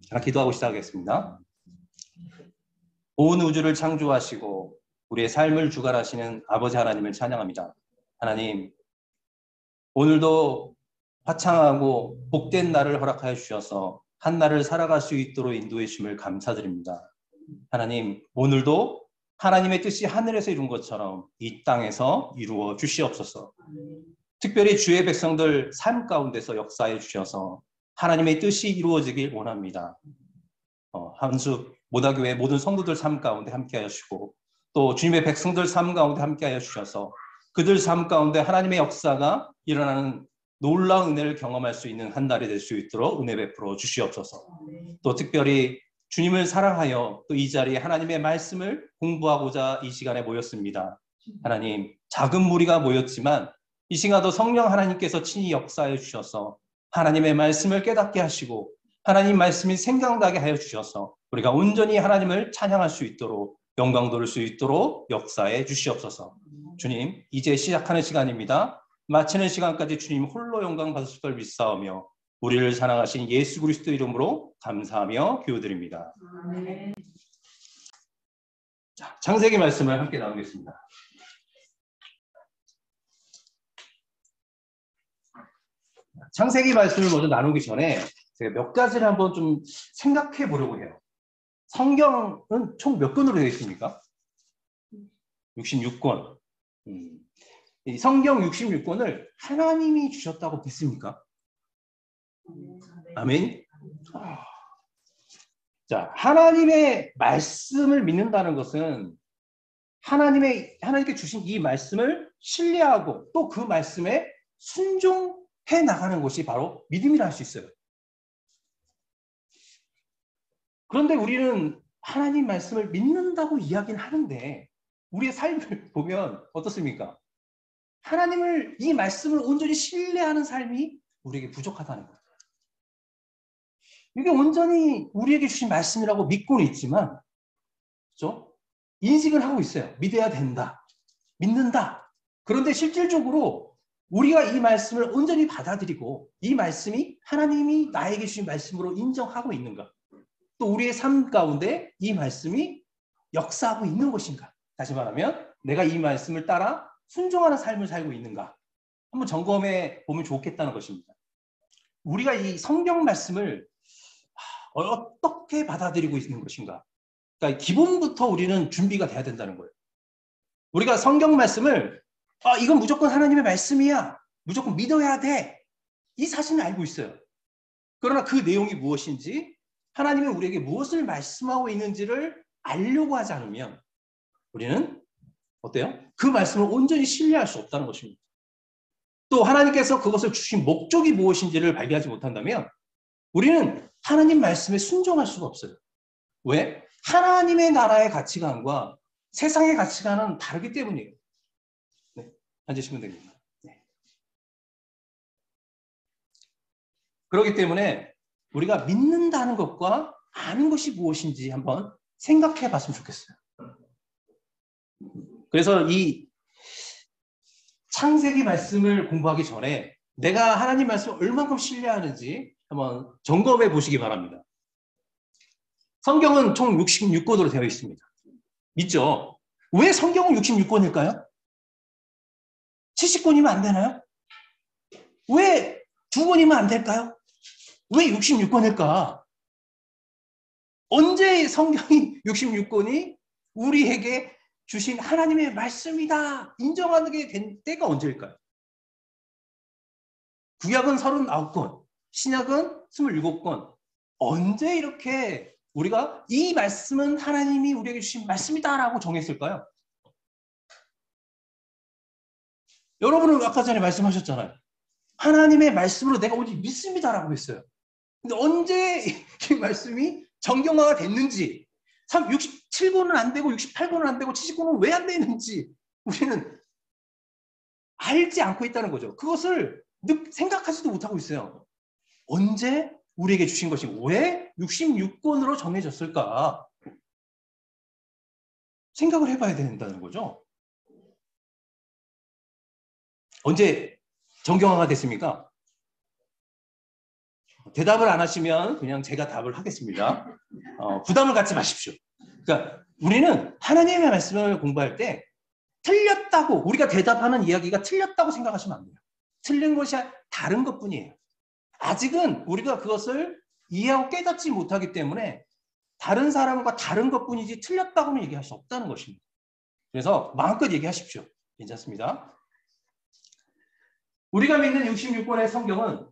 제가 기도하고 시작하겠습니다. 온 우주를 창조하시고 우리의 삶을 주관하시는 아버지 하나님을 찬양합니다. 하나님, 오늘도 화창하고 복된 날을 허락하여 주셔서 한 날을 살아갈 수 있도록 인도해 주심을 감사드립니다. 하나님, 오늘도 하나님의 뜻이 하늘에서 이룬 것처럼 이 땅에서 이루어 주시옵소서. 특별히 주의 백성들 삶 가운데서 역사해 주셔서 하나님의 뜻이 이루어지길 원합니다. 한수 모다교회 모든 성도들 삶 가운데 함께 하시고 또 주님의 백성들 삶 가운데 함께 하여 주셔서 그들 삶 가운데 하나님의 역사가 일어나는 놀라운 은혜를 경험할 수 있는 한 날이 될 수 있도록 은혜 베풀어 주시옵소서. 또 특별히 주님을 사랑하여 또 이 자리에 하나님의 말씀을 공부하고자 이 시간에 모였습니다. 하나님, 작은 무리가 모였지만 이 시간도 성령 하나님께서 친히 역사해 주셔서 하나님의 말씀을 깨닫게 하시고 하나님 말씀이 생각나게 하여 주셔서 우리가 온전히 하나님을 찬양할 수 있도록 영광 돌릴 수 있도록 역사해 주시옵소서. 주님, 이제 시작하는 시간입니다. 마치는 시간까지 주님 홀로 영광 받으실 걸 믿사오며 우리를 사랑하신 예수 그리스도 이름으로 감사하며 기도드립니다. 자, 창세기 말씀을 함께 나누겠습니다. 창세기 말씀을 먼저 나누기 전에 제가 몇 가지를 한번 좀 생각해 보려고 해요. 성경은 총 몇 권으로 되어 있습니까? 66권. 이 성경 66권을 하나님이 주셨다고 믿습니까? 아멘. 자, 하나님의 말씀을 믿는다는 것은 하나님께 주신 이 말씀을 신뢰하고 또 그 말씀에 순종해 나가는 것이 바로 믿음이라 할 수 있어요. 그런데 우리는 하나님 말씀을 믿는다고 이야기는 하는데 우리의 삶을 보면 어떻습니까? 하나님을 이 말씀을 온전히 신뢰하는 삶이 우리에게 부족하다는 거예요. 이게 온전히 우리에게 주신 말씀이라고 믿고는 있지만, 그렇죠? 인식을 하고 있어요. 믿어야 된다. 믿는다. 그런데 실질적으로 우리가 이 말씀을 온전히 받아들이고 이 말씀이 하나님이 나에게 주신 말씀으로 인정하고 있는가? 또 우리의 삶 가운데 이 말씀이 역사하고 있는 것인가? 다시 말하면 내가 이 말씀을 따라 순종하는 삶을 살고 있는가? 한번 점검해 보면 좋겠다는 것입니다. 우리가 이 성경 말씀을 어떻게 받아들이고 있는 것인가? 그러니까 기본부터 우리는 준비가 돼야 된다는 거예요. 우리가 성경 말씀을 이건 무조건 하나님의 말씀이야. 무조건 믿어야 돼. 이 사실은 알고 있어요. 그러나 그 내용이 무엇인지 하나님은 우리에게 무엇을 말씀하고 있는지를 알려고 하지 않으면 우리는 어때요? 그 말씀을 온전히 신뢰할 수 없다는 것입니다. 또 하나님께서 그것을 주신 목적이 무엇인지를 발견하지 못한다면 우리는 하나님 말씀에 순종할 수가 없어요. 왜? 하나님의 나라의 가치관과 세상의 가치관은 다르기 때문이에요. 네, 앉으시면 됩니다. 네. 그렇기 때문에 우리가 믿는다는 것과 아는 것이 무엇인지 한번 생각해 봤으면 좋겠어요. 그래서 이 창세기 말씀을 공부하기 전에 내가 하나님 말씀을 얼만큼 신뢰하는지 한번 점검해 보시기 바랍니다. 성경은 총 66권으로 되어 있습니다. 믿죠? 왜 성경은 66권일까요? 70권이면 안 되나요? 왜 2권이면 안 될까요? 왜 66권일까? 언제 성경이 66권이 우리에게 주신 하나님의 말씀이다 인정하는 게 된 때가 언제일까요? 구약은 39권, 신약은 27권. 언제 이렇게 우리가 이 말씀은 하나님이 우리에게 주신 말씀이다라고 정했을까요? 여러분은 아까 전에 말씀하셨잖아요. 하나님의 말씀으로 내가 오직 믿습니다라고 했어요. 근데 언제 이 말씀이 정경화가 됐는지 67권은 안 되고 68권은 안 되고 70권은 왜 안 되는지 우리는 알지 않고 있다는 거죠. 그것을 생각하지도 못하고 있어요. 언제 우리에게 주신 것이 왜 66권으로 정해졌을까? 생각을 해봐야 된다는 거죠. 언제 정경화가 됐습니까? 대답을 안 하시면 그냥 제가 답을 하겠습니다. 부담을 갖지 마십시오. 그러니까 우리는 하나님의 말씀을 공부할 때 틀렸다고 우리가 대답하는 이야기가 틀렸다고 생각하시면 안 돼요. 틀린 것이 다른 것뿐이에요. 아직은 우리가 그것을 이해하고 깨닫지 못하기 때문에 다른 사람과 다른 것뿐이지 틀렸다고는 얘기할 수 없다는 것입니다. 그래서 마음껏 얘기하십시오. 괜찮습니다. 우리가 믿는 66권의 성경은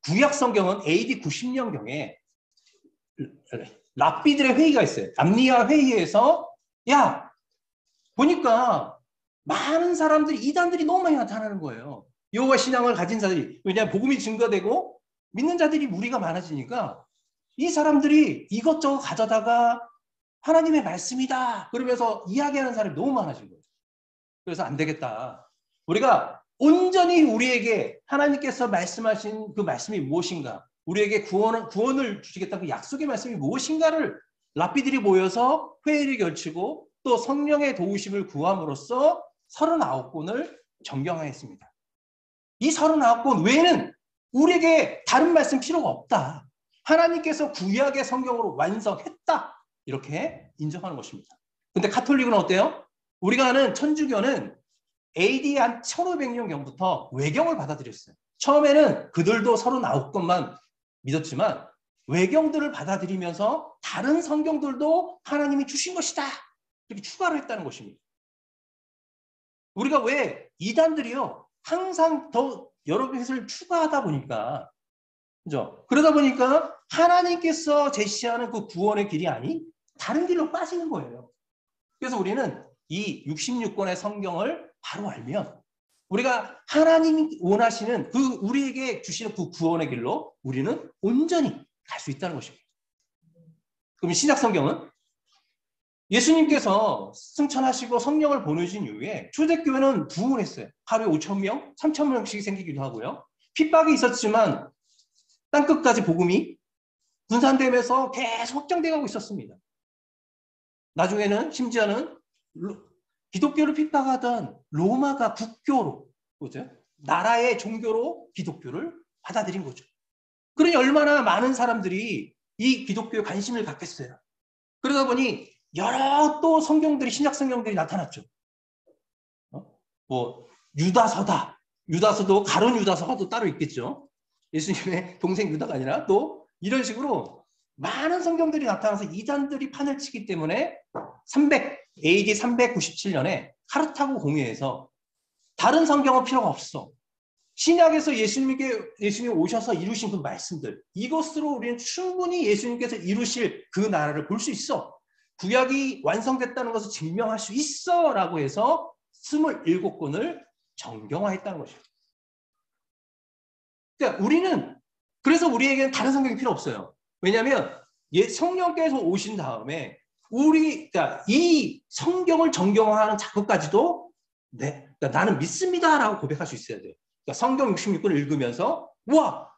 구약 성경은 AD 90년경에 랍비들의 회의가 있어요. 암리아 회의에서 야 보니까 많은 사람들이 이단들이 너무 많이 나타나는 거예요. 여호와 신앙을 가진 자들이 왜냐하면 복음이 증거되고 믿는 자들이 무리가 많아지니까 이 사람들이 이것저것 가져다가 하나님의 말씀이다 그러면서 이야기하는 사람이 너무 많아진 거예요. 그래서 안 되겠다. 우리가 온전히 우리에게 하나님께서 말씀하신 그 말씀이 무엇인가 우리에게 구원을 주시겠다는 그 약속의 말씀이 무엇인가를 랍비들이 모여서 회의를 결치고 또 성령의 도우심을 구함으로써 39권을 정경하였습니다. 이 39권 외에는 우리에게 다른 말씀 필요가 없다. 하나님께서 구약의 성경으로 완성했다. 이렇게 인정하는 것입니다. 근데 카톨릭은 어때요? 우리가 아는 천주교는 AD 한 1500년경부터 외경을 받아들였어요. 처음에는 그들도 39권만 믿었지만 외경들을 받아들이면서 다른 성경들도 하나님이 주신 것이다. 이렇게 추가를 했다는 것입니다. 우리가 왜 이단들이요. 항상 더 여러 것을 추가하다 보니까 그죠? 그러다 보니까 하나님께서 제시하는 그 구원의 길이 아닌 다른 길로 빠지는 거예요. 그래서 우리는 이 66권의 성경을 바로 알면 우리가 하나님이 원하시는 그 우리에게 주시는 그 구원의 길로 우리는 온전히 갈 수 있다는 것입니다. 그럼 신약 성경은 예수님께서 승천하시고 성령을 보내신 이후에 초대교회는 부흥을 했어요. 하루에 5,000명, 3,000명씩 생기기도 하고요. 핍박이 있었지만 땅끝까지 복음이 분산되면서 계속 확장되어 가고 있었습니다. 나중에는 심지어는 기독교를 핍박하던 로마가 국교로 그죠? 나라의 종교로 기독교를 받아들인 거죠. 그러니 얼마나 많은 사람들이 이 기독교에 관심을 갖겠어요. 그러다 보니 여러 또 성경들이 신약 성경들이 나타났죠. 뭐 유다서다. 유다서도 가룟 유다서가 또 따로 있겠죠. 예수님의 동생 유다가 아니라 또 이런 식으로 많은 성경들이 나타나서 이단들이 판을 치기 때문에 AD 397년에 카르타고 공회에서 다른 성경은 필요가 없어. 신약에서 예수님이 오셔서 이루신 그 말씀들 이것으로 우리는 충분히 예수님께서 이루실 그 나라를 볼 수 있어. 구약이 완성됐다는 것을 증명할 수 있어 라고 해서 27권을 정경화했다는 것입니다. 그러니까 그래서 우리에게는 다른 성경이 필요 없어요. 왜냐하면 성령께서 오신 다음에 그러니까 이 성경을 정경화하는 작업까지도 그러니까 나는 믿습니다라고 고백할 수 있어야 돼요. 그러니까 성경 66권을 읽으면서 와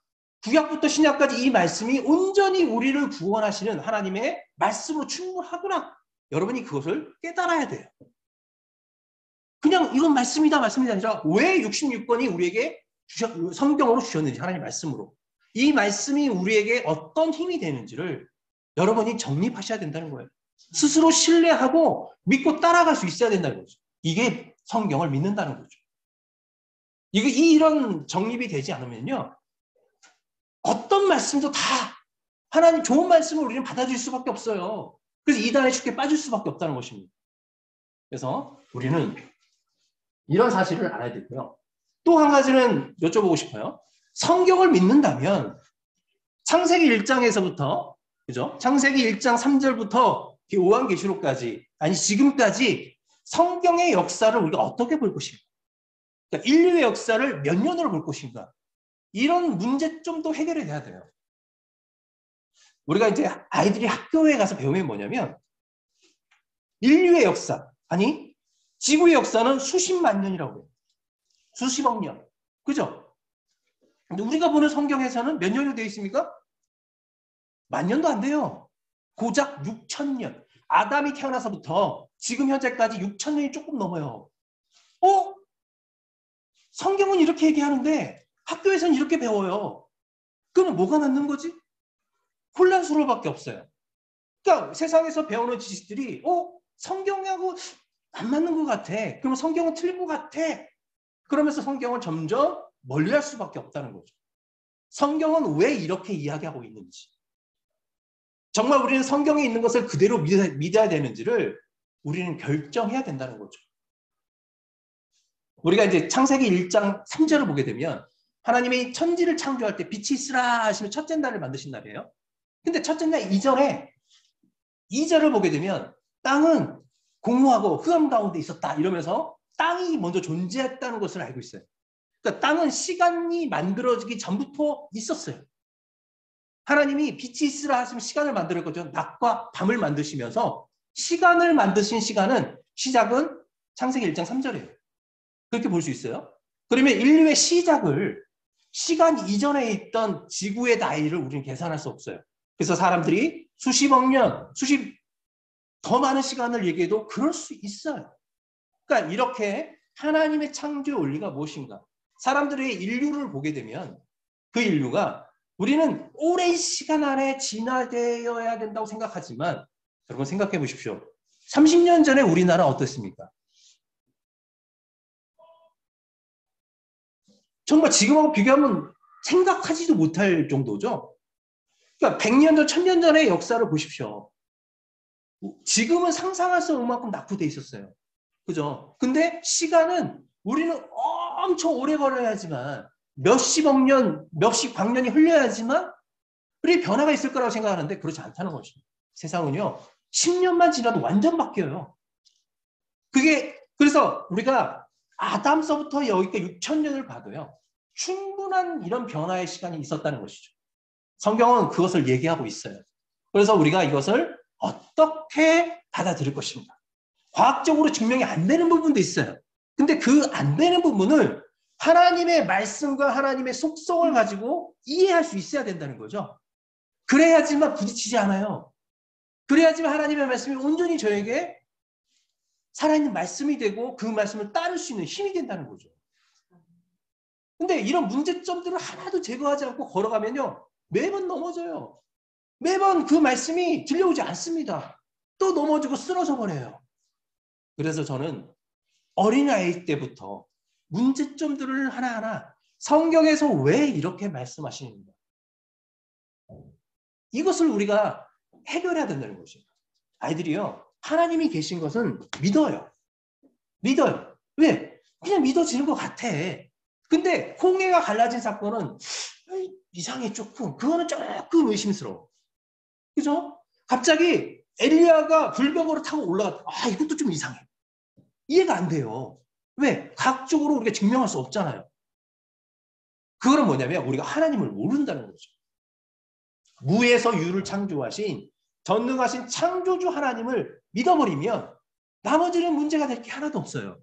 구약부터 신약까지 이 말씀이 온전히 우리를 구원하시는 하나님의 말씀으로 충분하구나. 여러분이 그것을 깨달아야 돼요. 그냥 이건 말씀이다 아니라 왜 66권이 우리에게 성경으로 주셨는지 하나님 말씀으로 이 말씀이 우리에게 어떤 힘이 되는지를 여러분이 정립하셔야 된다는 거예요. 스스로 신뢰하고 믿고 따라갈 수 있어야 된다는 거죠. 이게 성경을 믿는다는 거죠. 이런 정립이 되지 않으면요. 어떤 말씀도 다 하나님 좋은 말씀을 우리는 받아들일 수밖에 없어요. 그래서 이단에 쉽게 빠질 수밖에 없다는 것입니다. 그래서 우리는 이런 사실을 알아야 되고요. 또 한 가지는 여쭤보고 싶어요. 성경을 믿는다면 창세기 1장에서부터 그죠? 창세기 1장 3절부터 요한계시록까지 아니 지금까지 성경의 역사를 우리가 어떻게 볼 것인가? 그러니까 인류의 역사를 몇 년으로 볼 것인가? 이런 문제점도 해결이 돼야 돼요. 우리가 이제 아이들이 학교에 가서 배우면 뭐냐면 인류의 역사, 아니 지구의 역사는 수십만 년이라고 해요. 수십억 년. 그죠? 근데 우리가 보는 성경에서는 몇 년으로 되어 있습니까? 만 년도 안 돼요. 고작 6,000년. 아담이 태어나서부터 지금 현재까지 6,000년이 조금 넘어요. 성경은 이렇게 얘기하는데 학교에서는 이렇게 배워요. 그러면 뭐가 맞는 거지? 혼란스러울 밖에 없어요. 그러니까 세상에서 배우는 지식들이 성경하고 안 맞는 것 같아. 그러면 성경은 틀린 것 같아. 그러면서 성경을 점점 멀리할 수밖에 없다는 거죠. 성경은 왜 이렇게 이야기하고 있는지, 정말 우리는 성경에 있는 것을 그대로 믿어야 되는지를 우리는 결정해야 된다는 거죠. 우리가 이제 창세기 1장 3절을 보게 되면 하나님이 천지를 창조할 때 빛이 있으라 하시면 첫째 날을 만드신 날이에요. 근데 첫째 날 이전에 2절을 보게 되면 땅은 공허하고 흑암 가운데 있었다 이러면서 땅이 먼저 존재했다는 것을 알고 있어요. 그러니까 땅은 시간이 만들어지기 전부터 있었어요. 하나님이 빛이 있으라 하시면 시간을 만들었거든요. 낮과 밤을 만드시면서 시간을 만드신 시작은 창세기 1장 3절이에요. 그렇게 볼 수 있어요. 그러면 인류의 시작을 시간 이전에 있던 지구의 나이를 우리는 계산할 수 없어요. 그래서 사람들이 수십억 년, 더 많은 시간을 얘기해도 그럴 수 있어요. 그러니까 이렇게 하나님의 창조의 원리가 무엇인가? 사람들의 인류를 보게 되면 그 인류가 우리는 오랜 시간 안에 진화되어야 된다고 생각하지만 여러분 생각해 보십시오. 30년 전에 우리나라 어떻습니까? 정말 지금하고 비교하면 생각하지도 못할 정도죠. 그러니까 100년 전, 1000년 전의 역사를 보십시오. 지금은 상상할 수 없는 만큼 낙후돼 있었어요. 그죠? 근데 시간은 우리는 엄청 오래 걸려야지만 몇십억 년, 몇십 광년이 흘려야지만 우리 변화가 있을 거라고 생각하는데 그렇지 않다는 것입니다. 세상은요. 10년만 지나도 완전 바뀌어요. 그래서 우리가 아담서부터 여기까지 6,000년을 봐도요. 충분한 이런 변화의 시간이 있었다는 것이죠. 성경은 그것을 얘기하고 있어요. 그래서 우리가 이것을 어떻게 받아들일 것인가. 과학적으로 증명이 안 되는 부분도 있어요. 근데 그 안 되는 부분을 하나님의 말씀과 하나님의 속성을 가지고 이해할 수 있어야 된다는 거죠. 그래야지만 부딪히지 않아요. 그래야지만 하나님의 말씀이 온전히 저에게 살아있는 말씀이 되고 그 말씀을 따를 수 있는 힘이 된다는 거죠. 근데 이런 문제점들을 하나도 제거하지 않고 걸어가면요. 매번 넘어져요. 매번 그 말씀이 들려오지 않습니다. 또 넘어지고 쓰러져 버려요. 그래서 저는 어린아이 때부터 문제점들을 하나하나 성경에서 왜 이렇게 말씀하시는가. 이것을 우리가 해결해야 된다는 것이에요. 아이들이요. 하나님이 계신 것은 믿어요. 믿어요. 왜? 그냥 믿어지는 것 같아. 근데 홍해가 갈라진 사건은 이상해 조금. 그거는 조금 의심스러워. 그죠? 갑자기 엘리야가 불병거를 타고 올라갔다. 이것도 좀 이상해. 이해가 안 돼요. 왜? 과학적으로 우리가 증명할 수 없잖아요. 그거는 뭐냐면 우리가 하나님을 모른다는 거죠. 무에서 유를 창조하신 전능하신 창조주 하나님을 믿어버리면 나머지는 문제가 될 게 하나도 없어요.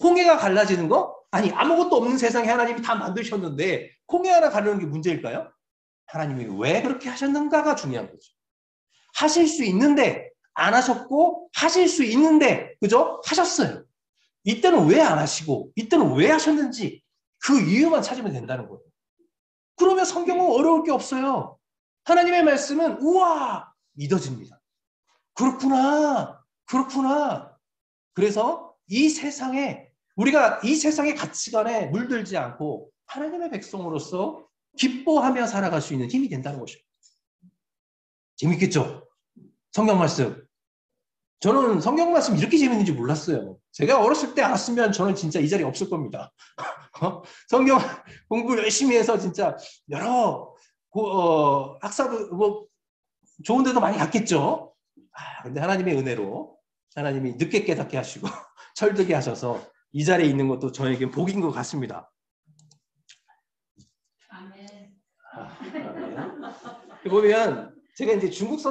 홍해가 갈라지는 거? 아니 아무것도 없는 세상에 하나님이 다 만드셨는데 홍해 하나 가르는 게 문제일까요? 하나님이 왜 그렇게 하셨는가가 중요한 거죠. 하실 수 있는데 안 하셨고 하실 수 있는데 그죠? 하셨어요. 이때는 왜 안 하시고 이때는 왜 하셨는지 그 이유만 찾으면 된다는 거예요. 그러면 성경은 어려울 게 없어요. 하나님의 말씀은 우와 믿어집니다. 그렇구나. 그렇구나. 그래서 우리가 이 세상의 가치관에 물들지 않고 하나님의 백성으로서 기뻐하며 살아갈 수 있는 힘이 된다는 것입니다. 재밌겠죠? 성경 말씀. 저는 성경 말씀 이렇게 재밌는지 몰랐어요. 제가 어렸을 때 알았으면 저는 진짜 이 자리에 없을 겁니다. 성경 공부 열심히 해서 진짜 여러 학사도 좋은 데도 많이 갔겠죠. 근데 하나님의 은혜로 하나님이 늦게 깨닫게 하시고 철들게 하셔서 이 자리에 있는 것도 저에게 복인 것 같습니다. 아멘. 보면 제가 이제 중국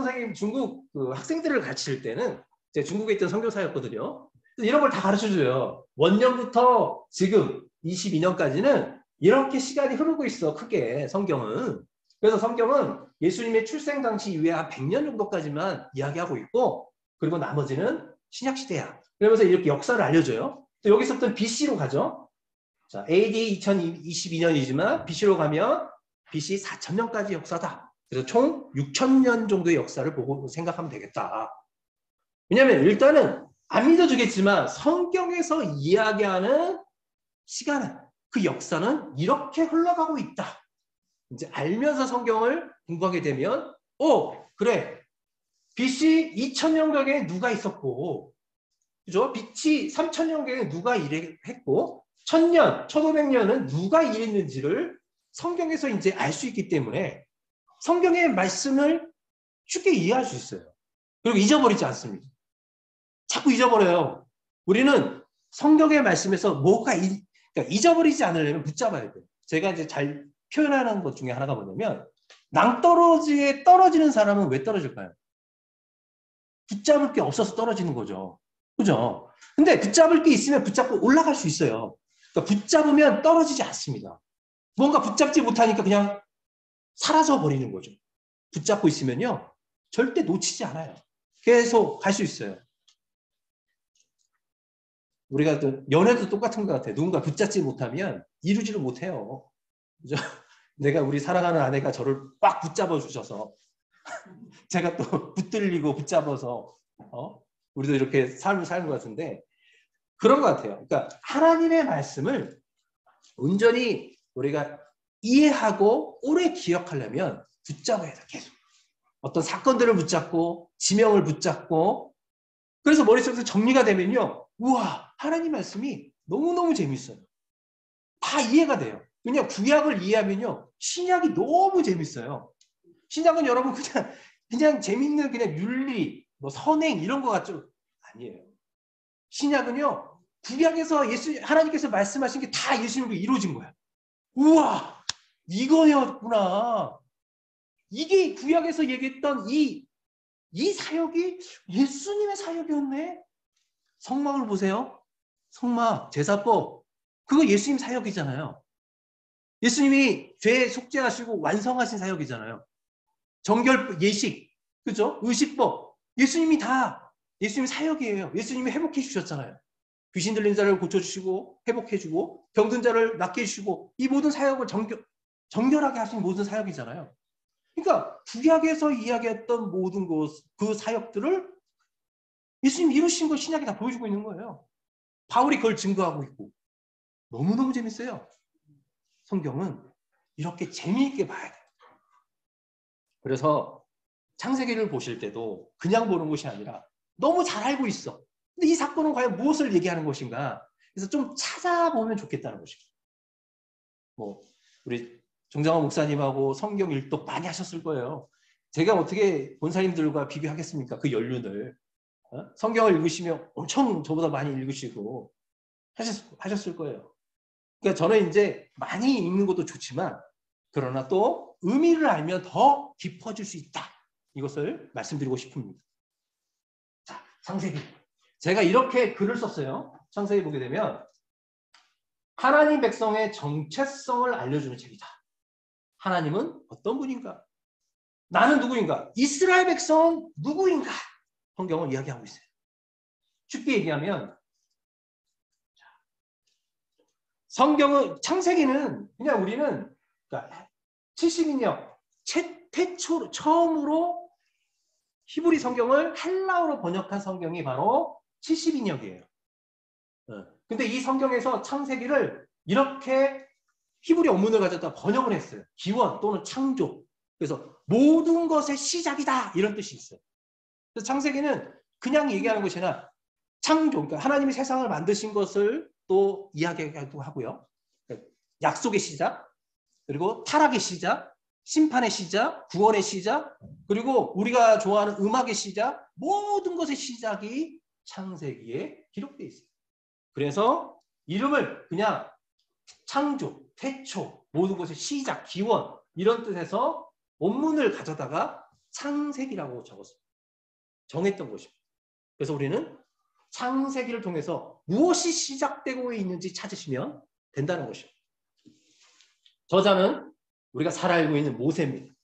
그 학생들을 가르칠 때는 제가 중국에 있던 선교사였거든요. 이런 걸 다 가르쳐줘요. 원년부터 지금 22년까지는 이렇게 시간이 흐르고 있어. 크게 성경은. 그래서 성경은 예수님의 출생 당시 이후에 한 100년 정도까지만 이야기하고 있고 그리고 나머지는 신약시대야. 그러면서 이렇게 역사를 알려줘요. 여기서부터 BC로 가죠. 자, AD 2022년이지만 BC로 가면 BC 4000년까지 역사다. 그래서 총 6000년 정도의 역사를 보고 생각하면 되겠다. 왜냐하면 일단은 안 믿어주겠지만 성경에서 이야기하는 시간은, 그 역사는 이렇게 흘러가고 있다. 이제 알면서 성경을 공부하게 되면 그래. BC 2000년경에 누가 있었고, 그죠? BC 3000년경에 누가 일했고, 1000년, 1500년은 누가 일했는지를 성경에서 이제 알 수 있기 때문에 성경의 말씀을 쉽게 이해할 수 있어요. 그리고 잊어버리지 않습니다. 자꾸 잊어버려요. 우리는 성경의 말씀에서 그러니까 잊어버리지 않으려면 붙잡아야 돼요. 제가 이제 잘 표현하는 것 중에 하나가 뭐냐면, 낭떠러지에 떨어지는 사람은 왜 떨어질까요? 붙잡을 게 없어서 떨어지는 거죠. 그죠? 근데 붙잡을 게 있으면 붙잡고 올라갈 수 있어요. 그러니까 붙잡으면 떨어지지 않습니다. 뭔가 붙잡지 못하니까 그냥 사라져 버리는 거죠. 붙잡고 있으면요, 절대 놓치지 않아요. 계속 갈 수 있어요. 우리가 또 연애도 똑같은 것 같아요. 누군가 붙잡지 못하면 이루지를 못해요. 그죠? 내가 우리 사랑하는 아내가 저를 꽉 붙잡아 주셔서 제가 또 붙들리고 붙잡아서 우리도 이렇게 삶을 사는 것 같은데, 그런 것 같아요. 그러니까 하나님의 말씀을 온전히 우리가 이해하고 오래 기억하려면 붙잡아야 돼. 계속 어떤 사건들을 붙잡고 지명을 붙잡고, 그래서 머릿속에서 정리가 되면요, 우와, 하나님 말씀이 너무너무 재밌어요. 다 이해가 돼요. 그냥 구약을 이해하면요, 신약이 너무 재밌어요. 신약은 여러분 그냥 재밌는 그냥 윤리, 뭐 선행 이런 거 같죠? 아니에요. 신약은요, 구약에서 하나님께서 말씀하신 게 다 예수님으로 이루어진 거야. 우와, 이거였구나. 이게 구약에서 얘기했던 이 사역이 예수님의 사역이었네. 성막을 보세요. 성막, 제사법, 그거 예수님 사역이잖아요. 예수님이 죄 속죄하시고 완성하신 사역이잖아요. 정결 예식, 그죠? 의식법, 예수님이 다 예수님 사역이에요. 예수님이 회복해 주셨잖아요. 귀신 들린 자를 고쳐주시고 회복해주고 병든 자를 낫게 해주시고, 이 모든 사역을 정결하게 하신 모든 사역이잖아요. 그러니까 구약에서 이야기했던 모든 그 사역들을 예수님이 이루신 걸 신약이 다 보여주고 있는 거예요. 바울이 그걸 증거하고 있고. 너무너무 재밌어요. 성경은 이렇게 재미있게 봐야 돼요. 그래서 창세기를 보실 때도 그냥 보는 것이 아니라 너무 잘 알고 있어. 근데 이 사건은 과연 무엇을 얘기하는 것인가? 그래서 좀 찾아보면 좋겠다는 것이죠. 뭐 우리 정장원 목사님하고 성경 일독 많이 하셨을 거예요. 제가 어떻게 본사님들과 비교하겠습니까? 그 연륜을. 성경을 읽으시면 엄청 저보다 많이 읽으시고 하셨을 거예요. 그러니까 저는 이제 많이 읽는 것도 좋지만, 그러나 또 의미를 알면 더 깊어질 수 있다. 이것을 말씀드리고 싶습니다. 자, 창세기. 제가 이렇게 글을 썼어요. 창세기 보게 되면 하나님 백성의 정체성을 알려주는 책이다. 하나님은 어떤 분인가? 나는 누구인가? 이스라엘 백성은 누구인가? 성경을 이야기하고 있어요. 쉽게 얘기하면 성경은, 창세기는 그냥 우리는 70인역 처음으로 히브리 성경을 헬라어로 번역한 성경이 바로 70인역이에요. 근데 이 성경에서 창세기를 이렇게 히브리 원문을 가져다 번역을 했어요. 기원 또는 창조. 그래서 모든 것의 시작이다, 이런 뜻이 있어요. 그래서 창세기는 그냥 얘기하는 것이 아니라 창조, 그러니까 하나님이 세상을 만드신 것을 또 이야기하기도 하고요. 약속의 시작, 그리고 타락의 시작, 심판의 시작, 구원의 시작, 그리고 우리가 좋아하는 음악의 시작, 모든 것의 시작이 창세기에 기록되어 있어요. 그래서 이름을 그냥 창조, 태초, 모든 것의 시작, 기원, 이런 뜻에서 원문을 가져다가 창세기라고 적었어요. 정했던 것입니다. 그래서 우리는 창세기를 통해서 무엇이 시작되고 있는지 찾으시면 된다는 것이죠. 저자는 우리가 잘 알고 있는 모세입니다.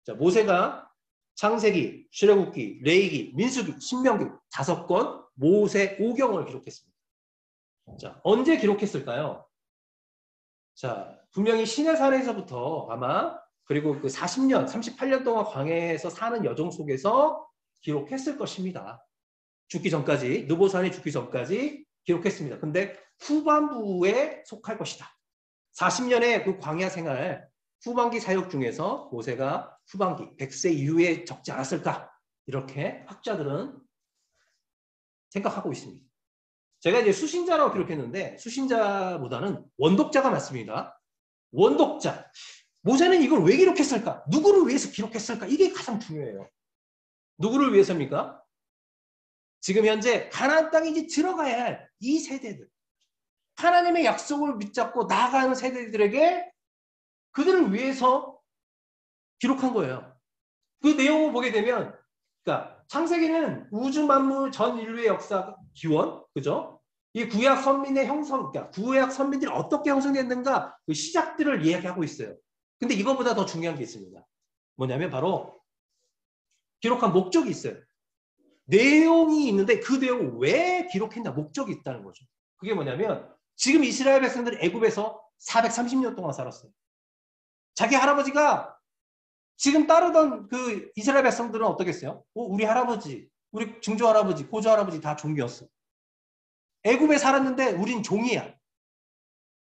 자, 모세가 창세기, 출애굽기, 레위기, 민수기, 신명기 5권 모세 5경을 기록했습니다. 자, 언제 기록했을까요? 자, 분명히 시내산에서부터 아마 그리고 그 40년, 38년 동안 광야에서 사는 여정 속에서 기록했을 것입니다. 죽기 전까지, 느보산이 죽기 전까지 기록했습니다. 근데 후반부에 속할 것이다. 40년의 그 광야 생활, 후반기 사역 중에서 모세가 후반기 100세 이후에 적지 않았을까? 이렇게 학자들은 생각하고 있습니다. 제가 이제 수신자라고 기록했는데 수신자보다는 원독자가 맞습니다. 원독자. 모세는 이걸 왜 기록했을까? 누구를 위해서 기록했을까? 이게 가장 중요해요. 누구를 위해서입니까? 지금 현재 가나안 땅에 이제 들어가야 할 이 세대들. 하나님의 약속을 붙잡고 나아가는 세대들에게 그들을 위해서 기록한 거예요. 그 내용을 보게 되면, 그러니까 창세기는 우주 만물 전 인류의 역사 기원, 그죠? 이 구약 선민의 형성, 그러니까 구약 선민들이 어떻게 형성됐는가 그 시작들을 이야기하고 있어요. 근데 이거보다 더 중요한 게 있습니다. 뭐냐면 바로 기록한 목적이 있어요. 내용이 있는데 그 내용을 왜 기록했냐 목적이 있다는 거죠. 그게 뭐냐면 지금 이스라엘 백성들이 애굽에서 430년 동안 살았어요. 자기 할아버지가 지금 따르던 그 이스라엘 백성들은 어떻겠어요? 우리 할아버지, 우리 증조 할아버지, 고조 할아버지 다 종이었어. 애굽에 살았는데 우린 종이야.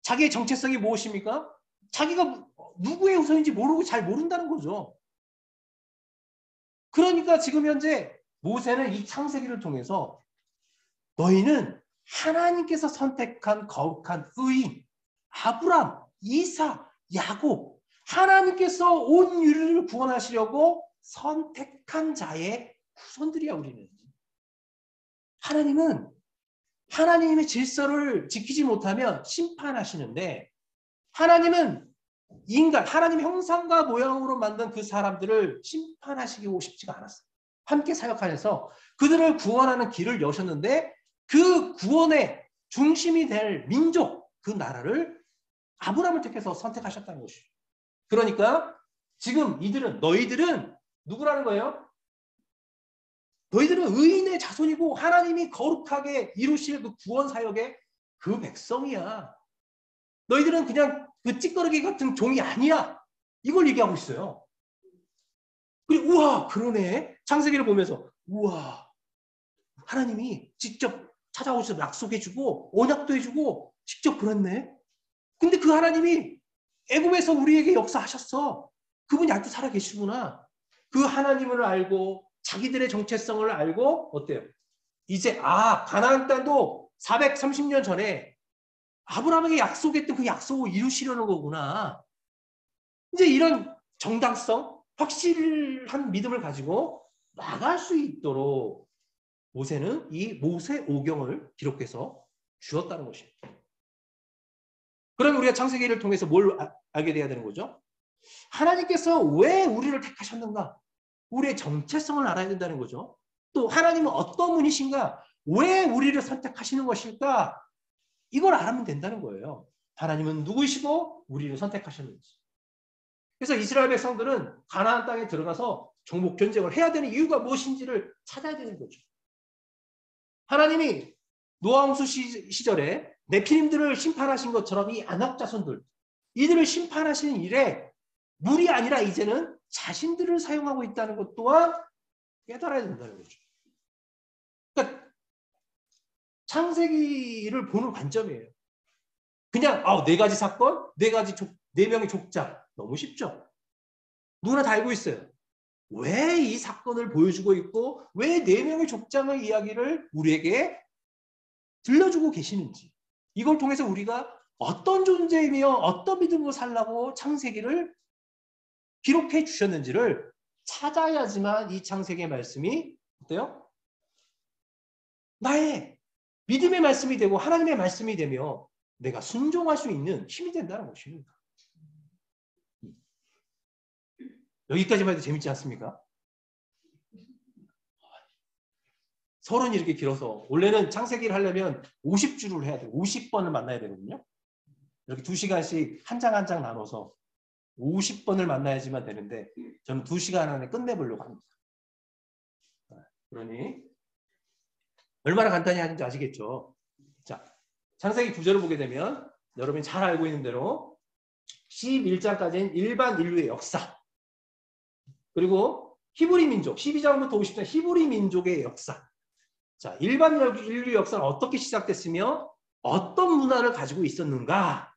자기의 정체성이 무엇입니까? 자기가 누구의 후손인지 모르고 잘 모른다는 거죠. 그러니까 지금 현재 모세는 이 창세기를 통해서 너희는 하나님께서 선택한 거룩한 의인, 아브람, 이삭, 야곱, 하나님께서 온 인류를 구원하시려고 선택한 자의 후손들이야 우리는. 하나님은 하나님의 질서를 지키지 못하면 심판하시는데 하나님은 인간, 하나님의 형상과 모양으로 만든 그 사람들을 심판하시고 싶지가 않았어요. 함께 사역하면서 그들을 구원하는 길을 여셨는데 그 구원의 중심이 될 민족, 그 나라를 아브라함을 택해서 선택하셨다는 것이죠. 그러니까 지금 너희들은 누구라는 거예요? 너희들은 의인의 자손이고 하나님이 거룩하게 이루실 그 구원 사역의 그 백성이야. 너희들은 그냥 그 찌꺼러기 같은 종이 아니야. 이걸 얘기하고 있어요. 그리고 우와 그러네. 창세기를 보면서 우와 하나님이 직접 찾아오셔서 약속해주고 언약도 해주고 직접 그랬네. 근데 그 하나님이 애굽에서 우리에게 역사하셨어. 그분이 아직도 살아계시구나. 그 하나님을 알고 자기들의 정체성을 알고 어때요? 이제 가나안 땅도 430년 전에 아브라함에게 약속했던 그 약속을 이루시려는 거구나. 이제 이런 정당성, 확실한 믿음을 가지고 나갈 수 있도록 모세는 이 모세 오경을 기록해서 주었다는 것입니다. 그럼 우리가 창세기를 통해서 뭘 알게 돼야 되는 거죠? 하나님께서 왜 우리를 택하셨는가? 우리의 정체성을 알아야 된다는 거죠. 또 하나님은 어떤 분이신가? 왜 우리를 선택하시는 것일까? 이걸 알면 된다는 거예요. 하나님은 누구이시고 우리를 선택하셨는지. 그래서 이스라엘 백성들은 가나안 땅에 들어가서 정복 전쟁을 해야 되는 이유가 무엇인지를 찾아야 되는 거죠. 하나님이 노아 홍수 시절에 네피림들을 심판하신 것처럼 이 아낙 자손들 이들을 심판하시는 일에 물이 아니라 이제는 자신들을 사용하고 있다는 것 또한 깨달아야 된다는 거죠. 그러니까 창세기를 보는 관점이에요. 그냥 4가지 사건, 4명의 족장 너무 쉽죠. 누구나 다 알고 있어요. 왜 이 사건을 보여주고 있고 왜 4명의 족장의 이야기를 우리에게 들려주고 계시는지 이걸 통해서 우리가 어떤 존재이며 어떤 믿음으로 살라고 창세기를 기록해 주셨는지를 찾아야지만 이 창세기의 말씀이 어때요? 나의 믿음의 말씀이 되고 하나님의 말씀이 되며 내가 순종할 수 있는 힘이 된다는 것입니다. 여기까지만 해도 재밌지 않습니까? 서론이 이렇게 길어서 원래는 창세기를 하려면 50주를 해야 돼요. 50번을 만나야 되거든요. 이렇게 2시간씩 한 장 한 장 나눠서 50번을 만나야지만 되는데 저는 2시간 안에 끝내보려고 합니다. 그러니 얼마나 간단히 하는지 아시겠죠? 자, 창세기 9절을 보게 되면 여러분이 잘 알고 있는 대로 11장까지는 일반 인류의 역사. 그리고 히브리 민족, 12장부터 50장 히브리 민족의 역사. 자, 일반 인류 역사는 어떻게 시작됐으며 어떤 문화를 가지고 있었는가?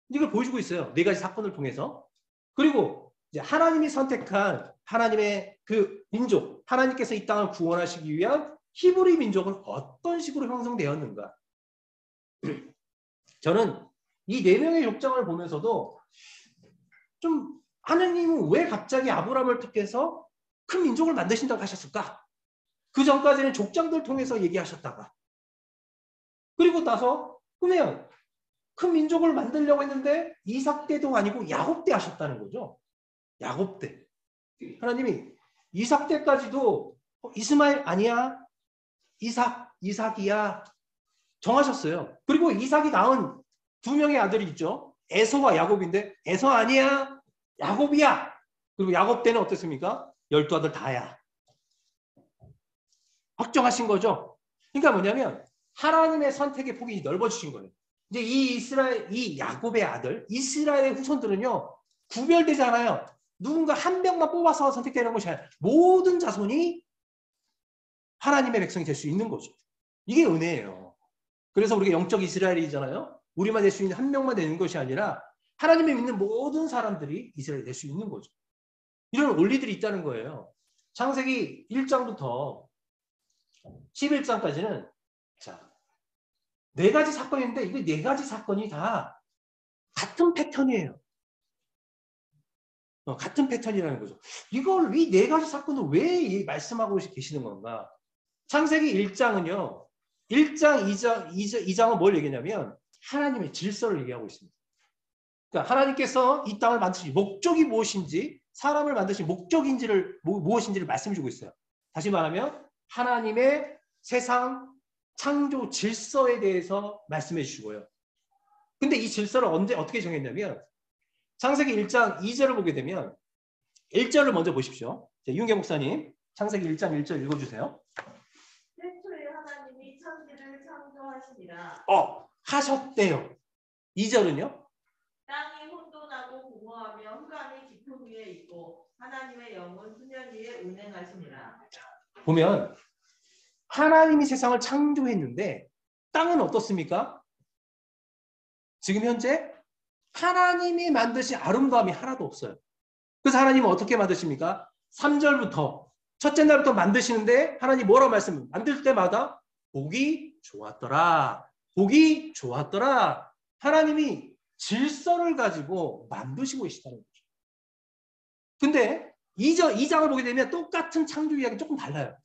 이걸 보여주고 있어요. 네 가지 사건을 통해서. 그리고 이제 하나님이 선택한 하나님의 그 민족, 하나님께서 이 땅을 구원하시기 위한 히브리 민족은 어떤 식으로 형성되었는가? 저는 이 네 명의 족장을 보면서도 좀 하나님은 왜 갑자기 아브라함을 택해서 큰 민족을 만드신다고 하셨을까? 그 전까지는 족장들 통해서 얘기하셨다가 그리고 나서 보면 큰 민족을 만들려고 했는데 이삭 때도 아니고 야곱 때 하셨다는 거죠. 야곱 때. 하나님이 이삭 때까지도 이스마엘 아니야? 이삭이야. 정하셨어요. 그리고 이삭이 낳은 두 명의 아들이 있죠. 에서와 야곱인데 에서 아니야? 야곱이야. 그리고 야곱 때는 어떻습니까? 12아들 다야. 확정하신 거죠. 그러니까 뭐냐면 하나님의 선택의 폭이 넓어지신 거예요. 이제 이 야곱의 아들, 이스라엘의 후손들은요, 구별되잖아요. 누군가 한 명만 뽑아서 선택되는 것이 아니라 모든 자손이 하나님의 백성이 될 수 있는 거죠. 이게 은혜예요. 그래서 우리가 영적 이스라엘이잖아요. 우리만 될 수 있는 한 명만 되는 것이 아니라 하나님을 믿는 모든 사람들이 이스라엘이 될 수 있는 거죠. 이런 원리들이 있다는 거예요. 창세기 1장부터 11장까지는 자, 네 가지 사건인데 이 네 가지 사건이 다 같은 패턴이에요. 같은 패턴이라는 거죠. 이걸 이 네 가지 사건을 왜 말씀하고 계시는 건가? 창세기 1장은요. 1장, 2장은 뭘 얘기냐면 하나님의 질서를 얘기하고 있습니다. 그러니까 하나님께서 이 땅을 만드신 목적이 무엇인지 사람을 만드신 목적인지를 무엇인지를 말씀해 주고 있어요. 다시 말하면 하나님의 세상 창조 질서에 대해서 말씀해 주시고요. 근데 이 질서를 어떻게 정했냐면 창세기 1장 2절을 보게 되면 1절을 먼저 보십시오. 윤계 목사님 창세기 1장 1절 읽어주세요. 태초에 하나님이 천지를 창조하시니라. 하셨대요. 2절은요? 땅이 혼돈하고 공허하며 흑암이 깊은 위에 있고 하나님의 영은 수면 위에 운행하시니라. 보면 하나님이 세상을 창조했는데 땅은 어떻습니까? 지금 현재 하나님이 만드신 아름다움이 하나도 없어요. 그래서 하나님은 어떻게 만드십니까? 3절부터 첫째 날부터 만드시는데 하나님 뭐라고 말씀합니까? 만들 때마다 보기 좋았더라. 보기 좋았더라. 하나님이 질서를 가지고 만드시고 계시다는 거죠. 근데 2장을 보게 되면 똑같은 창조 이야기 조금 달라요.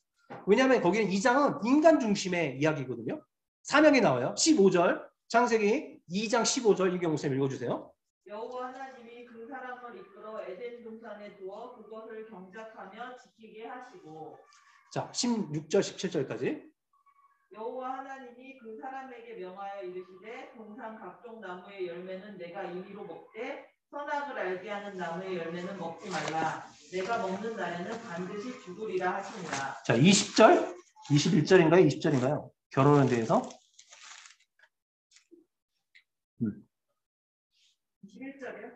왜냐하면 거기는 2장은 인간 중심의 이야기거든요. 사명이 나와요. 15절 창세기 2장 15절 이경 목사님 읽어주세요. 여호와 하나님이 그 사람을 이끌어 에덴 동산에 두어 그것을 경작하며 지키게 하시고 자 16절 17절까지 여호와 하나님이 그 사람에게 명하여 이르시되 동산 각종 나무의 열매는 내가 임의로 먹되 선악을 알게 하는 나무의 열매는 먹지 말라. 내가 먹는 날에는 반드시 죽으리라 하시니라. 자 20절 21절인가요? 20절인가요? 결혼에 대해서 21절이요?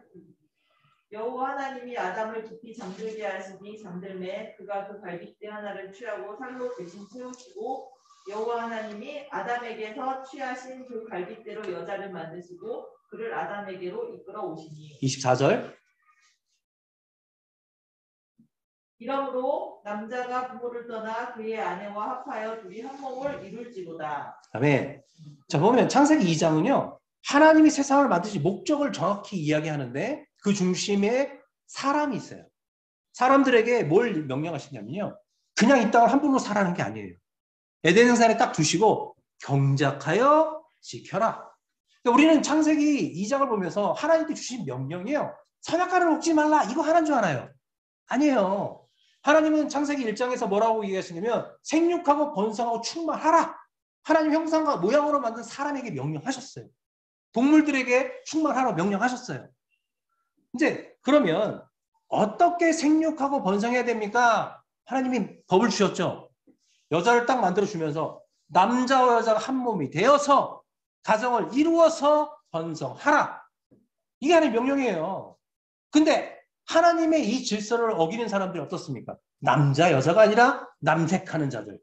여호와 하나님이 아담을 깊이 잠들게 하시니 잠들매 그가 그 갈빗대 하나를 취하고 살로 대신 채우시고 여호와 하나님이 아담에게서 취하신 그 갈빗대로 여자를 만드시고 그를 아담에게로 이끌어 오시니 24절 이러므로 남자가 부모를 떠나 그의 아내와 합하여 둘이 한 몸을 이룰지로다. 아멘. 자 보면 창세기 2장은요. 하나님이 세상을 만드신 목적을 정확히 이야기하는데 그 중심에 사람이 있어요. 사람들에게 뭘 명령하시냐면요. 그냥 이 땅을 함부로 살아는 게 아니에요. 에덴 동산에 딱 두시고 경작하여 지켜라. 그러니까 우리는 창세기 2장을 보면서 하나님께 주신 명령이에요. 선악과를 먹지 말라. 이거 하나인 줄 알아요. 아니에요. 하나님은 창세기 1장에서 뭐라고 얘기하시냐면 생육하고 번성하고 충만하라. 하나님 형상과 모양으로 만든 사람에게 명령하셨어요. 동물들에게 충만하라고 명령하셨어요. 이제 그러면 어떻게 생육하고 번성해야 됩니까? 하나님이 법을 주셨죠. 여자를 딱 만들어주면서 남자와 여자가 한 몸이 되어서 가정을 이루어서 번성하라. 이게 하나님의 명령이에요. 근데 하나님의 이 질서를 어기는 사람들이 어떻습니까? 남자, 여자가 아니라 남색하는 자들.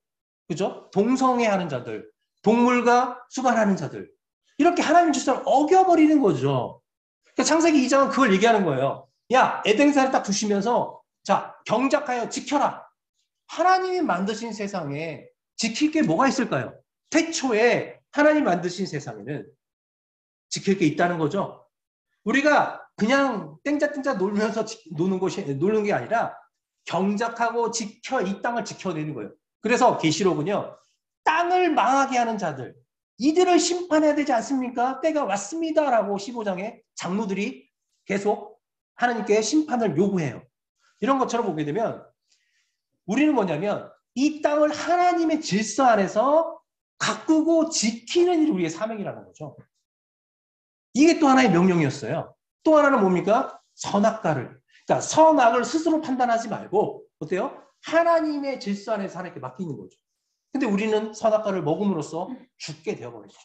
그죠? 동성애하는 자들. 동물과 수간하는 자들. 이렇게 하나님 질서를 어겨버리는 거죠. 그러니까 창세기 2장은 그걸 얘기하는 거예요. 야, 에덴산을 딱 두시면서 자, 경작하여 지켜라. 하나님이 만드신 세상에 지킬 게 뭐가 있을까요? 태초에 하나님 만드신 세상에는 지킬 게 있다는 거죠. 우리가 그냥 땡자땡자 놀면서 노는 게 아니라 경작하고 이 땅을 지켜내는 거예요. 그래서 계시록은요, 땅을 망하게 하는 자들, 이들을 심판해야 되지 않습니까? 때가 왔습니다라고 15장에 장로들이 계속 하나님께 심판을 요구해요. 이런 것처럼 보게 되면 우리는 뭐냐면 이 땅을 하나님의 질서 안에서 가꾸고 지키는 일이 우리의 사명이라는 거죠. 이게 또 하나의 명령이었어요. 또 하나는 뭡니까? 선악과를. 그러니까 선악을 스스로 판단하지 말고 어때요? 하나님의 질서 안에서 하나님께 맡기는 거죠. 근데 우리는 선악과를 먹음으로써 죽게 되어버렸죠.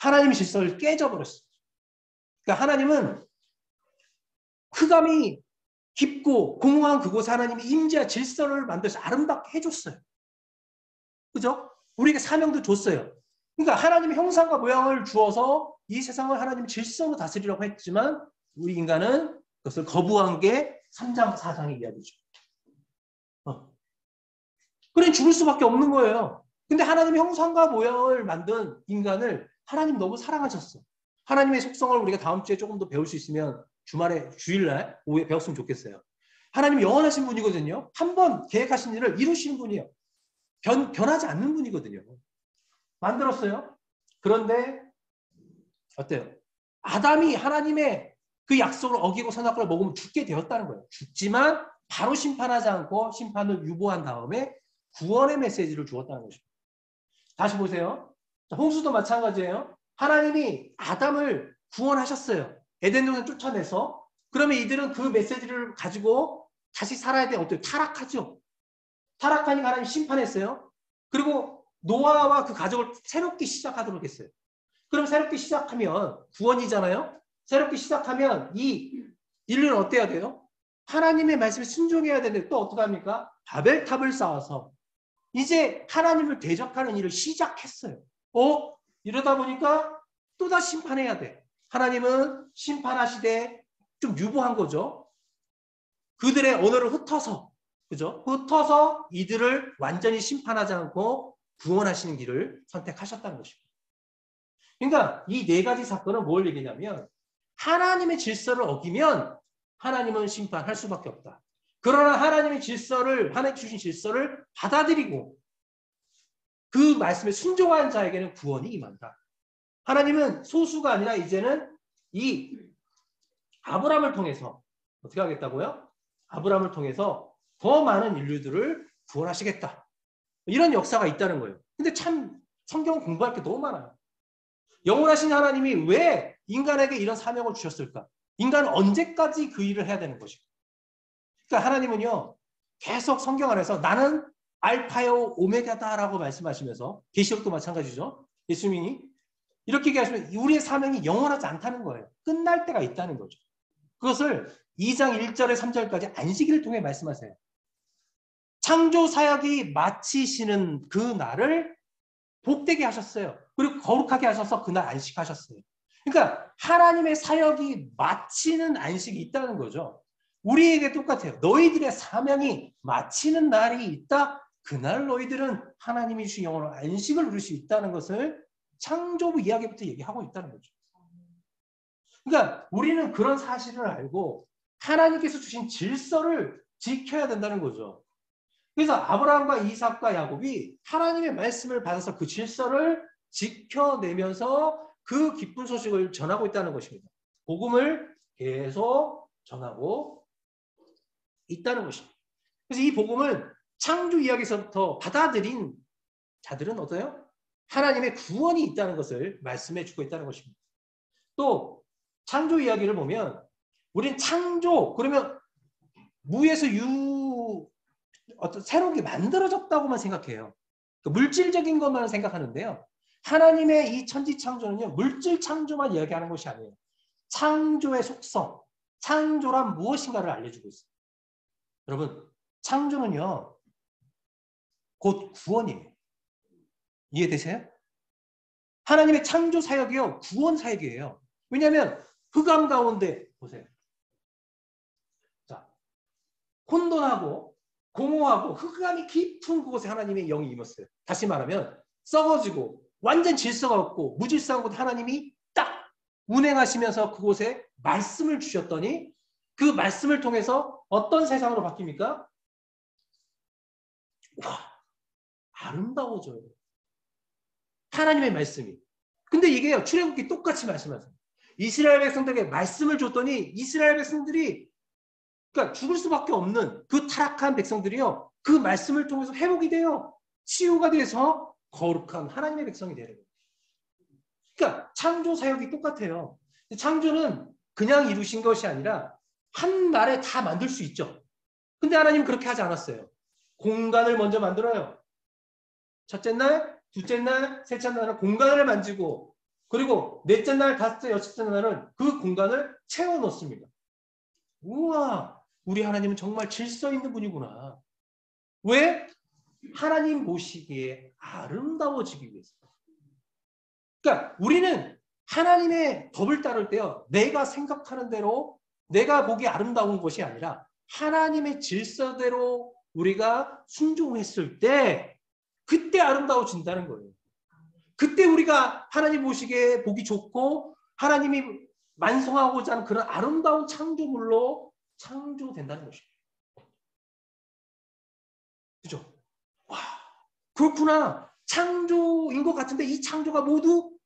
하나님의 질서를 깨져버렸어요. 그러니까 하나님은 흑암이 깊고 공허한 그곳에 하나님이 임재와 질서를 만들어서 아름답게 해줬어요. 그죠? 우리에게 사명도 줬어요. 그러니까 하나님의 형상과 모양을 주어서 이 세상을 하나님의 질서로 다스리라고 했지만 우리 인간은 그것을 거부한 게 3장, 4장의 이야기죠. 그래 죽을 수밖에 없는 거예요. 근데 하나님의 형상과 모양을 만든 인간을 하나님 너무 사랑하셨어. 하나님의 속성을 우리가 다음 주에 조금 더 배울 수 있으면 주일날 오후에 배웠으면 좋겠어요. 하나님 영원하신 분이거든요. 한번 계획하신 일을 이루시는 분이에요. 변하지 않는 분이거든요. 만들었어요. 그런데 어때요? 아담이 하나님의 그 약속을 어기고 선악과를 먹으면 죽게 되었다는 거예요. 죽지만 바로 심판하지 않고 심판을 유보한 다음에 구원의 메시지를 주었다는 것입니다. 다시 보세요. 홍수도 마찬가지예요. 하나님이 아담을 구원하셨어요. 에덴 동산 쫓아내서. 그러면 이들은 그 메시지를 가지고 다시 살아야 돼. 어때요? 타락하죠. 타락하니까 하나님 심판했어요. 그리고 노아와 그 가족을 새롭게 시작하도록 했어요. 그럼 새롭게 시작하면 구원이잖아요. 새롭게 시작하면 이 인류는 어때야 돼요? 하나님의 말씀에 순종해야 되는데 또 어떻게 합니까? 바벨탑을 쌓아서 이제 하나님을 대적하는 일을 시작했어요. 이러다 보니까 또다시 심판해야 돼. 하나님은 심판하시되 좀 유보한 거죠. 그들의 언어를 흩어서, 그죠? 흩어서 이들을 완전히 심판하지 않고 구원하시는 길을 선택하셨다는 것입니다. 그러니까 이 네 가지 사건은 뭘 얘기냐면 하나님의 질서를 어기면 하나님은 심판할 수밖에 없다. 그러나 하나님 주신 질서를 받아들이고 그 말씀에 순종한 자에게는 구원이 임한다. 하나님은 소수가 아니라 이제는 이 아브라함을 통해서 어떻게 하겠다고요? 아브라함을 통해서 더 많은 인류들을 구원하시겠다. 이런 역사가 있다는 거예요. 근데 참 성경 공부할 게 너무 많아요. 영원하신 하나님이 왜 인간에게 이런 사명을 주셨을까? 인간은 언제까지 그 일을 해야 되는 것일까? 그러니까 하나님은요. 계속 성경 안에서 나는 알파요 오메가다라고 말씀하시면서 계시록도 마찬가지죠. 예수님이 이렇게 얘기하시면 우리의 사명이 영원하지 않다는 거예요. 끝날 때가 있다는 거죠. 그것을 2장 1절에 3절까지 안식일을 통해 말씀하세요. 창조 사역이 마치시는 그 날을 복되게 하셨어요. 그리고 거룩하게 하셔서 그날 안식하셨어요. 그러니까 하나님의 사역이 마치는 안식이 있다는 거죠. 우리에게 똑같아요. 너희들의 사명이 마치는 날이 있다. 그날 너희들은 하나님이 주신 영원한 안식을 누릴 수 있다는 것을 창조부 이야기부터 얘기하고 있다는 거죠. 그러니까 우리는 그런 사실을 알고 하나님께서 주신 질서를 지켜야 된다는 거죠. 그래서 아브라함과 이삭과 야곱이 하나님의 말씀을 받아서 그 질서를 지켜내면서 그 기쁜 소식을 전하고 있다는 것입니다. 복음을 계속 전하고 있다는 것입니다. 그래서 이 복음을 창조 이야기에서부터 받아들인 자들은 어때요? 하나님의 구원이 있다는 것을 말씀해 주고 있다는 것입니다. 또 창조 이야기를 보면 우리는 창조 그러면 무에서 어떤 새롭게 만들어졌다고만 생각해요. 물질적인 것만 생각하는데요. 하나님의 이 천지 창조는요. 물질 창조만 이야기하는 것이 아니에요. 창조의 속성, 창조란 무엇인가를 알려주고 있어요. 여러분, 창조는요, 곧 구원이에요. 이해되세요? 하나님의 창조 사역이요, 구원 사역이에요. 왜냐하면 흑암 가운데 보세요. 자, 혼돈하고 공허하고 흑암이 깊은 그곳에 하나님의 영이 임했어요. 다시 말하면 썩어지고 완전 질서가 없고 무질서한 곳 하나님이 딱 운행하시면서 그곳에 말씀을 주셨더니 그 말씀을 통해서 어떤 세상으로 바뀝니까? 와, 아름다워져요. 하나님의 말씀이. 근데 이게요, 출애굽기 똑같이 말씀하세요. 이스라엘 백성들에게 말씀을 줬더니 이스라엘 백성들이 그러니까 죽을 수밖에 없는 그 타락한 백성들이요, 그 말씀을 통해서 회복이 돼요. 치유가 돼서 거룩한 하나님의 백성이 되는 거예요. 그러니까 창조 사역이 똑같아요. 창조는 그냥 이루신 것이 아니라 한 날에 다 만들 수 있죠. 근데 하나님은 그렇게 하지 않았어요. 공간을 먼저 만들어요. 첫째 날, 둘째 날, 셋째 날은 공간을 만지고, 그리고 넷째 날, 다섯째, 여섯째 날은 그 공간을 채워 넣습니다. 우와, 우리 하나님은 정말 질서 있는 분이구나. 왜? 하나님 보시기에 아름다워지기 위해서. 그러니까 우리는 하나님의 법을 따를 때요, 내가 생각하는 대로 내가 보기 아름다운 것이 아니라 하나님의 질서대로 우리가 순종했을 때 그때 아름다워진다는 거예요. 그때 우리가 하나님 보시기에 보기 좋고 하나님이 완성하고자 하는 그런 아름다운 창조물로 창조된다는 것이에요. 그죠? 와, 그렇구나. 창조인 것 같은데 이 창조가 모두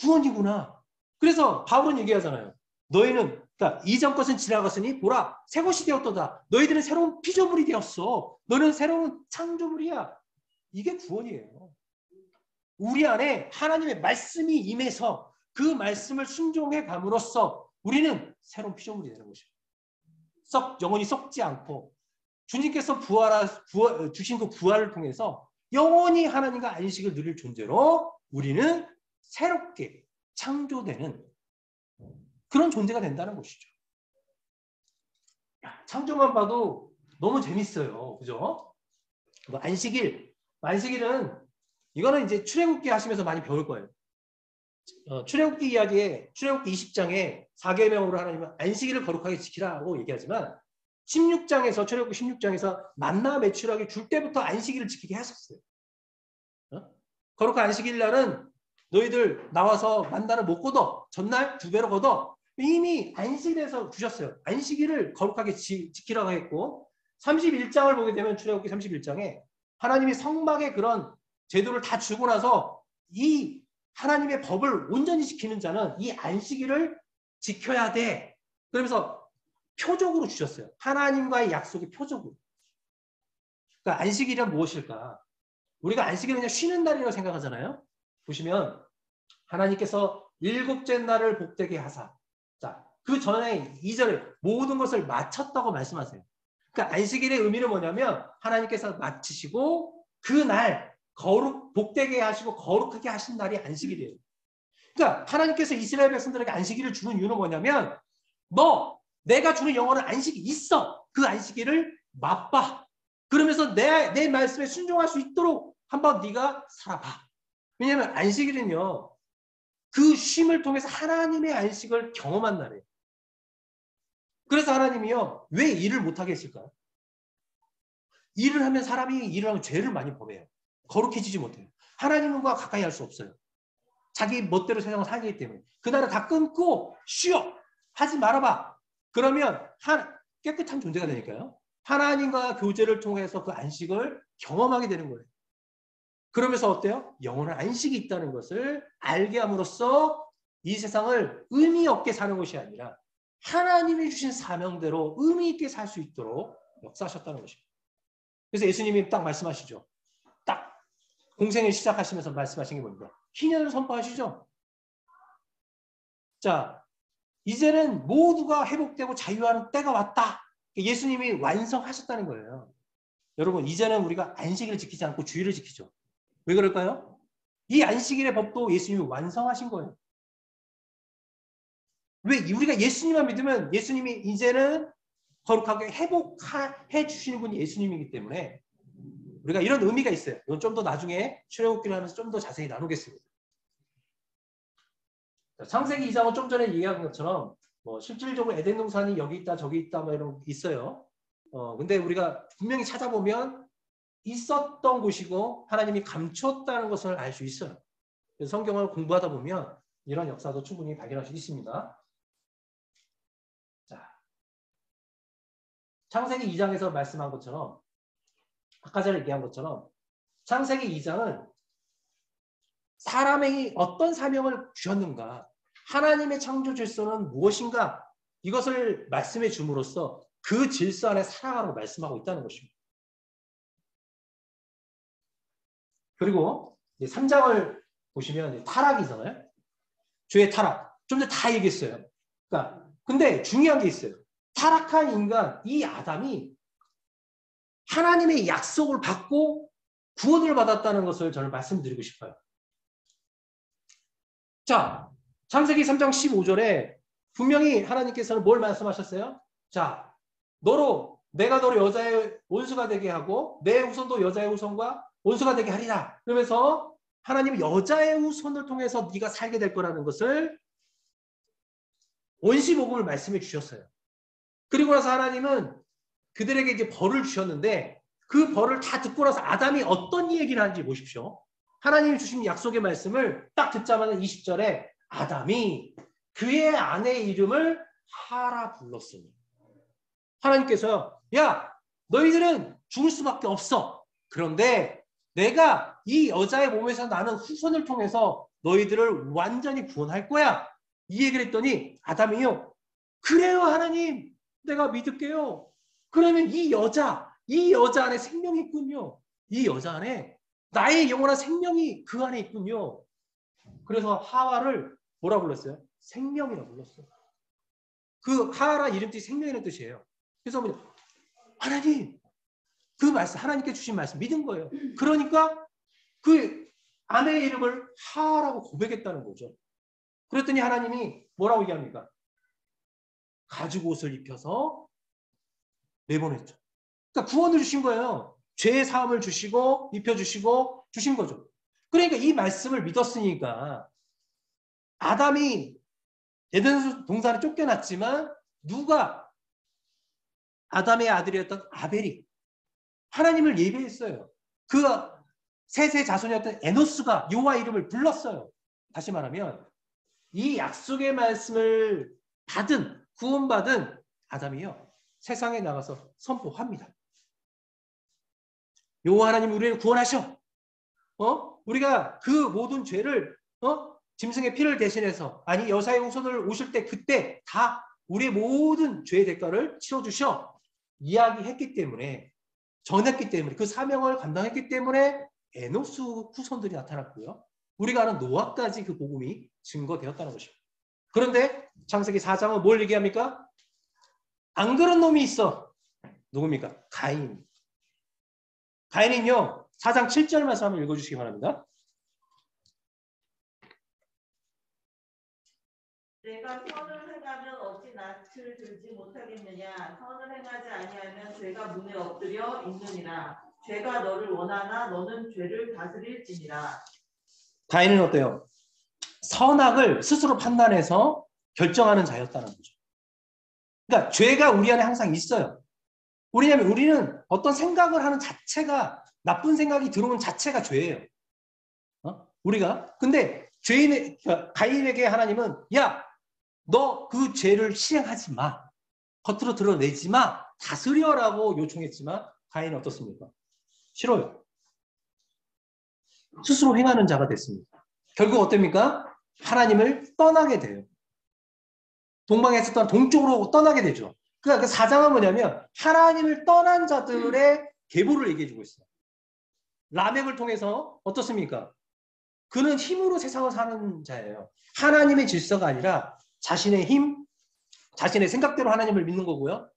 구원이구나. 그래서 바울은 얘기하잖아요. 너희는, 그러니까 이전 것은 지나갔으니 보라, 새 것이 되었도다. 너희들은 새로운 피조물이 되었어. 너는 새로운 창조물이야. 이게 구원이에요. 우리 안에 하나님의 말씀이 임해서 그 말씀을 순종해 감으로써 우리는 새로운 피조물이 되는 것이에요. 영원히 썩지 않고 주님께서 주신 그 부활을 통해서 영원히 하나님과 안식을 누릴 존재로 우리는 새롭게 창조되는 그런 존재가 된다는 것이죠. 창조만 봐도 너무 재밌어요. 그죠? 안식일은 이거는 이제 출애굽기 하시면서 많이 배울 거예요. 출애굽기 이야기에 출애굽기 20장에 4계명으로 하나님은 안식일을 거룩하게 지키라고 얘기하지만 16장에서 출애굽기 16장에서 만나 매출하게 줄 때부터 안식일을 지키게 하셨어요. 거룩한 안식일 날은 너희들 나와서 만나를 못 걷어. 전날 2배로 걷어. 이미 안식일에서 주셨어요. 안식일을 거룩하게 지키라고 했고 31장을 보게 되면 출애굽기 31장에 하나님이 성막의 그런 제도를 다 주고 나서 이 하나님의 법을 온전히 지키는 자는 이 안식일을 지켜야 돼. 그러면서 표적으로 주셨어요. 하나님과의 약속의 표적으로. 그러니까 안식일은 무엇일까? 우리가 안식일은 그냥 쉬는 날이라고 생각하잖아요. 보시면 하나님께서 7째 날을 복되게 하사. 자, 그 전에 2절에 모든 것을 마쳤다고 말씀하세요. 그러니까 안식일의 의미는 뭐냐면 하나님께서 마치시고 그 날 복되게 하시고 거룩하게 하신 날이 안식일이에요. 그러니까 하나님께서 이스라엘 백성들에게 안식일을 주는 이유는 뭐냐면 내가 주는 영원한 안식이 있어. 그 안식일을 맛봐. 그러면서 내 말씀에 순종할 수 있도록 한번 네가 살아봐. 왜냐하면 안식일은요, 그 쉼을 통해서 하나님의 안식을 경험한 날이에요. 그래서 하나님이요, 왜 일을 못하게 했을까요? 일을 하면 사람이 일을 하면 죄를 많이 범해요. 거룩해지지 못해요. 하나님과 가까이 할 수 없어요. 자기 멋대로 세상을 살기 때문에. 그날은 다 끊고 쉬어. 하지 말아봐. 그러면 깨끗한 존재가 되니까요. 하나님과 교제를 통해서 그 안식을 경험하게 되는 거예요. 그러면서 어때요? 영원한 안식이 있다는 것을 알게 함으로써 이 세상을 의미 없게 사는 것이 아니라 하나님이 주신 사명대로 의미 있게 살 수 있도록 역사하셨다는 것입니다. 그래서 예수님이 딱 말씀하시죠. 딱 공생을 시작하시면서 말씀하신 게 뭡니까? 희년을 선포하시죠. 자, 이제는 모두가 회복되고 자유하는 때가 왔다. 예수님이 완성하셨다는 거예요. 여러분, 이제는 우리가 안식일을 지키지 않고 주일을 지키죠. 왜 그럴까요? 이 안식일의 법도 예수님이 완성하신 거예요. 왜? 우리가 예수님만 믿으면 예수님이 이제는 거룩하게 회복해 주시는 분이 예수님이기 때문에 우리가 이런 의미가 있어요. 이건 좀 더 나중에 출애굽기를 하면서 좀 더 자세히 나누겠습니다. 창세기 2장은 좀 전에 얘기한 것처럼 뭐 실질적으로 에덴 동산이 여기 있다 저기 있다 뭐 이런 거 있어요. 근데 우리가 분명히 찾아보면 있었던 곳이고 하나님이 감췄다는 것을 알 수 있어요. 그래서 성경을 공부하다 보면 이런 역사도 충분히 발견할 수 있습니다. 자, 창세기 2장에서 말씀한 것처럼 아까 전에 얘기한 것처럼 창세기 2장은 사람에게 어떤 사명을 주셨는가, 하나님의 창조 질서는 무엇인가, 이것을 말씀해 줌으로써 그 질서 안에 살아가라고 말씀하고 있다는 것입니다. 그리고 3장을 보시면 타락이잖아요. 죄의 타락. 좀 전에 다 얘기했어요. 그러니까 근데 중요한 게 있어요. 타락한 인간, 이 아담이 하나님의 약속을 받고 구원을 받았다는 것을 저는 말씀드리고 싶어요. 자, 창세기 3장 15절에 분명히 하나님께서는 뭘 말씀하셨어요? 자, 내가 너를 여자의 원수가 되게 하고 내 후손도 여자의 후손과 원수가 되게 하리라. 그러면서 하나님은 여자의 후손을 통해서 네가 살게 될 거라는 것을 원시복음을 말씀해 주셨어요. 그리고 나서 하나님은 그들에게 이제 벌을 주셨는데 그 벌을 다 듣고 나서 아담이 어떤 얘기를 하는지 보십시오. 하나님이 주신 약속의 말씀을 딱 듣자마자 20절에 아담이 그의 아내의 이름을 하라 불렀으니. 하나님께서 야, 너희들은 죽을 수밖에 없어. 그런데 내가 이 여자의 몸에서 나는 후손을 통해서 너희들을 완전히 구원할 거야. 이 얘기를 했더니 아담이요. 그래요 하나님. 내가 믿을게요. 그러면 이 여자 안에 생명이 있군요. 이 여자 안에 나의 영원한 생명이 그 안에 있군요. 그래서 하와를 뭐라 불렀어요? 생명이라 불렀어요. 그 하와라 이름뜻이 생명이라는 뜻이에요. 그래서 하나님 그 말씀 하나님께 주신 말씀 믿은 거예요. 그러니까 그 아내의 이름을 하라고 고백했다는 거죠. 그랬더니 하나님이 뭐라고 얘기합니까? 가죽 옷을 입혀서 내보냈죠. 그러니까 구원을 주신 거예요. 죄의 사함을 주시고 입혀주시고 주신 거죠. 그러니까 이 말씀을 믿었으니까 아담이 에덴 동산에 쫓겨났지만 누가 아담의 아들이었던 아벨이 하나님을 예배했어요. 그 셋의 자손이었던 에노스가 여호와 이름을 불렀어요. 다시 말하면 이 약속의 말씀을 받은 구원받은 아담이요 세상에 나가서 선포합니다. 여호와 하나님 우리를 구원하셔. 우리가 그 모든 죄를 짐승의 피를 대신해서 아니 여사의 후손을 오실 때 그때 다 우리의 모든 죄의 대가를 치러주셔. 이야기했기 때문에 전했기 때문에 그 사명을 감당했기 때문에 에노스 후손들이 나타났고요. 우리가 아는 노아까지 그 복음이 증거되었다는 것입니다. 그런데 창세기 4장은 뭘 얘기합니까? 안 그런 놈이 있어. 누굽니까? 가인. 가인은요. 4장 7절 말씀 한번 읽어주시기 바랍니다. 내가 선을 행하면 어찌 낯을 들지 못하겠느냐. 선을 행하지 아니하면 죄가 문에 엎드려 있느니라. 죄가 너를 원하나 너는 죄를 다스릴지니라. 가인은 어때요? 선악을 스스로 판단해서 결정하는 자였다는 거죠. 그러니까 죄가 우리 안에 항상 있어요. 왜냐하면 우리는 어떤 생각을 하는 자체가 나쁜 생각이 들어오는 자체가 죄예요. 우리가 근데 가인에게 하나님은 야, 너 그 죄를 실행하지 마. 겉으로 드러내지 마. 다스려라고 요청했지만 가인은 어떻습니까? 싫어요. 스스로 행하는 자가 됐습니다. 결국 어떻습니까? 하나님을 떠나게 돼요. 동방에서 떠나 동쪽으로 떠나게 되죠. 그러니까 그 4장은 뭐냐면 하나님을 떠난 자들의 계보를 얘기해주고 있어요. 라멕을 통해서 어떻습니까? 그는 힘으로 세상을 사는 자예요. 하나님의 질서가 아니라 자신의 힘, 자신의 생각대로 하나님을 믿는 거고요.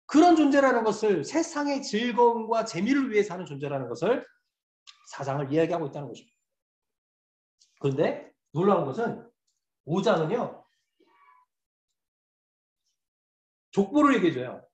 그런 존재라는 것을 세상의 즐거움과 재미를 위해 사는 존재라는 것을 4장을 이야기하고 있다는 것입니다. 그런데 놀라운 것은 5장은요. 족보를 얘기해줘요.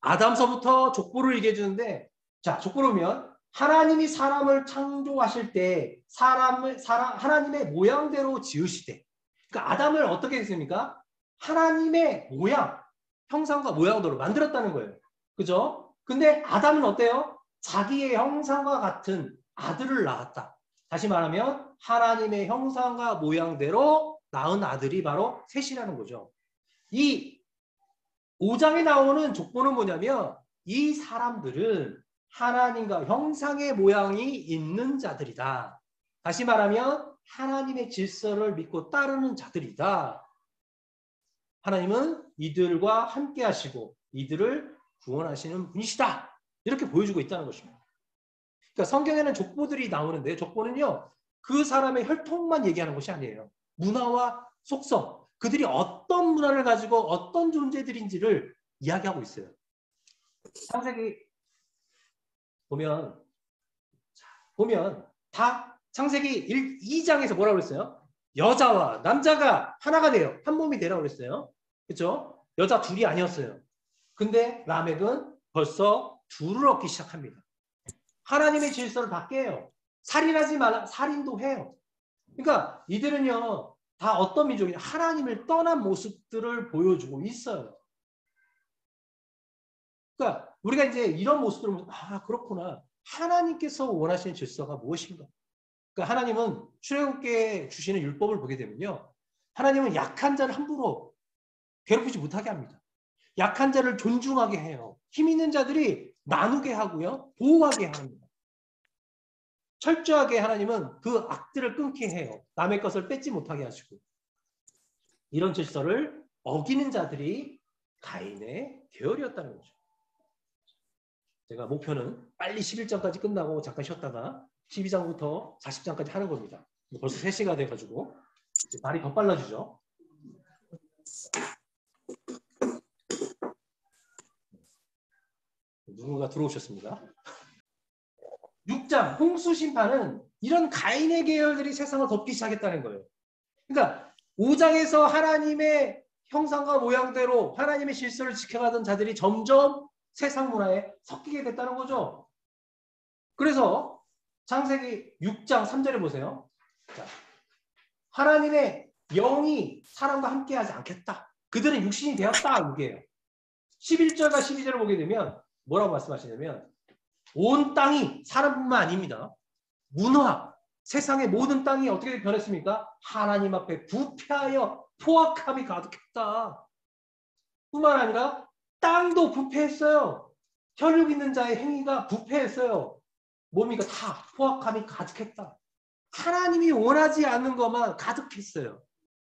아담서부터 족보를 얘기해주는데, 자, 족보를 보면 하나님이 사람을 창조하실 때 하나님의 모양대로 지으시되, 그러니까 아담을 어떻게 했습니까? 하나님의 모양, 형상과 모양대로 만들었다는 거예요. 그죠? 근데 아담은 어때요? 자기의 형상과 같은 아들을 낳았다. 다시 말하면 하나님의 형상과 모양대로 낳은 아들이 바로 셋이라는 거죠. 이 5장에 나오는 족보는 뭐냐면 이 사람들은 하나님과 형상의 모양이 있는 자들이다. 다시 말하면 하나님의 질서를 믿고 따르는 자들이다. 하나님은 이들과 함께 하시고 이들을 구원하시는 분이시다. 이렇게 보여주고 있다는 것입니다. 그러니까 성경에는 족보들이 나오는데 족보는요. 그 사람의 혈통만 얘기하는 것이 아니에요. 문화와 속성, 그들이 어떤 문화를 가지고 어떤 존재들인지를 이야기하고 있어요. 창세기 보면 다 창세기 2장에서 뭐라고 그랬어요? 여자와 남자가 하나가 돼요. 한 몸이 되라고 그랬어요. 그렇죠? 여자 둘이 아니었어요. 근데 라멕은 벌써 둘을 얻기 시작합니다. 하나님의 질서를 다 깨요. 살인하지 말라. 살인도 해요. 그러니까 이들은요. 다 어떤 민족이냐. 하나님을 떠난 모습들을 보여주고 있어요. 그러니까 우리가 이제 이런 모습들을 보면 아 그렇구나. 하나님께서 원하시는 질서가 무엇인가. 그러니까 하나님은 출애굽기에 주시는 율법을 보게 되면요. 하나님은 약한 자를 함부로 괴롭히지 못하게 합니다. 약한 자를 존중하게 해요. 힘 있는 자들이 나누게 하고요. 보호하게 합니다. 철저하게 하나님은 그 악들을 끊게 해요. 남의 것을 뺏지 못하게 하시고. 이런 질서를 어기는 자들이 가인의 계열이었다는 거죠. 제가 목표는 빨리 11장까지 끝나고 잠깐 쉬었다가 12장부터 40장까지 하는 겁니다. 벌써 3시가 돼가지고 말이 더 빨라지죠. 누군가 들어오셨습니다. 6장 홍수 심판은 이런 가인의 계열들이 세상을 덮기 시작했다는 거예요. 그러니까 5장에서 하나님의 형상과 모양대로 하나님의 질서를 지켜가던 자들이 점점 세상 문화에 섞이게 됐다는 거죠. 그래서 창세기 6장 3절에 보세요. 자, 하나님의 영이 사람과 함께하지 않겠다. 그들은 육신이 되었다. 이게요. 11절과 12절을 보게 되면 뭐라고 말씀하시냐면 온 땅이 사람뿐만 아닙니다. 문화, 세상의 모든 땅이 어떻게 변했습니까? 하나님 앞에 부패하여 포악함이 가득했다. 뿐만 아니라 땅도 부패했어요. 혈육 있는 자의 행위가 부패했어요. 뭡니까? 다 포악함이 가득했다. 하나님이 원하지 않는 것만 가득했어요.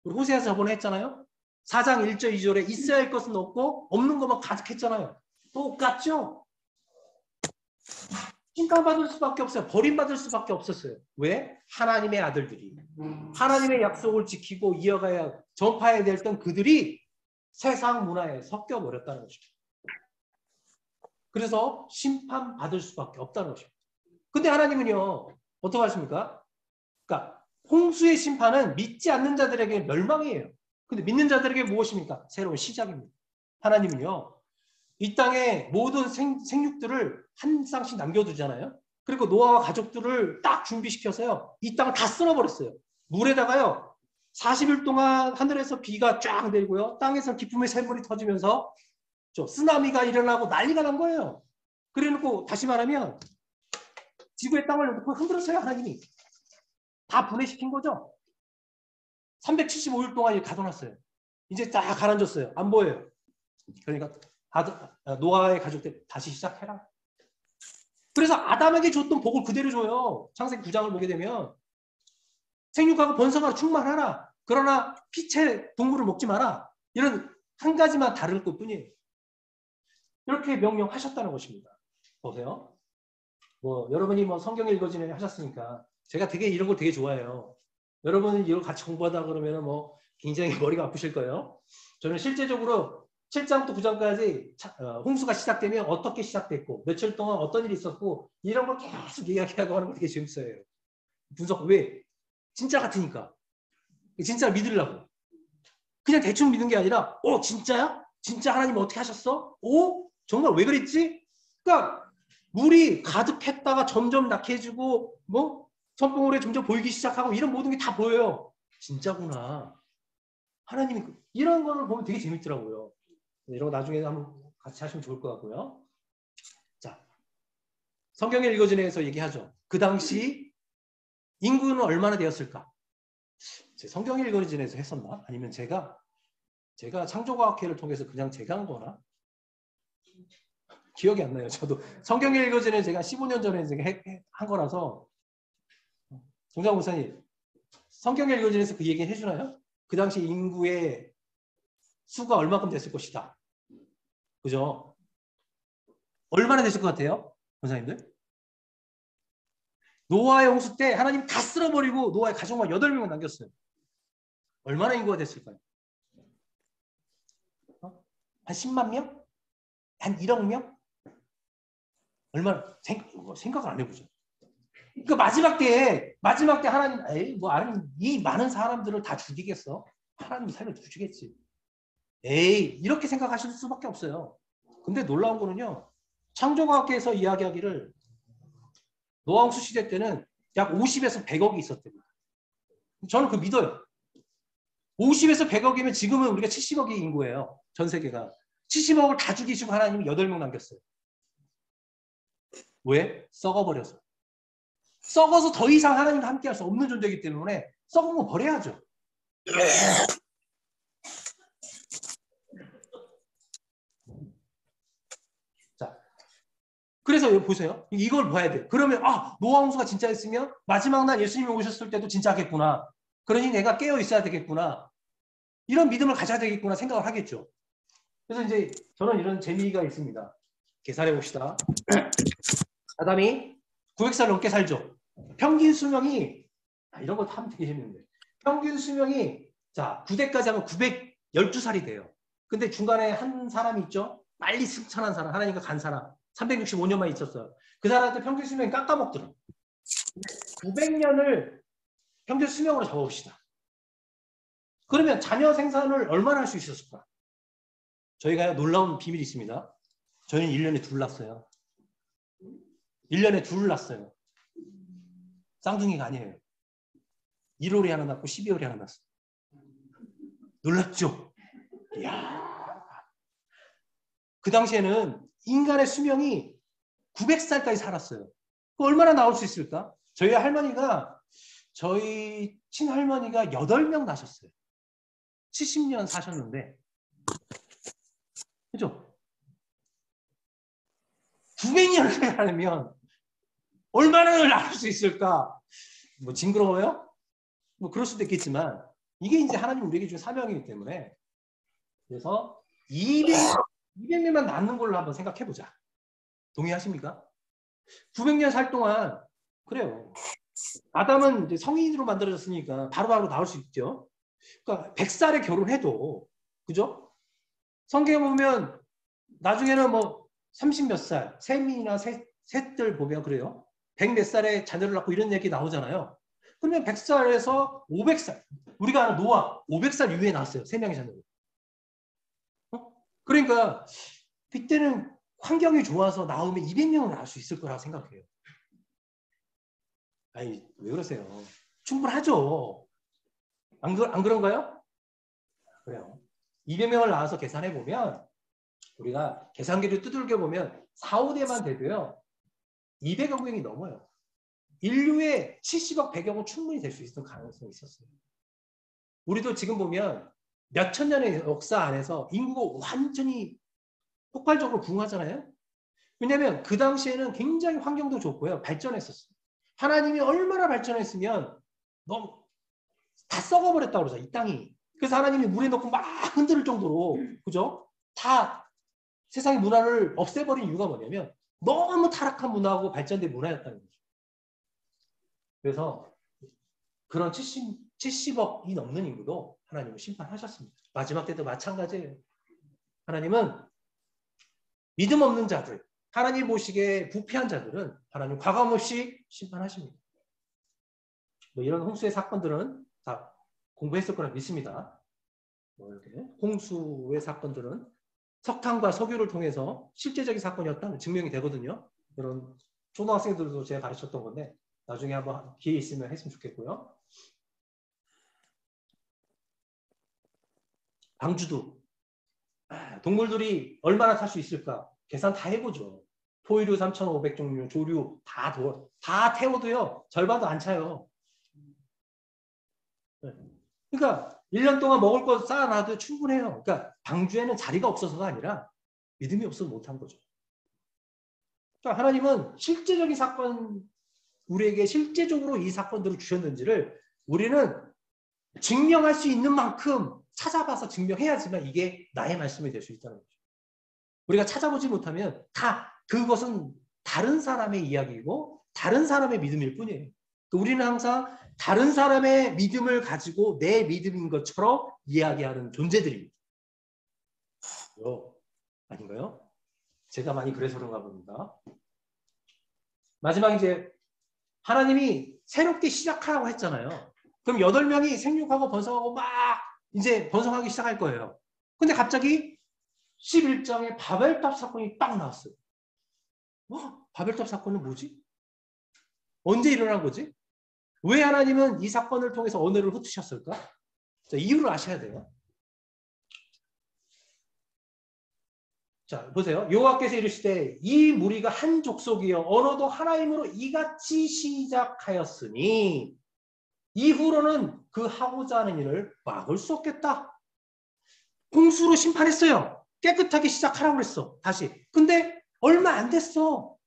우리 호세아서 저번에 했잖아요. 4장 1절 2절에 있어야 할 것은 없고 없는 것만 가득했잖아요. 똑같죠? 심판받을 수밖에 없어요. 버림받을 수밖에 없었어요. 왜? 하나님의 아들들이 하나님의 약속을 지키고 이어가야 전파해야 됐던 그들이 세상 문화에 섞여버렸다는 것이죠. 그래서 심판받을 수밖에 없다는 것입니다. 근데 하나님은요. 어떻게 하십니까? 그러니까 홍수의 심판은 믿지 않는 자들에게 멸망이에요. 근데 믿는 자들에게 무엇입니까? 새로운 시작입니다. 하나님은요. 이 땅에 모든 생육들을 한 쌍씩 남겨두잖아요. 그리고 노아와 가족들을 딱 준비시켜서요. 이 땅을 다 쓸어버렸어요. 물에다가요. 40일 동안 하늘에서 비가 쫙 내리고요. 땅에서 기쁨의 샘물이 터지면서 쓰나미가 일어나고 난리가 난 거예요. 그래놓고 다시 말하면 지구의 땅을 흔들었어요. 하나님이. 다 분해시킨 거죠. 375일 동안 가둬놨어요. 이제 딱 가라앉았어요. 안 보여요. 그러니까 노아의 가족들 다시 시작해라. 그래서 아담에게 줬던 복을 그대로 줘요. 창세기 9장을 보게 되면 생육하고 번성하라 충만하라. 그러나 피체 동물을 먹지 마라. 이런 한 가지만 다를 것뿐이에요. 이렇게 명령하셨다는 것입니다. 보세요. 여러분이 성경 읽어지는 하셨으니까 제가 되게 이런 걸 되게 좋아해요. 여러분이 이걸 같이 공부하다 그러면 굉장히 머리가 아프실 거예요. 저는 실제적으로 7장부터 9장까지 홍수가 시작되면 어떻게 시작됐고 며칠 동안 어떤 일이 있었고 이런 걸 계속 이야기하고 하는 거 되게 재밌어요. 분석 왜? 진짜 같으니까. 진짜 믿으려고. 그냥 대충 믿는 게 아니라 진짜야? 진짜 하나님 어떻게 하셨어? 오? 정말 왜 그랬지? 그러니까 물이 가득했다가 점점 낙해지고 뭐 선봉우리 점점 보이기 시작하고 이런 모든 게 다 보여요. 진짜구나. 하나님이 이런 거를 보면 되게 재밌더라고요. 이런 거 나중에 한번 같이 하시면 좋을 것 같고요. 자, 성경에 읽어지네에서 얘기하죠. 그 당시 인구는 얼마나 되었을까? 성경에 읽어지네에서 했었나? 아니면 제가 창조과학회를 통해서 그냥 제가 한 거나? 기억이 안 나요. 저도 성경에 읽어지네 제가 15년 전에 제가 한 거라서. 종장 목사님, 성경에 읽어지네에서 그 얘기 해주나요? 그 당시 인구의 수가 얼마큼 됐을 것이다. 그죠? 얼마나 됐을 것 같아요? 권사님들? 노아의 홍수 때 하나님 다 쓸어버리고 노아의 가족만 8명을 남겼어요. 얼마나 인구가 됐을까요? 한 10만 명? 한 1억 명? 얼마나 생각을 안 해보죠. 그 마지막 때 하나님 이 많은 사람들을 다 죽이겠어? 하나님이 살려 주시겠지. 이렇게 생각하실 수밖에 없어요. 근데 놀라운 거는요. 창조과학계에서 이야기하기를 노아홍수 시대 때는 약 50에서 100억이 있었대요. 저는 그 믿어요. 50에서 100억이면 지금은 우리가 70억의 인구예요. 전 세계가. 70억을 다 죽이시고 하나님이 8명 남겼어요. 왜? 썩어버려서. 썩어서 더 이상 하나님과 함께할 수 없는 존재이기 때문에 썩은 거 버려야죠. 자, 그래서 여기 보세요. 이걸 봐야 돼요. 그러면 노아 홍수가 진짜였으면 마지막 날 예수님이 오셨을 때도 진짜겠구나. 그러니 내가 깨어 있어야 되겠구나. 이런 믿음을 가져야 되겠구나 생각을 하겠죠. 그래서 이제 저는 이런 재미가 있습니다. 계산해 봅시다. 아담이 900살 넘게 살죠. 평균 수명이 이런 거 하면 되게 재밌는데 평균 수명이 자 9대까지 하면 912살이 돼요. 근데 중간에 한 사람이 있죠. 빨리 승천한 사람, 하나님과 간 사람 365년만 있었어요. 그 사람한테 평균 수명이 깎아먹더라고요. 900년을 평균 수명으로 잡아봅시다. 그러면 자녀 생산을 얼마나 할 수 있었을까? 저희가 놀라운 비밀이 있습니다. 저희는 1년에 둘 낳았어요. 1년에 둘 낳았어요. 쌍둥이가 아니에요. 1월에 하나 낳고 12월에 하나 낳았어요. 놀랍죠? 이야. 그 당시에는 인간의 수명이 900살까지 살았어요. 얼마나 나올 수 있을까? 저희 친할머니가 8명 나셨어요. 70년 사셨는데. 그죠? 900년을 하려면 얼마나 낳을 수 있을까? 뭐 징그러워요? 뭐 그럴 수도 있겠지만 이게 이제 하나님 우리에게 준 사명이기 때문에 그래서 200년만 낳는 걸로 한번 생각해 보자. 동의하십니까? 900년 살 동안 그래요. 아담은 이제 성인으로 만들어졌으니까 바로바로 나올 수 있죠. 그러니까 100살에 결혼해도 그죠? 성경에 보면 나중에는 뭐 30몇 살, 셈이나 셋들 보면 그래요. 100 몇 살에 자녀를 낳고 이런 얘기 나오잖아요. 그러면 100살에서 500살. 우리가 아는 노아 500살 이후에 낳았어요. 3명의 자녀를. 그러니까 그때는 환경이 좋아서 나오면 200명을 낳을 수 있을 거라고 생각해요. 아니 왜 그러세요? 충분하죠. 안 그런가요? 그래요. 200명을 낳아서 계산해 보면 우리가 계산기를 두들겨 보면 4, 5대만 돼도요. 200억 명이 넘어요. 인류의 70억, 100억은 충분히 될 수 있는 가능성이 있었어요. 우리도 지금 보면 몇천 년의 역사 안에서 인구가 완전히 폭발적으로 부흥하잖아요. 왜냐하면 그 당시에는 굉장히 환경도 좋고요. 발전했었어요. 하나님이 얼마나 발전했으면 너무 다 썩어버렸다고 그러죠. 이 땅이. 그래서 하나님이 물에 넣고 막 흔들 정도로 그죠? 다 세상의 문화를 없애버린 이유가 뭐냐면 너무 타락한 문화하고 발전된 문화였다는 거죠. 그래서 그런 70억이 넘는 인구도 하나님은 심판하셨습니다. 마지막 때도 마찬가지예요. 하나님은 믿음 없는 자들, 하나님 보시기에 부패한 자들은 하나님 과감없이 심판하십니다. 뭐 이런 홍수의 사건들은 다 공부했을 거라 믿습니다. 뭐 이렇게 홍수의 사건들은 석탄과 석유를 통해서 실제적인 사건이었다는 증명이 되거든요. 이런 초등학생들도 제가 가르쳤던 건데 나중에 한번 기회 있으면 했으면 좋겠고요. 방주도 동물들이 얼마나 탈 수 있을까 계산 다 해보죠. 포유류 3,500종류, 조류 다 태워도요. 절반도 안 차요. 그러니까 1년 동안 먹을 거 쌓아놔도 충분해요. 그러니까 방주에는 자리가 없어서가 아니라 믿음이 없어서 못한 거죠. 그러니까 하나님은 실제적인 사건, 우리에게 실제적으로 이 사건들을 주셨는지를 우리는 증명할 수 있는 만큼 찾아봐서 증명해야지만 이게 나의 말씀이 될 수 있다는 거죠. 우리가 찾아보지 못하면 다 그것은 다른 사람의 이야기이고 다른 사람의 믿음일 뿐이에요. 우리는 항상 다른 사람의 믿음을 가지고 내 믿음인 것처럼 이야기하는 존재들입니다. 아닌가요? 제가 많이 그래서 그런가 봅니다. 마지막 이제 하나님이 새롭게 시작하라고 했잖아요. 그럼 8명이 생육하고 번성하고 막 이제 번성하기 시작할 거예요. 근데 갑자기 11장에 바벨탑 사건이 딱 나왔어요. 바벨탑 사건은 뭐지? 언제 일어난 거지? 왜 하나님은 이 사건을 통해서 언어를 흩으셨을까? 자, 이유를 아셔야 돼요. 자, 보세요. 여호와께서 이르시되 이 무리가 한 족속이요 언어도 하나님으로 이같이 시작하였으니 이후로는 그 하고자 하는 일을 막을 수 없겠다. 홍수로 심판했어요. 깨끗하게 시작하라고 그랬어. 다시. 근데 얼마 안 됐어.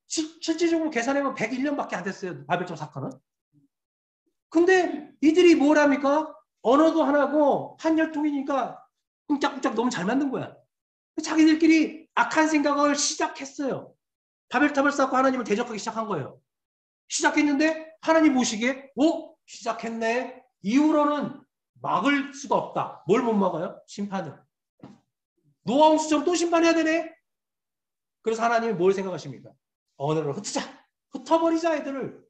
실질적으로 계산해보면 101년밖에 안 됐어요. 바벨탑 사건은. 근데 이들이 뭘 합니까? 언어도 하나고 한 혈통이니까 꿍짝꿍짝 너무 잘 만든 거야. 자기들끼리 악한 생각을 시작했어요. 바벨탑을 쌓고 하나님을 대적하기 시작한 거예요. 시작했는데 하나님 보시기에 시작했네. 이후로는 막을 수가 없다. 뭘 못 막아요? 심판을. 노아 홍수처럼 또 심판해야 되네. 그래서 하나님이 뭘 생각하십니까? 언어를 흩자. 흩어버리자 애들을.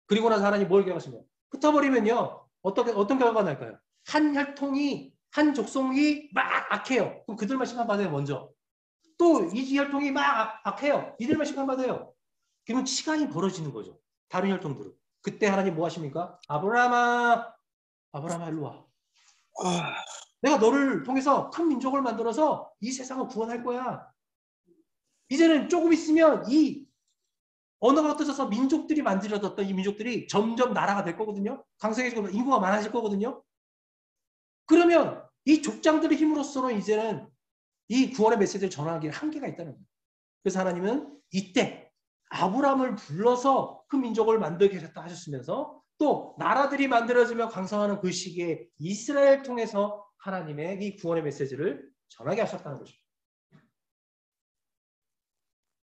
그리고 나서 하나님 뭘 계획하십니까? 흩어버리면요. 어떤 결과가 날까요? 한 혈통이 한 족속이 막 악해요. 그럼 그들만 심판받아요. 먼저. 또 이 혈통이 막 악해요. 이들만 심판받아요. 그러면 시간이 벌어지는 거죠. 다른 혈통들은. 그때 하나님 뭐 하십니까? 아브라함아 일로 와. 내가 너를 통해서 큰 민족을 만들어서 이 세상을 구원할 거야. 이제는 조금 있으면 이 언어가 흩어져서 민족들이 만들어졌던 이 민족들이 점점 나라가 될 거거든요. 강성해지고 인구가 많아질 거거든요. 그러면 이 족장들의 힘으로서는 이제는 이 구원의 메시지를 전하기에 한계가 있다는 거예요. 그래서 하나님은 이때 아브라함을 불러서 그 민족을 만들게 하셨다 하셨으면서 또 나라들이 만들어지며 강성하는 그 시기에 이스라엘 통해서 하나님의 이 구원의 메시지를 전하게 하셨다는 거죠.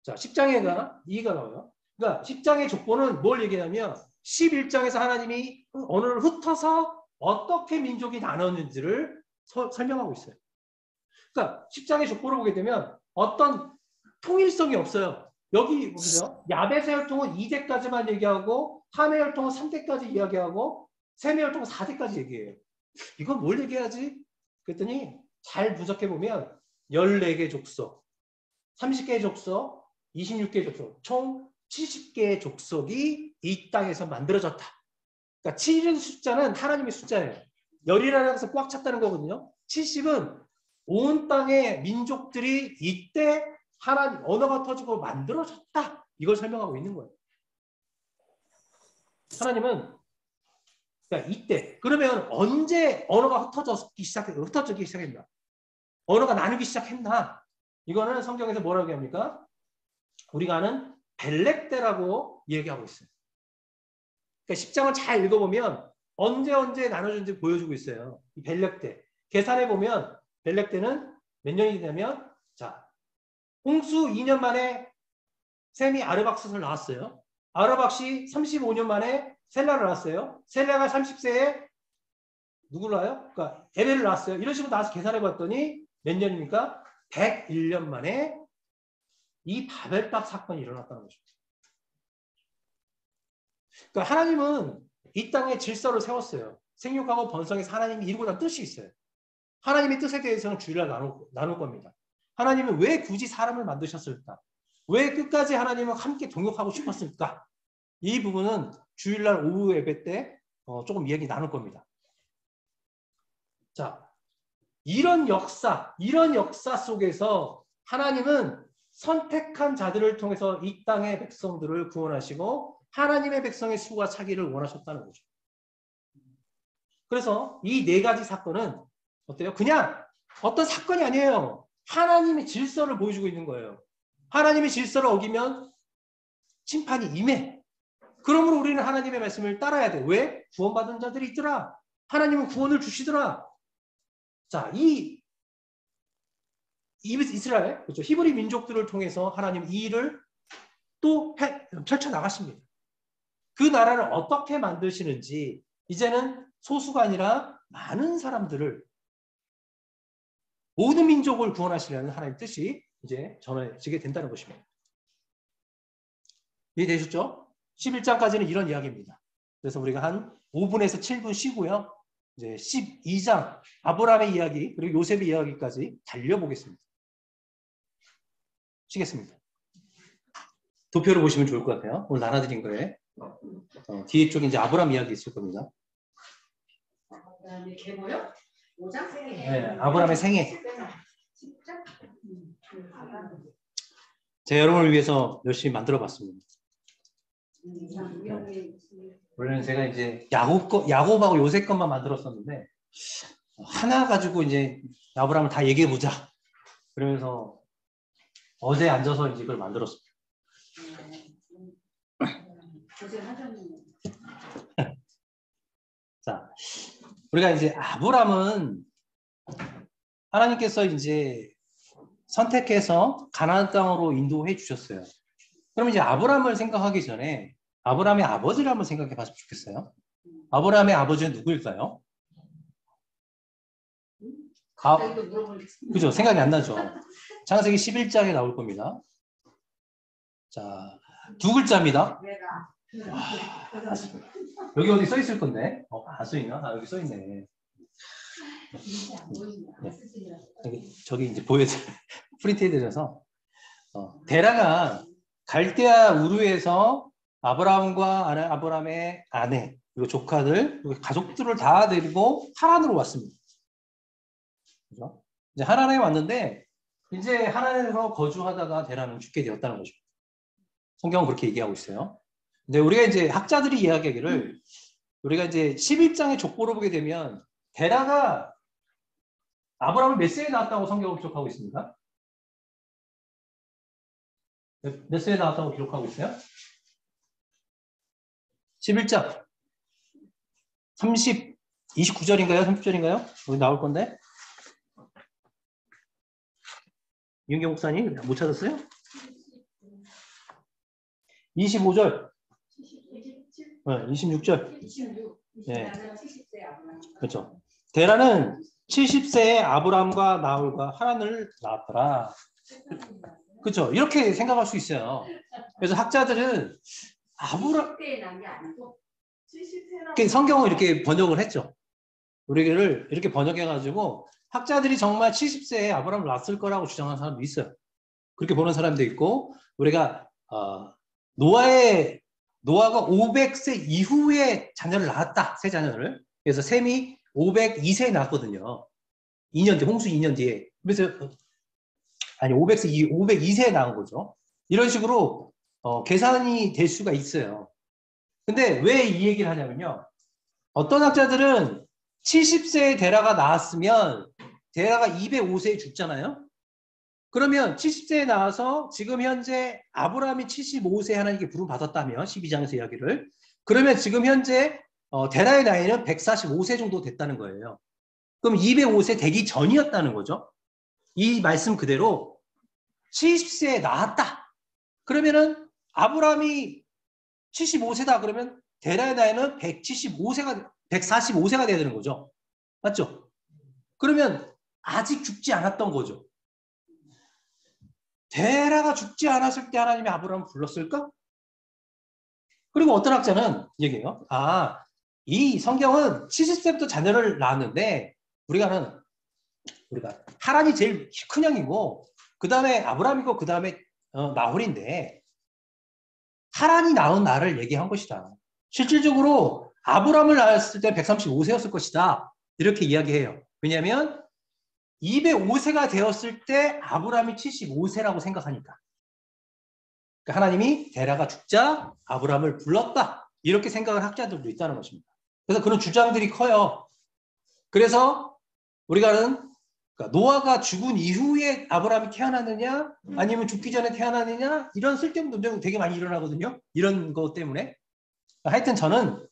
자, 10장에가 이해가 나와요. 그러니까 10장의 족보는 뭘 얘기하냐면 11장에서 하나님이 언어를 흩어서 어떻게 민족이 나눴는지를 설명하고 있어요. 그러니까 10장의 족보를 보게 되면 어떤 통일성이 없어요. 여기 보세요. 야벳의 혈통은 2대까지만 얘기하고 함의 혈통은 3대까지 이야기하고 셈의 혈통은 4대까지 얘기해요. 이건 뭘 얘기하지? 그랬더니 잘 분석해보면 14개 족속, 30개의 족속, 26개의 족속, 총 70개의 족속이 이 땅에서 만들어졌다. 그러니까 7이라는 숫자는 하나님의 숫자예요. 열이라는 것은 꽉 찼다는 거거든요. 70은 온 땅의 민족들이 이때 하나님 언어가 터지고 만들어졌다. 이걸 설명하고 있는 거예요. 하나님은 그러니까 이때 그러면 언제 언어가 흩어지기 시작했나? 언어가 나누기 시작했나? 이거는 성경에서 뭐라고 합니까? 우리가 아는 벨렉 때라고 얘기하고 있어요. 그러니까 10장을 잘 읽어보면 언제 나눠졌는지 보여주고 있어요. 이 벨렉 때. 계산해 보면 벨렉 때는 몇 년이 되냐면 자 홍수 2년 만에 셈이 아르박스를 낳았어요. 아르박시 35년 만에 셀라를 낳았어요. 셀라가 30세에 누구를 낳아요? 그러니까 에베를 낳았어요. 이런 식으로 나와서 계산해 봤더니 몇 년입니까? 101년 만에 이 바벨탑 사건이 일어났다는 거죠. 그러니까 하나님은 이 땅에 질서를 세웠어요. 생육하고 번성해서 하나님이 이루고자 뜻이 있어요. 하나님의 뜻에 대해서는 주일날 나눌 겁니다. 하나님은 왜 굳이 사람을 만드셨을까? 왜 끝까지 하나님은 함께 동역하고 싶었을까? 이 부분은 주일날 오후 예배 때 조금 이야기 나눌 겁니다. 자, 이런 역사 속에서 하나님은 선택한 자들을 통해서 이 땅의 백성들을 구원하시고 하나님의 백성의 수가 차기를 원하셨다는 거죠. 그래서 이 네 가지 사건은 어때요? 그냥 어떤 사건이 아니에요. 하나님의 질서를 보여주고 있는 거예요. 하나님의 질서를 어기면 심판이 임해. 그러므로 우리는 하나님의 말씀을 따라야 돼. 왜? 구원받은 자들이 있더라. 하나님은 구원을 주시더라. 자, 이 이스라엘, 그렇죠? 히브리 민족들을 통해서 하나님 이 일을 또 펼쳐 나가십니다. 그 나라를 어떻게 만드시는지 이제는 소수가 아니라 많은 사람들을, 모든 민족을 구원하시려는 하나님의 뜻이 이제 전해지게 된다는 것입니다. 이해되셨죠? 11장까지는 이런 이야기입니다. 그래서 우리가 한 5분에서 7분 쉬고요. 이제 12장 아브라함의 이야기 그리고 요셉의 이야기까지 달려보겠습니다. 쉬겠습니다. 도표를 보시면 좋을 것 같아요. 오늘 나눠드린 거에 뒤에 쪽에 이제 아브라함 이야기 있을 겁니다. 그다음에 계보요? 5장? 네, 아브라함의 생애. 제가 여러분을 위해서 열심히 만들어봤습니다. 원래는 제가 이제 야곱하고 요셉 것만 만들었었는데 하나 가지고 이제 아브라함을 다 얘기해보자. 그러면서 어제 앉아서 이제 이걸 만들었습니다. 자, 우리가 이제 아브라함은 하나님께서 이제 선택해서 가나안 땅으로 인도해 주셨어요. 그럼 이제 아브라함을 생각하기 전에 아브라함의 아버지를 한번 생각해 봤으면 좋겠어요. 아브라함의 아버지는 누구일까요? 그죠? 생각이 안 나죠? 창세기 11장에 나올 겁니다. 자, 두 글자입니다. 여기 어디 써 있을 건데? 안 써 있나? 여기 써 있네. 네. 저기 이제 프린트 해드려서 데라가 갈대아 우르에서 아브라함과 아브라함의 아내 그리고 조카들 그리고 가족들을 다 데리고 하란으로 왔습니다. 그죠? 이제 하란에 왔는데 이제 하란에서 거주하다가 데라는 죽게 되었다는 거죠. 성경은 그렇게 얘기하고 있어요. 근데 우리가 이제 학자들이 이야기하기를 우리가 이제 11장의 족보를 보게 되면 데라가 아브라함을 몇 세에 낳았다고 성경을 기록하고 있습니까? 몇 세에 낳았다고 기록하고 있어요? 11장 29절인가요? 30절인가요? 여기 나올 건데 윤경 목사님 못 찾았어요? 25절 26절 네. 그렇죠. 데라는 70세에 아브라함과 나홀과 하란을 낳았더라. 그렇죠. 이렇게 생각할 수 있어요. 그래서 학자들은 성경을 이렇게 번역을 했죠. 우리를 이렇게 번역해가지고 학자들이 정말 70세에 아브라함을 낳았을 거라고 주장하는 사람도 있어요. 그렇게 보는 사람도 있고 우리가 노아가 500세 이후에 자녀를 낳았다. 세 자녀를. 그래서 셈이 502세에 낳았거든요. 2년 뒤에, 홍수 2년 뒤에. 그래서, 502세에 낳은 거죠. 이런 식으로, 계산이 될 수가 있어요. 근데 왜 이 얘기를 하냐면요. 어떤 학자들은 70세에 데라가 낳았으면, 데라가 205세에 죽잖아요. 그러면 70세에 나와서 지금 현재 아브라함이 75세 하나님께 부름 받았다면 12장에서 이야기를 그러면 지금 현재 데라의 나이는 145세 정도 됐다는 거예요. 그럼 205세 되기 전이었다는 거죠. 이 말씀 그대로 70세에 나왔다. 그러면은 아브라함이 75세다 그러면 데라의 나이는 145세가 돼야 되는 거죠. 맞죠? 그러면 아직 죽지 않았던 거죠. 데라가 죽지 않았을 때 하나님이 아브라함을 불렀을까? 그리고 어떤 학자는 얘기해요. 이 성경은 70세부터 자녀를 낳았는데 우리가 하는 우리가 하란이 제일 큰 형이고 그 다음에 아브라함이고 그 다음에 나홀인데 하란이 낳은 나를 얘기한 것이다. 실질적으로 아브라함을 낳았을 때 135세였을 것이다. 이렇게 이야기해요. 왜냐하면 205세가 되었을 때 아브라함이 75세라고 생각하니까. 그러니까 하나님이 데라가 죽자 아브라함을 불렀다. 이렇게 생각을 학자들도 있다는 것입니다. 그래서 그런 주장들이 커요. 그래서 우리가는 그러니까 노아가 죽은 이후에 아브라함이 태어났느냐 아니면 죽기 전에 태어났느냐 이런 쓸데없는 논쟁이 되게 많이 일어나거든요. 이런 것 때문에. 하여튼 저는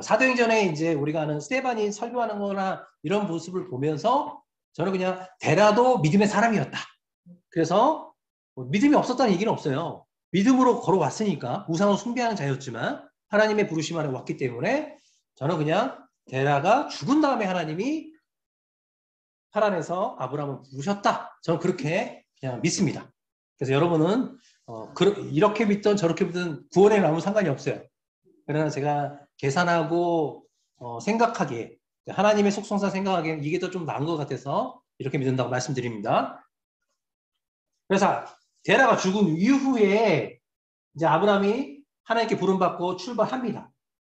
사도행전에 이제 우리가 아는 스데반이 설교하는 거나 이런 모습을 보면서 저는 그냥 데라도 믿음의 사람이었다. 그래서 믿음이 없었다는 얘기는 없어요. 믿음으로 걸어왔으니까 우상을 숭배하는 자였지만 하나님의 부르심 아래 왔기 때문에 저는 그냥 데라가 죽은 다음에 하나님이 하란에서 아브라함을 부르셨다. 저는 그렇게 그냥 믿습니다. 그래서 여러분은 이렇게 믿든 저렇게 믿든 구원에는 아무 상관이 없어요. 그러나 제가 계산하고 생각하기에 하나님의 속성상 생각하기에는 이게 더 좀 나은 것 같아서 이렇게 믿는다고 말씀드립니다. 그래서 데라가 죽은 이후에 이제 아브라함이 하나님께 부름받고 출발합니다.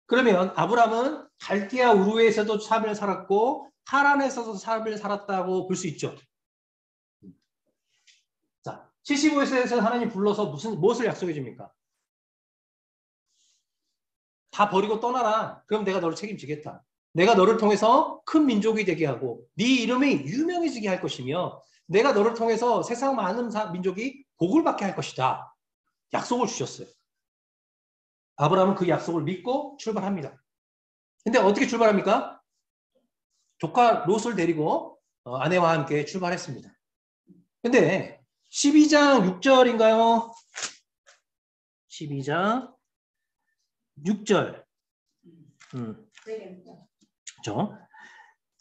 그러면 아브라함은 갈대아 우르에서도 삶을 살았고 하란에서도 삶을 살았다고 볼 수 있죠. 자, 75세에서 하나님 불러서 무엇을 약속해 줍니까? 다 버리고 떠나라. 그럼 내가 너를 책임지겠다. 내가 너를 통해서 큰 민족이 되게 하고 네 이름이 유명해지게 할 것이며 내가 너를 통해서 세상 많은 민족이 복을 받게 할 것이다. 약속을 주셨어요. 아브라함은 그 약속을 믿고 출발합니다. 근데 어떻게 출발합니까? 조카 롯을 데리고 아내와 함께 출발했습니다. 근데 12장 6절인가요? 12장 6절. 그렇죠?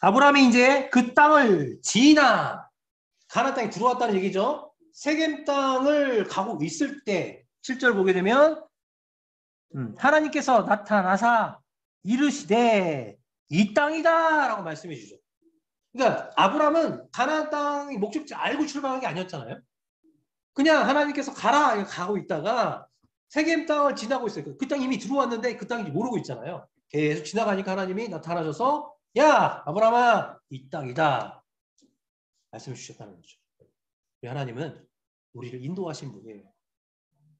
아브라함이 이제 그 땅을 지나 가나안 땅에 들어왔다는 얘기죠. 세겜 땅을 가고 있을 때 7절 보게 되면 하나님께서 나타나사 이르시되 이 땅이다 라고 말씀해 주죠. 그러니까 아브라함은 가나안 땅이 목적지 알고 출발한 게 아니었잖아요. 그냥 하나님께서 가라 가고 있다가 세겜 땅을 지나고 있어요. 그 땅 이미 들어왔는데 그 땅인지 모르고 있잖아요. 계속 지나가니까 하나님이 나타나셔서 야 아브라함아 이 땅이다 말씀해 주셨다는 거죠. 하나님은 우리를 인도하신 분이에요.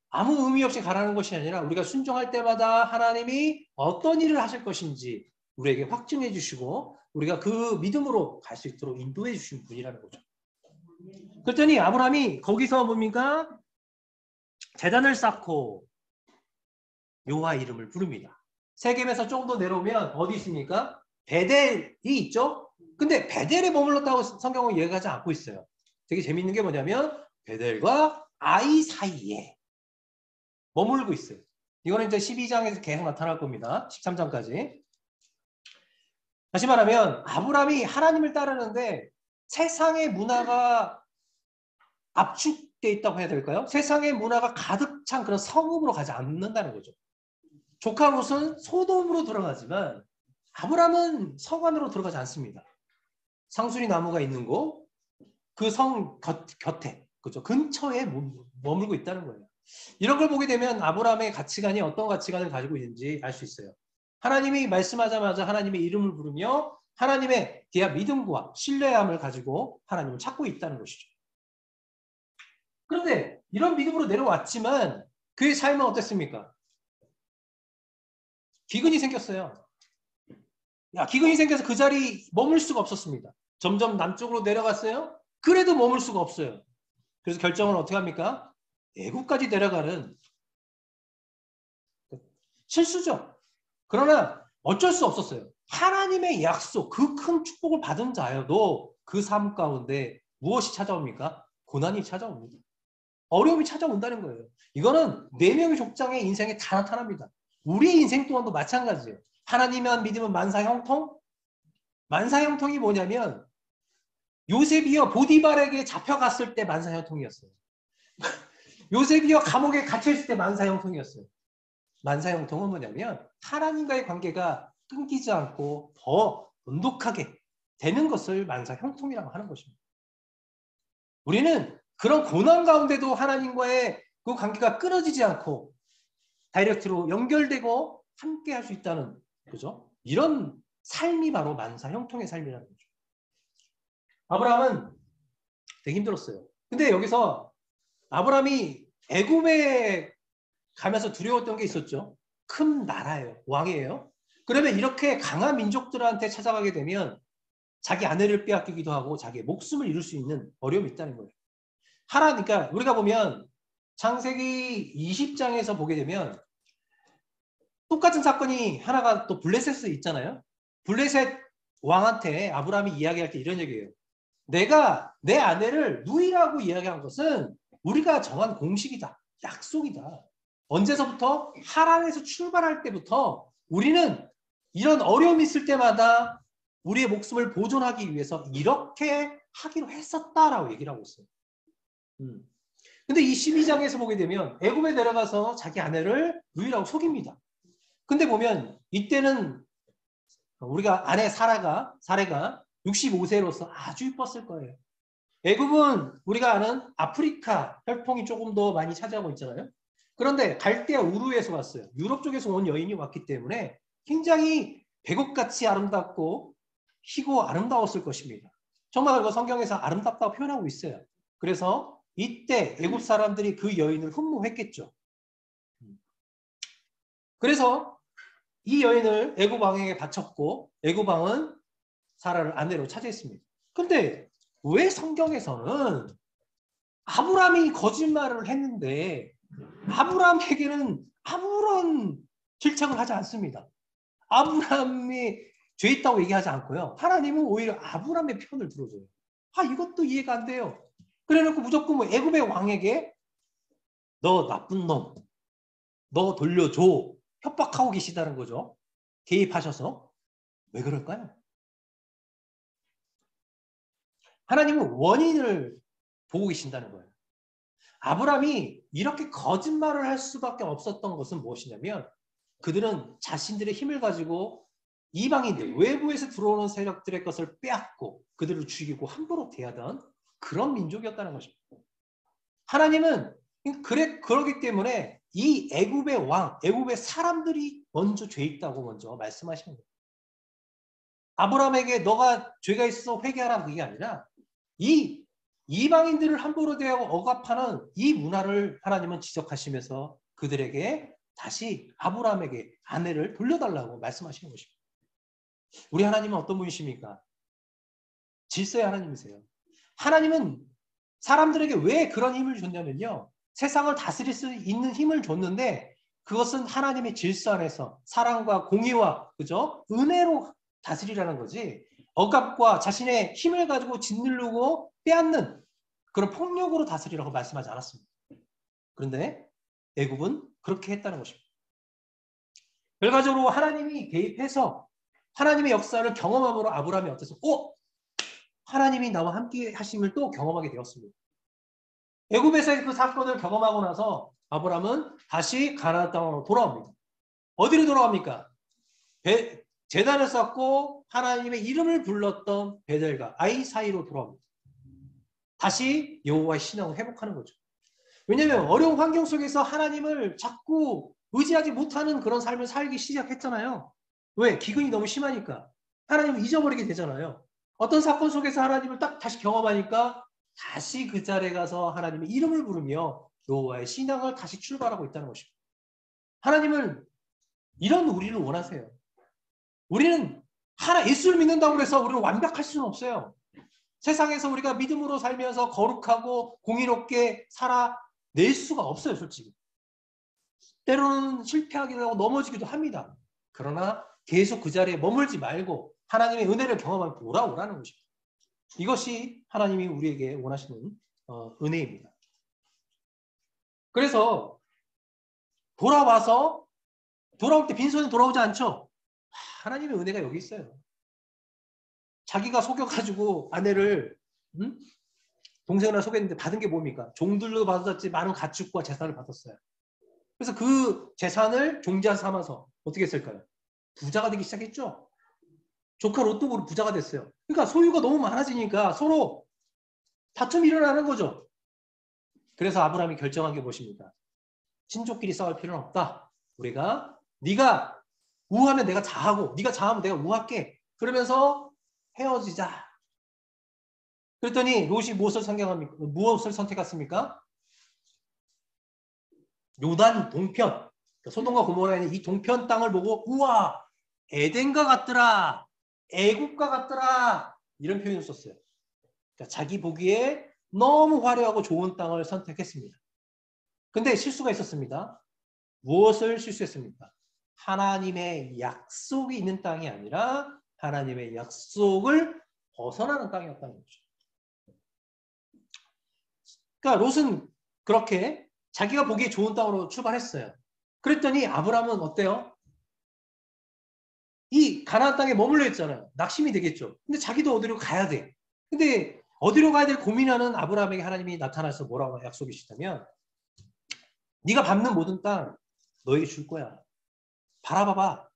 아무 의미 없이 가라는 것이 아니라 우리가 순종할 때마다 하나님이 어떤 일을 하실 것인지 우리에게 확증해 주시고 우리가 그 믿음으로 갈 수 있도록 인도해 주신 분이라는 거죠. 그랬더니 아브라함이 거기서 뭡니까? 제단을 쌓고 여호와 이름을 부릅니다. 세겜에서 조금 더 내려오면 어디 있습니까? 베델이 있죠? 근데 베델에 머물렀다고 성경은 얘기하지 않고 있어요. 되게 재밌는 게 뭐냐면 베델과 아이 사이에 머물고 있어요. 이거는 이제 12장에서 계속 나타날 겁니다. 13장까지. 다시 말하면 아브라함이 하나님을 따르는데 세상의 문화가 압축되어 있다고 해야 될까요? 세상의 문화가 가득 찬 그런 성읍으로 가지 않는다는 거죠. 조카 롯은 소돔으로 들어가지만 아브라함은 성안으로 들어가지 않습니다. 상수리 나무가 있는 곳, 그 성 곁에, 그죠? 근처에 머물고 있다는 거예요. 이런 걸 보게 되면 아브라함의 가치관이 어떤 가치관을 가지고 있는지 알 수 있어요. 하나님이 말씀하자마자 하나님의 이름을 부르며 하나님의 대한 믿음과 신뢰함을 가지고 하나님을 찾고 있다는 것이죠. 그런데 이런 믿음으로 내려왔지만 그의 삶은 어땠습니까? 기근이 생겼어요. 기근이 생겨서 그 자리 머물 수가 없었습니다. 점점 남쪽으로 내려갔어요. 그래도 머물 수가 없어요. 그래서 결정을 어떻게 합니까? 애국까지 내려가는 실수죠. 그러나 어쩔 수 없었어요. 하나님의 약속, 그 큰 축복을 받은 자여도 그 삶 가운데 무엇이 찾아옵니까? 고난이 찾아옵니다. 어려움이 찾아온다는 거예요. 이거는 4명의 족장의 인생에 다 나타납니다. 우리의 인생 또한도 마찬가지예요. 하나님만 믿으면 만사형통? 만사형통이 뭐냐면 요셉이요 보디발에게 잡혀갔을 때 만사형통이었어요. 요셉이요 감옥에 갇혀있을 때 만사형통이었어요. 만사형통은 뭐냐면 하나님과의 관계가 끊기지 않고 더 돈독하게 되는 것을 만사 형통이라고 하는 것입니다. 우리는 그런 고난 가운데도 하나님과의 그 관계가 끊어지지 않고 다이렉트로 연결되고 함께 할 수 있다는, 그죠? 이런 삶이 바로 만사 형통의 삶이라는 거죠. 아브라함은 되게 힘들었어요. 근데 여기서 아브라함이 애굽에 가면서 두려웠던 게 있었죠. 큰 나라예요. 왕이에요. 그러면 이렇게 강한 민족들한테 찾아가게 되면 자기 아내를 빼앗기기도 하고 자기의 목숨을 잃을 수 있는 어려움이 있다는 거예요. 그러니까 우리가 보면 창세기 20장에서 보게 되면 똑같은 사건이 하나가 또 블레셋에 있잖아요. 블레셋 왕한테 아브라함이 이야기할 때 이런 얘기예요. 내가 내 아내를 누이라고 이야기한 것은 우리가 정한 공식이다. 약속이다. 언제서부터? 하란에서 출발할 때부터 우리는 이런 어려움이 있을 때마다 우리의 목숨을 보존하기 위해서 이렇게 하기로 했었다라고 얘기를 하고 있어요. 근데 이 12장에서 보게 되면 애굽에 내려가서 자기 아내를 누이라고 속입니다. 근데 보면 이때는 우리가 아내 사례가 65세로서 아주 이뻤을 거예요. 애굽은 우리가 아는 아프리카 혈통이 조금 더 많이 차지하고 있잖아요. 그런데 갈대아 우르에서 왔어요. 유럽 쪽에서 온 여인이 왔기 때문에 굉장히 백옥같이 아름답고 희고 아름다웠을 것입니다. 정말 그리고 성경에서 아름답다고 표현하고 있어요. 그래서 이때 애굽 사람들이 그 여인을 흠모했겠죠. 그래서 이 여인을 애굽 왕에게 바쳤고 애굽 왕은 사라를 아내로 차지했습니다. 근데 왜 성경에서는 아브라함이 거짓말을 했는데 아브라함에게는 아무런 질책을 하지 않습니다. 아브라함이 죄 있다고 얘기하지 않고요. 하나님은 오히려 아브라함의 편을 들어줘요. 이것도 이해가 안 돼요. 그래놓고 무조건 뭐 애굽의 왕에게 너 나쁜 놈, 너 돌려줘 협박하고 계시다는 거죠. 개입하셔서. 왜 그럴까요? 하나님은 원인을 보고 계신다는 거예요. 아브라함이 이렇게 거짓말을 할 수밖에 없었던 것은 무엇이냐면 그들은 자신들의 힘을 가지고 이방인들, 외부에서 들어오는 세력들의 것을 빼앗고 그들을 죽이고 함부로 대하던 그런 민족이었다는 것입니다. 하나님은 그러기 때문에 이 애굽의 왕, 애굽의 사람들이 먼저 죄 있다고 먼저 말씀하시는 거예요. 아브라함에게 너가 죄가 있어서 회개하라 그게 아니라 이 이방인들을 함부로 대하고 억압하는 이 문화를 하나님은 지적하시면서 그들에게 다시 아브라함에게 아내를 돌려달라고 말씀하시는 것입니다. 우리 하나님은 어떤 분이십니까? 질서의 하나님이세요. 하나님은 사람들에게 왜 그런 힘을 줬냐면요. 세상을 다스릴 수 있는 힘을 줬는데 그것은 하나님의 질서 안에서 사랑과 공의와 그죠? 은혜로 다스리라는 거지. 억압과 자신의 힘을 가지고 짓누르고 빼앗는 그런 폭력으로 다스리라고 말씀하지 않았습니다. 그런데 애굽은 그렇게 했다는 것입니다. 결과적으로 하나님이 개입해서 하나님의 역사를 경험함으로 아브라함이 어때서 하나님이 나와 함께 하심을 또 경험하게 되었습니다. 애굽에서의 그 사건을 경험하고 나서 아브라함은 다시 가나안 땅으로 돌아옵니다. 어디로 돌아갑니까? 제단을 쌓고 하나님의 이름을 불렀던 베델과 아이 사이로 돌아옵니다. 다시 여호와의 신앙을 회복하는 거죠. 왜냐하면 어려운 환경 속에서 하나님을 자꾸 의지하지 못하는 그런 삶을 살기 시작했잖아요. 왜? 기근이 너무 심하니까. 하나님을 잊어버리게 되잖아요. 어떤 사건 속에서 하나님을 딱 다시 경험하니까 다시 그 자리에 가서 하나님의 이름을 부르며 여호와의 신앙을 다시 출발하고 있다는 것입니다. 하나님은 이런 우리를 원하세요. 우리는 예수를 믿는다고 해서 우리는 완벽할 수는 없어요. 세상에서 우리가 믿음으로 살면서 거룩하고 공의롭게 살아낼 수가 없어요, 솔직히. 때로는 실패하기도 하고 넘어지기도 합니다. 그러나 계속 그 자리에 머물지 말고 하나님의 은혜를 경험하며 돌아오라는 것입니다. 이것이 하나님이 우리에게 원하시는 은혜입니다. 그래서 돌아올 때 빈손에 돌아오지 않죠. 하나님의 은혜가 여기 있어요. 자기가 속여가지고 아내를 동생을 속였는데 받은 게 뭡니까? 종들도 받았지 많은 가축과 재산을 받았어요. 그래서 그 재산을 종자 삼아서 어떻게 했을까요? 부자가 되기 시작했죠. 조카 로또 부자가 됐어요. 그러니까 소유가 너무 많아지니까 서로 다툼이 일어나는 거죠. 그래서 아브라함이 결정한 게 무엇입니까? 친족끼리 싸울 필요는 없다. 우리가 네가 우하면 내가 자하고 네가 자하면 내가 우할게. 그러면서 헤어지자. 그랬더니 롯이 무엇을 선택했습니까? 요단 동편. 그러니까 소돔과 고모라에 있는 이 동편 땅을 보고 우와 에덴과 같더라. 애국과 같더라. 이런 표현을 썼어요. 그러니까 자기 보기에 너무 화려하고 좋은 땅을 선택했습니다. 근데 실수가 있었습니다. 무엇을 실수했습니까? 하나님의 약속이 있는 땅이 아니라 하나님의 약속을 벗어나는 땅이었다는 거죠. 그러니까 롯은 그렇게 자기가 보기에 좋은 땅으로 출발했어요. 그랬더니 아브라함은 어때요? 이 가나안 땅에 머물러 있잖아요. 낙심이 되겠죠. 근데 자기도 어디로 가야 돼. 근데 어디로 가야 될 고민하는 아브라함에게 하나님이 나타나서 뭐라고 약속이시다면 네가 밟는 모든 땅 너에게 줄 거야. 바라봐봐.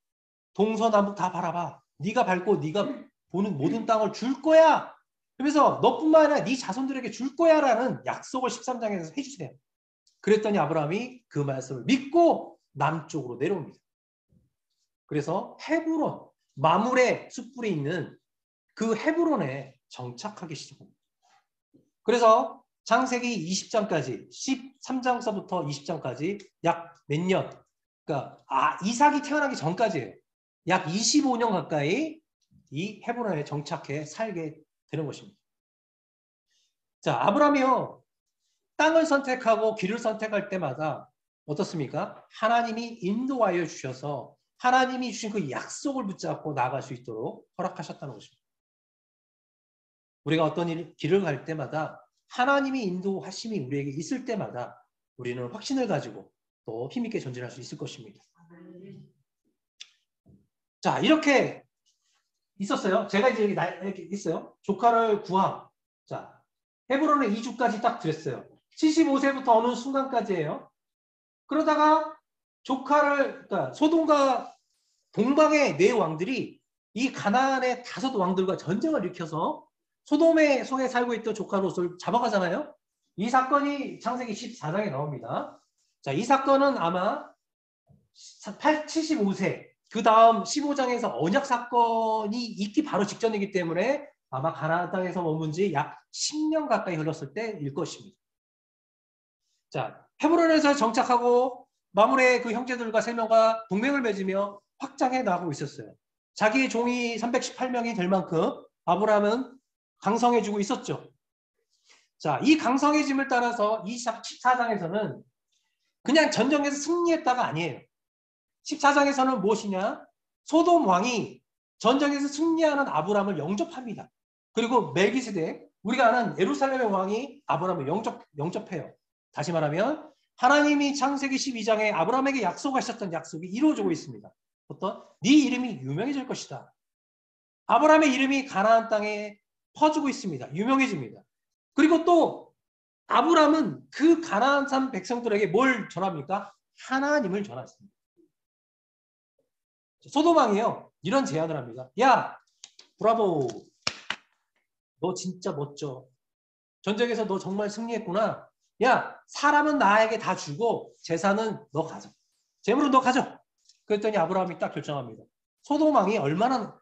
동서남북 다 바라봐. 네가 밟고 네가 보는 모든 땅을 줄 거야. 그래서 너뿐만 아니라 네 자손들에게 줄 거야라는 약속을 13장에서 해주세요. 그랬더니 아브라함이 그 말씀을 믿고 남쪽으로 내려옵니다. 그래서 헤브론, 마물의 숯불이 있는 그 헤브론에 정착하기 시작합니다. 그래서 창세기 20장까지 13장서부터 20장까지 약 몇 년, 그러니까 이삭이 태어나기 전까지예요. 약 25년 가까이 이 헤브론에 정착해 살게 되는 것입니다. 자, 아브라함이요. 땅을 선택하고 길을 선택할 때마다 어떻습니까? 하나님이 인도하여 주셔서 하나님이 주신 그 약속을 붙잡고 나아갈 수 있도록 허락하셨다는 것입니다. 우리가 어떤 길을 갈 때마다 하나님이 인도하심이 우리에게 있을 때마다 우리는 확신을 가지고 또 힘있게 전진할 수 있을 것입니다. 자, 이렇게 있었어요. 제가 이제 이렇게 있어요. 조카를 구함. 자, 헤브론에 2주까지 딱 드렸어요. 75세부터 어느 순간까지예요. 그러다가 그러니까 소돔과 동방의 네 왕들이 이 가나안의 5 왕들과 전쟁을 일으켜서 소돔의 성에 살고 있던 조카 롯을 잡아가잖아요. 이 사건이 창세기 14장에 나옵니다. 자, 이 사건은 아마 75세, 그 다음 15장에서 언약 사건이 있기 바로 직전이기 때문에 아마 가나안 땅에서 머문 지 약 10년 가까이 흘렀을 때일 것입니다. 자, 헤브론에서 정착하고 마물의 그 형제들과 3명과 동맹을 맺으며 확장해 나가고 있었어요. 자기의 종이 318명이 될 만큼 아브라함은 강성해지고 있었죠. 자, 이 강성해짐을 따라서 14장에서는 그냥 전쟁에서 승리했다가 아니에요. 14장에서는 무엇이냐? 소돔 왕이 전쟁에서 승리하는 아브라함을 영접합니다. 그리고 멜기세덱, 우리가 아는 예루살렘의 왕이 아브라함을 영접해요. 다시 말하면 하나님이 창세기 12장에 아브라함에게 약속하셨던 약속이 이루어지고 있습니다. 어떤? 네 이름이 유명해질 것이다. 아브라함의 이름이 가나안 땅에 퍼지고 있습니다. 유명해집니다. 그리고 또 아브라함은 그 가나안 산 백성들에게 뭘 전합니까? 하나님을 전했습니다. 소돔 왕이요. 이런 제안을 합니다. 야, 브라보. 너 진짜 멋져. 전쟁에서 너 정말 승리했구나. 야, 사람은 나에게 다 주고 재산은 너 가져. 재물은 너 가져. 그랬더니 아브라함이 딱 결정합니다. 소돔 왕이 얼마나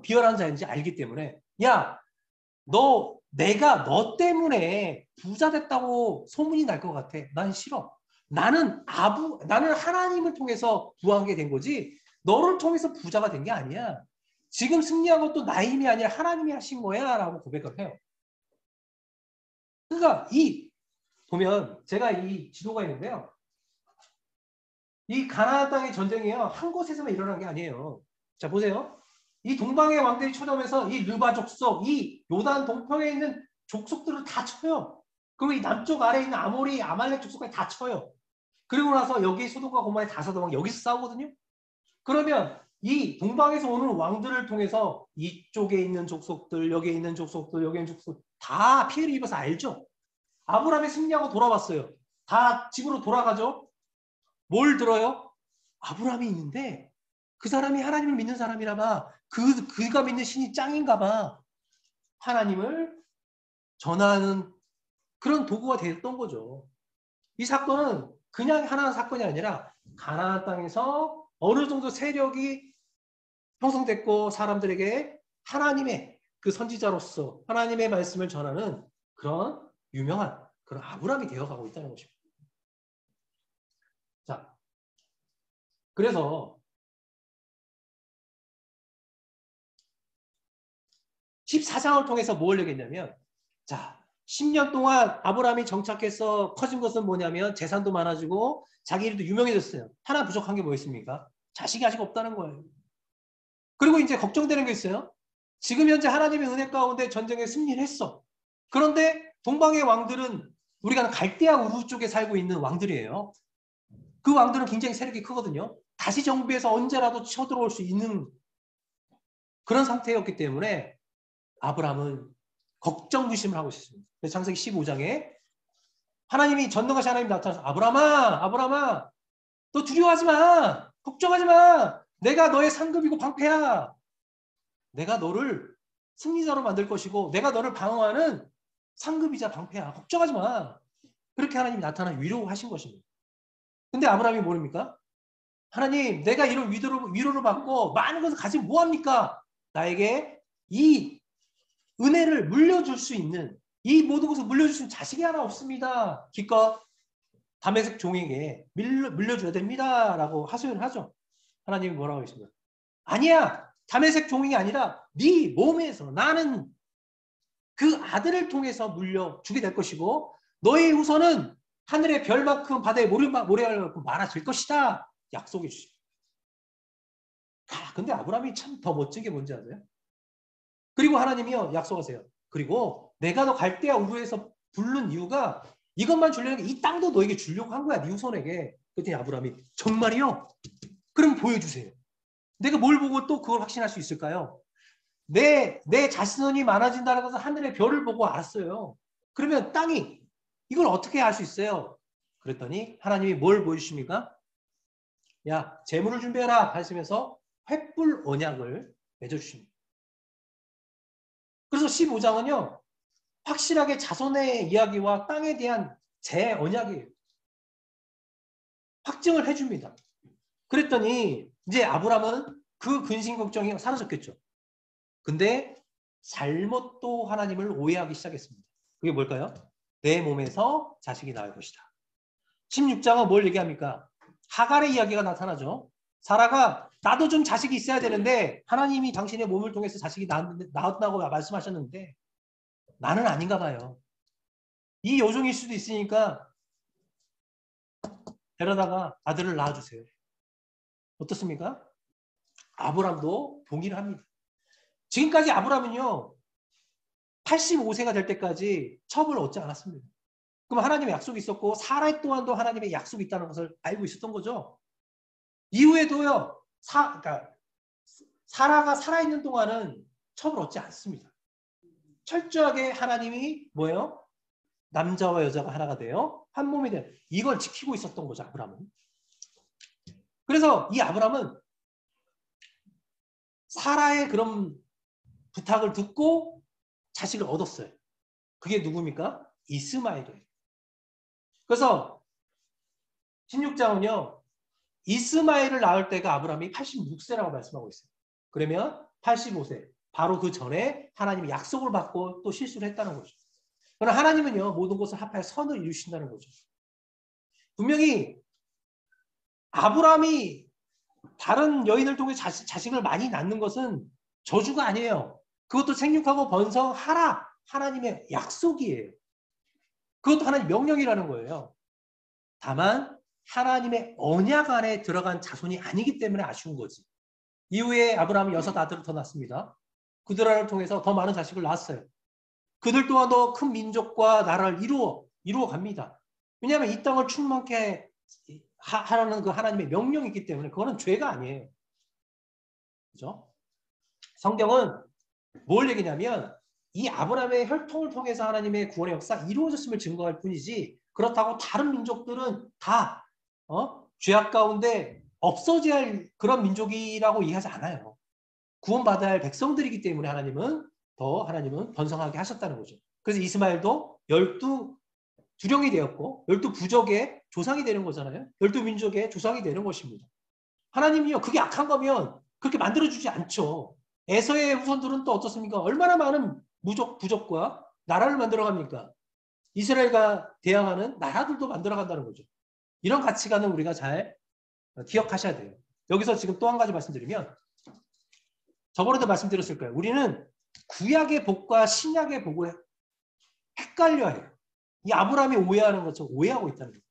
비열한 자인지 알기 때문에 야, 내가 너 때문에 부자 됐다고 소문이 날 것 같아. 난 싫어. 나는 하나님을 통해서 부하게 된 거지 너를 통해서 부자가 된 게 아니야. 지금 승리한 것도 나의 힘이 아니라 하나님이 하신 거야 라고 고백을 해요. 그러니까 보면 제가 이 지도가 있는데요. 이 가나안 땅의 전쟁이요. 한 곳에서만 일어난 게 아니에요. 자, 보세요. 이 동방의 왕들이 쳐들어오면서 이 르바 족속, 이 요단 동평에 있는 족속들을 다 쳐요. 그리고 이 남쪽 아래에 있는 아모리, 아말렉 족속까지 다 쳐요. 그리고 나서 여기 소돔과 고모라의 5 왕이 여기서 싸우거든요. 그러면 이 동방에서 오는 왕들을 통해서 이쪽에 있는 족속들, 여기에 있는 족속들, 여기에 있는 족속들 다 피해를 입어서 알죠. 아브라함이 승리하고 돌아왔어요. 다 집으로 돌아가죠. 뭘 들어요? 아브라함이 있는데 그 사람이 하나님을 믿는 사람이라 봐. 그가 믿는 신이 짱인가 봐. 하나님을 전하는 그런 도구가 됐던 거죠. 이 사건은 그냥 하나의 사건이 아니라 가나안 땅에서 어느 정도 세력이 형성됐고 사람들에게 하나님의 그 선지자로서 하나님의 말씀을 전하는 그런 유명한 그런 아브라함이 되어가고 있다는 것입니다. 자, 그래서 14장을 통해서 뭘 얘기했냐면, 자, 10년 동안 아브라함이 정착해서 커진 것은 뭐냐면 재산도 많아지고 자기 일도 유명해졌어요. 하나 부족한 게 뭐였습니까? 자식이 아직 없다는 거예요. 그리고 이제 걱정되는 게 있어요. 지금 현재 하나님의 은혜 가운데 전쟁에 승리를 했어. 그런데 동방의 왕들은 우리가 갈대아 우루 쪽에 살고 있는 왕들이에요. 그 왕들은 굉장히 세력이 크거든요. 다시 정비해서 언제라도 쳐들어올 수 있는 그런 상태였기 때문에 아브라함은 걱정의심을 하고 있었습니다. 그래서 창세기 15장에 하나님이 전능하신 하나님이 나타나서 아브라함아 너 두려워하지 마. 걱정하지 마. 내가 너의 상급이고 방패야. 내가 너를 승리자로 만들 것이고 내가 너를 방어하는 상급이자 방패야. 걱정하지 마. 그렇게 하나님이 나타나 위로하신 것입니다. 근데 아브라함이 모릅니까? 하나님 내가 이런 위로를 받고 많은 것을 가지면 뭐합니까? 나에게 이 은혜를 물려줄 수 있는 이 모든 것을 물려줄 수 있는 자식이 하나 없습니다. 기껏 다메섹 종에게 물려줘야 됩니다. 라고 하소연을 하죠. 하나님이 뭐라고 하십니까? 아니야. 다메섹 종이 아니라 네 몸에서 나는 그 아들을 통해서 물려주게 될 것이고 너의 후손은 하늘의 별만큼 바다의 모래알만큼 많아질 것이다. 약속해 주십니다. 근데 아브라함이 참 더 멋진 게 뭔지 아세요? 그리고 하나님이요 약속하세요. 그리고 내가 너 갈대아 우르에서 부른 이유가 이것만 주려는 게 이 땅도 너에게 주려고 한 거야. 네 후손에게. 그랬더니 아브라함이 정말이요? 그럼 보여주세요. 내가 뭘 보고 또 그걸 확신할 수 있을까요? 내 자손이 많아진다는 것은 하늘의 별을 보고 알았어요. 그러면 땅이 이걸 어떻게 알 수 있어요? 그랬더니 하나님이 뭘 보여주십니까? 야 재물을 준비해라 하시면서 횃불 언약을 맺어주십니다. 그래서 15장은요. 확실하게 자손의 이야기와 땅에 대한 재 언약이에요. 확증을 해줍니다. 그랬더니 이제 아브라함은 그 근심 걱정이 사라졌겠죠. 근데 잘못 또 하나님을 오해하기 시작했습니다. 그게 뭘까요? 내 몸에서 자식이 나올 것이다. 16장은 뭘 얘기합니까? 하갈의 이야기가 나타나죠. 사라가 나도 좀 자식이 있어야 되는데 하나님이 당신의 몸을 통해서 자식이 나왔다고 말씀하셨는데 나는 아닌가 봐요. 이 여종일 수도 있으니까 데려다가 아들을 낳아주세요. 어떻습니까? 아브람도 동의를 합니다. 지금까지 아브람은요 85세가 될 때까지 첩을 얻지 않았습니다. 그럼 하나님의 약속이 있었고 사라 또한도 하나님의 약속이 있다는 것을 알고 있었던 거죠. 이후에도요 그러니까 사라가 살아있는 동안은 첩을 얻지 않습니다. 철저하게 하나님이 뭐예요? 남자와 여자가 하나가 돼요. 한 몸이 돼요. 이걸 지키고 있었던 거죠. 아브람은. 그래서 이 아브람은 사라의 그런 부탁을 듣고 자식을 얻었어요. 그게 누굽니까? 이스마엘이에요. 그래서 16장은요. 이스마엘을 낳을 때가 아브람이 86세라고 말씀하고 있어요. 그러면 85세. 바로 그 전에 하나님이 약속을 받고 또 실수를 했다는 거죠. 그러나 하나님은요. 모든 것을 합하여 선을 이루신다는 거죠. 분명히 아브람이 다른 여인을 통해 자식을 많이 낳는 것은 저주가 아니에요. 그것도 생육하고 번성하라. 하나님의 약속이에요. 그것도 하나님의 명령이라는 거예요. 다만 하나님의 언약 안에 들어간 자손이 아니기 때문에 아쉬운 거지. 이후에 아브라함이 6 아들을 더 낳습니다. 그들을 통해서 더 많은 자식을 낳았어요. 그들 또한 더 큰 민족과 나라를 이루어 갑니다. 왜냐하면 이 땅을 충만케 하라는 그 하나님의 명령이 있기 때문에 그거는 죄가 아니에요. 그죠? 성경은 뭘 얘기냐면 이 아브라함의 혈통을 통해서 하나님의 구원의 역사가 이루어졌음을 증거할 뿐이지 그렇다고 다른 민족들은 다 죄악 가운데 없어져야 할 그런 민족이라고 이해하지 않아요. 구원받아야 할 백성들이기 때문에 하나님은 더 하나님은 번성하게 하셨다는 거죠. 그래서 이스마엘도 12두령이 되었고 12부족의 조상이 되는 거잖아요. 12민족의 조상이 되는 것입니다. 하나님이요, 그게 악한 거면 그렇게 만들어주지 않죠. 에서의 후손들은 또 어떻습니까? 얼마나 많은 부족과 나라를 만들어갑니까? 이스라엘과 대항하는 나라들도 만들어간다는 거죠. 이런 가치관은 우리가 잘 기억하셔야 돼요. 여기서 지금 또 한 가지 말씀드리면, 저번에도 말씀드렸을 거예요. 우리는 구약의 복과 신약의 복을 헷갈려해요. 이 아브라함이 오해하는 것처럼 오해하고 있다는 거예요.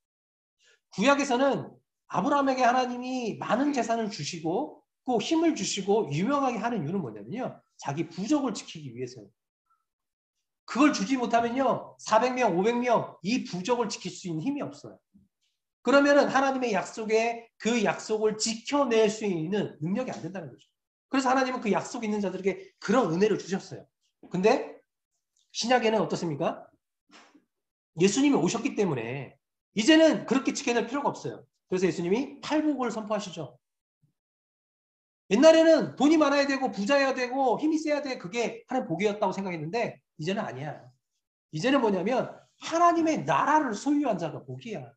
구약에서는 아브라함에게 하나님이 많은 재산을 주시고 꼭 힘을 주시고 유명하게 하는 이유는 뭐냐면요, 자기 부족을 지키기 위해서요. 그걸 주지 못하면요, 400명, 500명 이 부족을 지킬 수 있는 힘이 없어요. 그러면은 하나님의 약속에 그 약속을 지켜낼 수 있는 능력이 안 된다는 거죠. 그래서 하나님은 그 약속 있는 자들에게 그런 은혜를 주셨어요. 근데 신약에는 어떻습니까? 예수님이 오셨기 때문에 이제는 그렇게 지켜낼 필요가 없어요. 그래서 예수님이 팔복을 선포하시죠. 옛날에는 돈이 많아야 되고 부자여야 되고 힘이 세야 돼, 그게 하나님 복이었다고 생각했는데 이제는 아니야. 이제는 뭐냐면 하나님의 나라를 소유한 자가 복이야.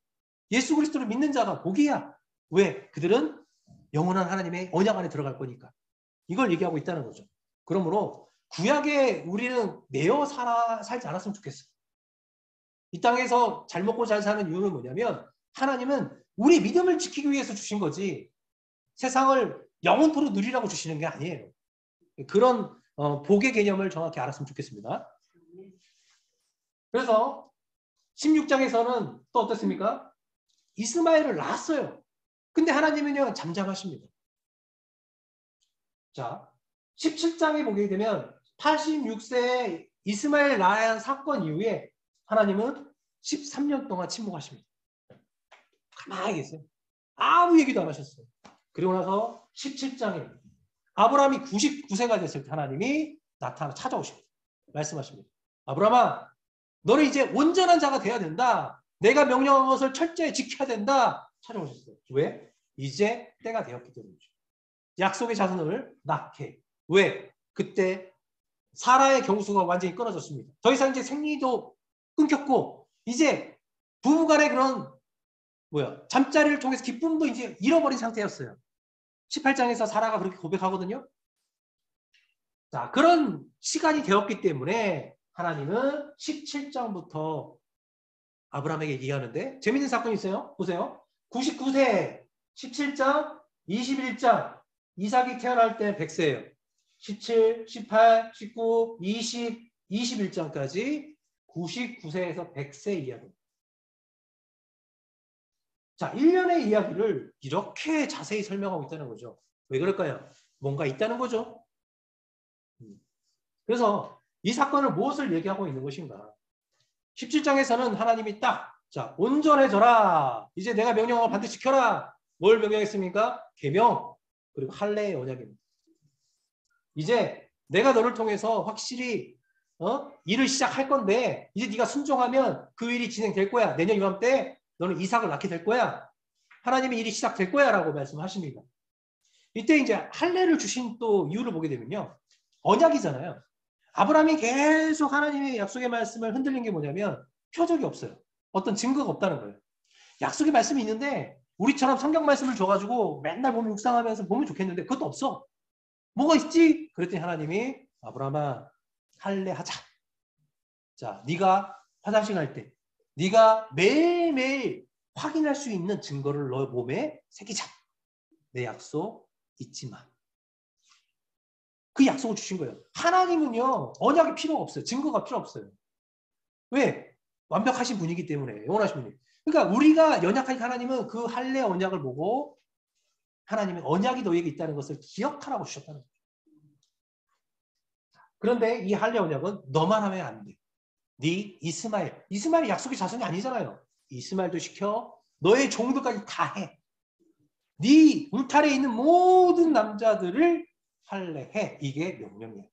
예수 그리스도를 믿는 자가 복이야. 왜? 그들은 영원한 하나님의 언약 안에 들어갈 거니까. 이걸 얘기하고 있다는 거죠. 그러므로 구약에 우리는 매여 살지 않았으면 좋겠어요. 이 땅에서 잘 먹고 잘 사는 이유는 뭐냐면 하나님은 우리 믿음을 지키기 위해서 주신 거지 세상을 영원토록 누리라고 주시는 게 아니에요. 그런 복의 개념을 정확히 알았으면 좋겠습니다. 그래서 16장에서는 또 어떻습니까? 이스마엘을 낳았어요. 근데 하나님은요, 잠잠하십니다. 자, 17장에 보게 되면 86세에 이스마엘 낳은 사건 이후에 하나님은 13년 동안 침묵하십니다. 가만히 계세요. 아무 얘기도 안 하셨어요. 그리고 나서 17장에 아브라함이 99세가 됐을 때 하나님이 나타나 찾아오십니다. 말씀하십니다. 아브라함아, 너는 이제 온전한 자가 돼야 된다. 내가 명령한 것을 철저히 지켜야 된다. 찾아오셨어요. 왜? 이제 때가 되었기 때문이죠. 약속의 자손을 낳게. 왜? 그때 사라의 경수가 완전히 끊어졌습니다. 더 이상 이제 생리도 끊겼고 이제 부부간의 그런 잠자리를 통해서 기쁨도 이제 잃어버린 상태였어요. 18장에서 사라가 그렇게 고백하거든요. 자, 그런 시간이 되었기 때문에 하나님은 17장부터 아브라함에게 얘기하는데 재밌는 사건이 있어요. 보세요. 99세 17장 21장 이삭이 태어날 때 100세예요. 17, 18, 19, 20, 21장까지 99세에서 100세 이야기입니다. 자, 1년의 이야기를 이렇게 자세히 설명하고 있다는 거죠. 왜 그럴까요? 뭔가 있다는 거죠. 그래서 이 사건을 무엇을 얘기하고 있는 것인가? 17장에서는 하나님이 자, 온전해져라. 이제 내가 명령한 걸 반드시 지켜라. 뭘 명령했습니까? 계명, 그리고 할례의 언약입니다. 이제 내가 너를 통해서 확실히 일을 시작할 건데 이제 네가 순종하면 그 일이 진행될 거야. 내년 이맘때 너는 이삭을 낳게 될 거야. 하나님의 일이 시작될 거야 라고 말씀하십니다. 이때 이제 할례를 주신 또 이유를 보게 되면요, 언약이잖아요. 아브라함이 계속 하나님의 약속의 말씀을 흔들린 게 뭐냐면 표적이 없어요. 어떤 증거가 없다는 거예요. 약속의 말씀이 있는데 우리처럼 성경 말씀을 줘가지고 맨날 보면 묵상하면서 보면 좋겠는데 그것도 없어. 뭐가 있지? 그랬더니 하나님이 아브라함아, 할례하자. 자, 네가 화장실 갈 때 네가 매일매일 확인할 수 있는 증거를 너 몸에 새기자. 내 약속 잊지 마. 그 약속을 주신 거예요. 하나님은요, 언약이 필요가 없어요. 증거가 필요 없어요. 왜? 완벽하신 분이기 때문에, 영원하신 분이. 그러니까 우리가 연약하니까 하나님은 그 할례 언약을 보고 하나님은 언약이 너에게 있다는 것을 기억하라고 주셨다는 거예요. 그런데 이 할례 언약은 너만 하면 안 돼. 네 이스마엘이 약속의 자손이 아니잖아요. 이스마엘도 시켜. 너의 종들까지 다 해. 네 울타리에 있는 모든 남자들을 할례해. 이게 명령이에요.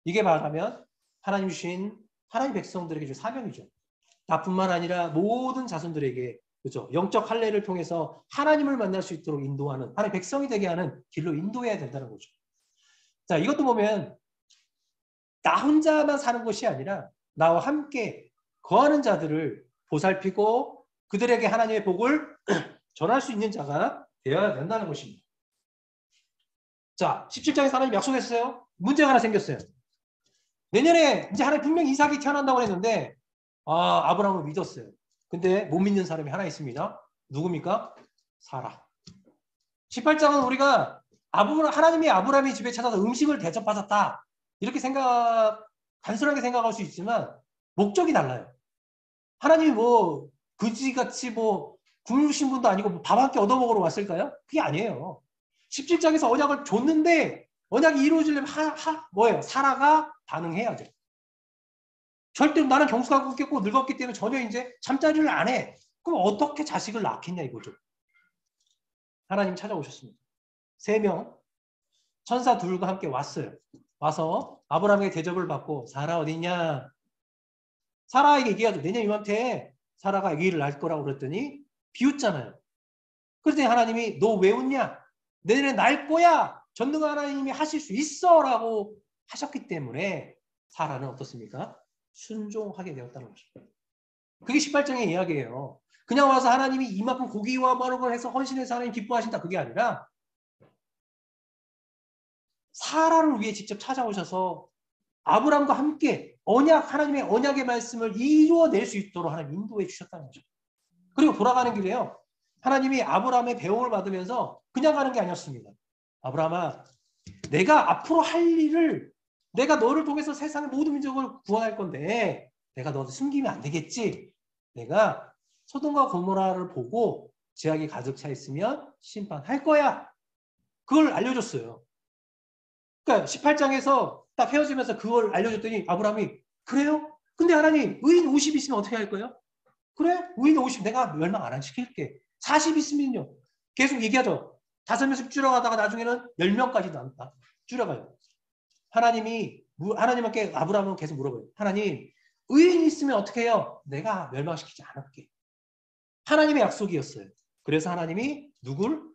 이게 말하면 하나님 주신 하나님 백성들에게 준 사명이죠. 나뿐만 아니라 모든 자손들에게, 그렇죠, 영적 할례를 통해서 하나님을 만날 수 있도록 인도하는, 하나님 백성이 되게 하는 길로 인도해야 된다는 거죠. 자, 이것도 보면 나 혼자만 사는 것이 아니라 나와 함께 거하는 자들을 보살피고 그들에게 하나님의 복을 전할 수 있는 자가 되어야 된다는 것입니다. 자, 17장에서 하나님 약속했어요. 문제가 하나 생겼어요. 내년에 이제 하나님 분명히 이삭이 태어난다고 했는데 아브라함을 믿었어요. 근데 못 믿는 사람이 하나 있습니다. 누굽니까? 사라. 18장은 우리가 하나님이 아브라함의 집에 찾아서 음식을 대접받았다. 이렇게 단순하게 생각할 수 있지만 목적이 달라요. 하나님이 뭐 그지같이 뭐 굶으신 분도 아니고 밥 한 끼 얻어먹으러 왔을까요? 그게 아니에요. 17장에서 언약을 줬는데 언약이 이루어지려면 뭐예요? 사라가 반응해야 돼. 절대로 나는 경수가 굵겠고 늙었기 때문에 전혀 이제 잠자리를 안 해. 그럼 어떻게 자식을 낳겠냐 이거죠. 하나님 찾아오셨습니다. 3명 천사 둘과 함께 왔어요. 와서 아브라함에게 대접을 받고 사라 어디냐? 사라에게 얘기하죠. 내년 이맘때 사라가 아기를 낳을 거라고 그랬더니 비웃잖아요. 그랬더니 하나님이 너 왜 웃냐? 내년에 낳을 거야. 전능한 하나님이 하실 수 있어 라고 하셨기 때문에 사라는 어떻습니까? 순종하게 되었다는 거죠. 그게 18장의 이야기예요. 그냥 와서 하나님이 이만큼 고기와 마르고 해서 헌신해서 하나님 기뻐하신다. 그게 아니라 사라를 위해 직접 찾아오셔서 아브라함과 함께 하나님의 언약의 말씀을 이루어낼 수 있도록 하나님 인도해 주셨다는 거죠. 그리고 돌아가는 길에요. 하나님이 아브라함의 배움을 받으면서 그냥 가는 게 아니었습니다. 아브라함아, 내가 앞으로 할 일을 내가 너를 통해서 세상의 모든 민족을 구원할 건데 내가 너를 숨기면 안 되겠지. 내가 소돔과 고모라를 보고 죄악이 가득 차 있으면 심판할 거야. 그걸 알려줬어요. 그러니까 18장에서 딱 헤어지면서 그걸 알려줬더니 아브라함이 그래요? 근데 하나님 의인 50 있으면 어떻게 할 거예요? 그래? 의인 50 내가 멸망 안 시킬게. 40 있으면요. 계속 얘기하죠. 5명씩 줄여가다가 나중에는 10명까지도 줄여가요. 하나님께 아브라함은 계속 물어봐요. 하나님 의인 있으면 어떻게 해요? 내가 멸망시키지 않을게. 하나님의 약속이었어요. 그래서 하나님이 누굴?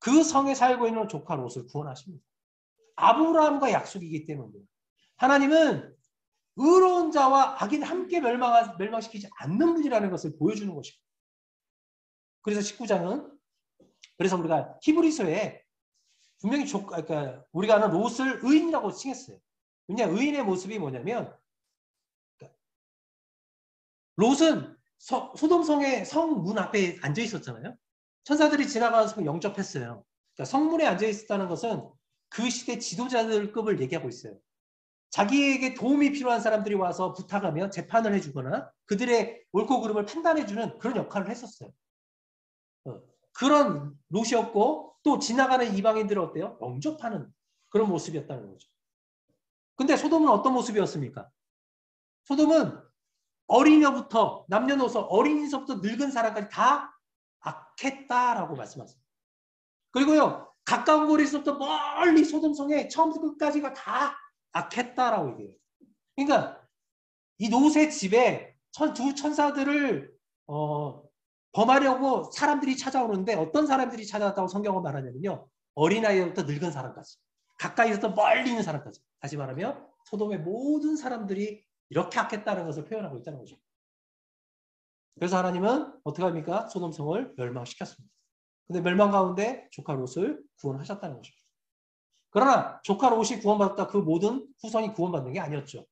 그 성에 살고 있는 조카 롯을 구원하십니다. 아브라함과 약속이기 때문에 하나님은 의로운 자와 악인 함께 멸망시키지 않는 분이라는 것을 보여주는 것입니다. 그래서 19장은 그래서 우리가 히브리서에 분명히 그러니까 우리가 아는 롯을 의인이라고 칭했어요. 왜냐하면 의인의 모습이 뭐냐면 롯은 소돔성의 성문 앞에 앉아 있었잖아요. 천사들이 지나가서 영접했어요. 그러니까 성문에 앉아 있었다는 것은 그 시대 지도자들급을 얘기하고 있어요. 자기에게 도움이 필요한 사람들이 와서 부탁하면 재판을 해주거나 그들의 옳고 그름을 판단해주는 그런 역할을 했었어요. 그런 롯이었고 또 지나가는 이방인들을 어때요? 영접하는 그런 모습이었다는 거죠. 근데 소돔은 어떤 모습이었습니까? 소돔은 어리녀부터 남녀노소 어린이서부터 늙은 사람까지 다 악했다라고 말씀하세요. 그리고요 가까운 거리에서부터 멀리 소돔성에 처음부터 끝까지가 다 악했다라고 얘기해요. 그러니까 이 롯의 집에 두 천사들을 범하려고 사람들이 찾아오는데 어떤 사람들이 찾아왔다고 성경은 말하냐면요. 어린아이부터 늙은 사람까지. 가까이서부터 멀리 있는 사람까지. 다시 말하면 소돔의 모든 사람들이 이렇게 악했다는 것을 표현하고 있다는 거죠. 그래서 하나님은 어떻게 합니까? 소돔성을 멸망시켰습니다. 근데 멸망 가운데 조카 롯을 구원하셨다는 거죠. 그러나 조카 롯이 구원받았다 그 모든 후손이 구원받는 게 아니었죠.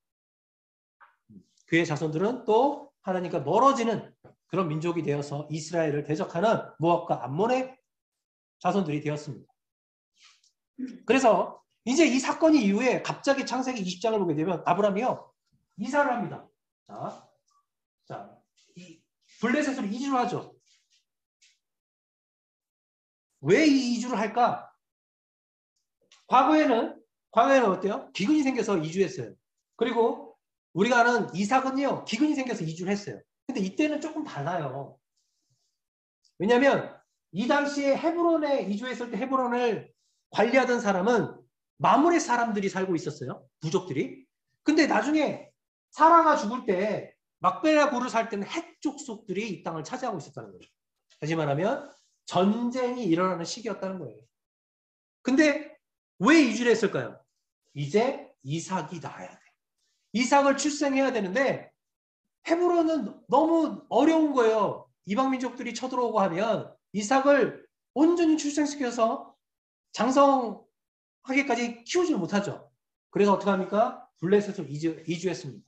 그의 자손들은 또 하나님과 멀어지는 그런 민족이 되어서 이스라엘을 대적하는 모압과 암몬의 자손들이 되었습니다. 그래서 이제 이 사건이 이후에 갑자기 창세기 20장을 보게 되면 아브라함이요 이사를 합니다. 자, 이 블레셋으로 이주를 하죠. 왜 이 이주를 할까? 과거에는 어때요? 기근이 생겨서 이주했어요. 그리고 우리가 아는 이삭은요 기근이 생겨서 이주를 했어요. 근데 이때는 조금 달라요. 왜냐하면 이 당시에 헤브론에 이주했을 때 헤브론을 관리하던 사람은 마물의 사람들이 살고 있었어요. 부족들이. 근데 나중에 사라가 죽을 때 막벨라 굴을 살 때는 헷 족속들이 이 땅을 차지하고 있었다는 거죠. 다시 말하면 전쟁이 일어나는 시기였다는 거예요. 근데 왜 이주를 했을까요? 이제 이삭이 나와야 돼. 이삭을 출생해야 되는데 헤브론은 너무 어려운 거예요. 이방 민족들이 쳐들어오고 하면 이삭을 온전히 출생시켜서 장성하게까지 키우지 못하죠. 그래서 어떻게 합니까? 블레셋으로 이주했습니다.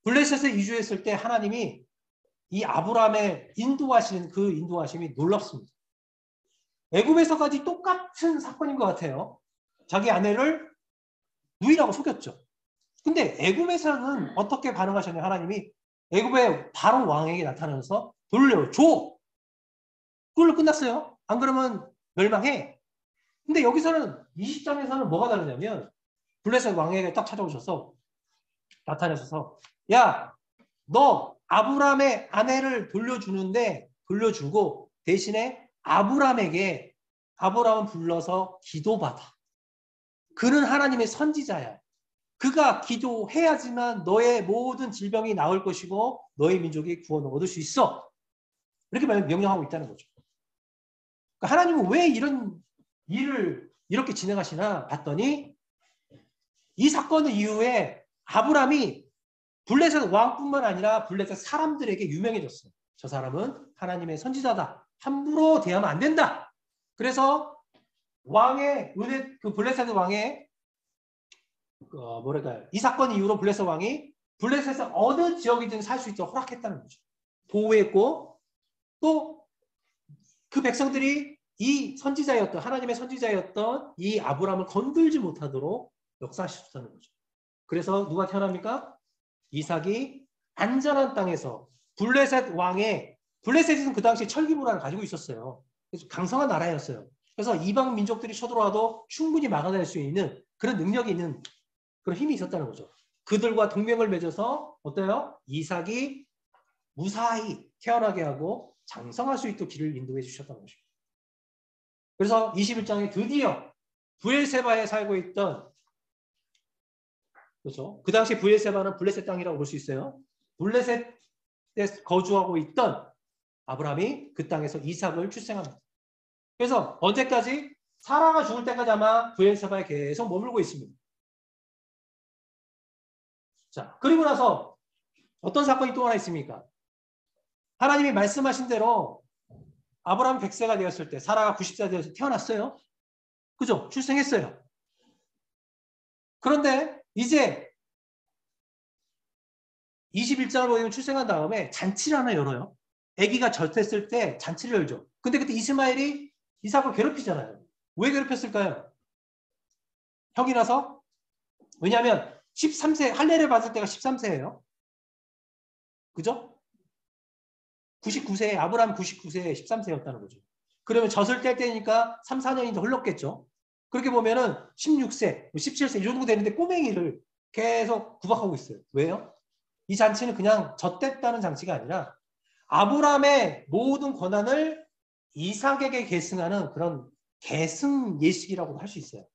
블레셋에 이주했을 때 하나님이 이 아브라함의 인도하시는 그 인도하심이 놀랍습니다. 애굽에서까지 똑같은 사건인 것 같아요. 자기 아내를 누이라고 속였죠. 근데 애굽에서는 어떻게 반응하셨냐면 하나님이 애굽의 바로 왕에게 나타나서 돌려줘. 그걸로 끝났어요. 안 그러면 멸망해. 근데 여기서는 20장에서는 뭐가 다르냐면 블레셋 왕에게 딱 찾아오셔서 나타내셔서 야, 너 아브라함의 아내를 돌려주고 대신에 아브라함은 불러서 기도받아. 그는 하나님의 선지자야. 그가 기도해야지만 너의 모든 질병이 나을 것이고 너의 민족이 구원을 얻을 수 있어. 이렇게 명령하고 있다는 거죠. 그러니까 하나님은 왜 이런 일을 이렇게 진행하시나 봤더니 이 사건 이후에 아브라함이 블레셋 왕뿐만 아니라 블레셋 사람들에게 유명해졌어요. 저 사람은 하나님의 선지자다. 함부로 대하면 안 된다. 그래서 왕의 은혜, 그 블레셋 왕의 이 사건 이후로 블레셋 왕이 블레셋의 어느 지역이든 살 수 있도록 허락했다는 거죠. 보호했고 또 그 백성들이 하나님의 선지자였던 이 아브라함을 건들지 못하도록 역사하셨다는 거죠. 그래서 누가 태어납니까? 이삭이 안전한 땅에서 블레셋은 그 당시 철기 문화를 가지고 있었어요. 그래서 강성한 나라였어요. 그래서 이방 민족들이 쳐들어와도 충분히 막아낼 수 있는 그런 능력이 있는 그런 힘이 있었다는 거죠. 그들과 동맹을 맺어서 어때요? 이삭이 무사히 태어나게 하고 장성할 수 있도록 길을 인도해 주셨다는 것입니다. 그래서 21장에 드디어 브엘세바에 살고 있던 그렇죠. 그 당시 브엘세바는 블레셋 땅이라고 볼 수 있어요. 블레셋에 거주하고 있던 아브라함이 그 땅에서 이삭을 출생합니다. 그래서 언제까지? 사라가 죽을 때까지 아마 브엘세바에 계속 머물고 있습니다. 자, 그리고 나서 어떤 사건이 또 하나 있습니까? 하나님이 말씀하신 대로 아브라함 100세가 되었을 때 사라가 90세가 되어서 태어났어요. 그죠? 출생했어요. 그런데 이제 21장을 보면 출생한 다음에 잔치를 하나 열어요. 아기가 젖됐을 때 잔치를 열죠. 근데 그때 이스마엘이 이삭을 괴롭히잖아요. 왜 괴롭혔을까요? 형이라서? 왜냐하면 13세 할례를 받을 때가 13세예요. 그죠? 99세 아브라함 99세에 13세였다는 거죠. 그러면 젖을 뗄 때니까 3, 4년이 더 흘렀겠죠. 그렇게 보면은 16세, 17세 이 정도 되는데 꼬맹이를 계속 구박하고 있어요. 왜요? 이 잔치는 그냥 젖됐다는 잔치가 아니라 아브라함의 모든 권한을 이삭에게 계승하는 그런 계승 예식이라고 할 수 있어요.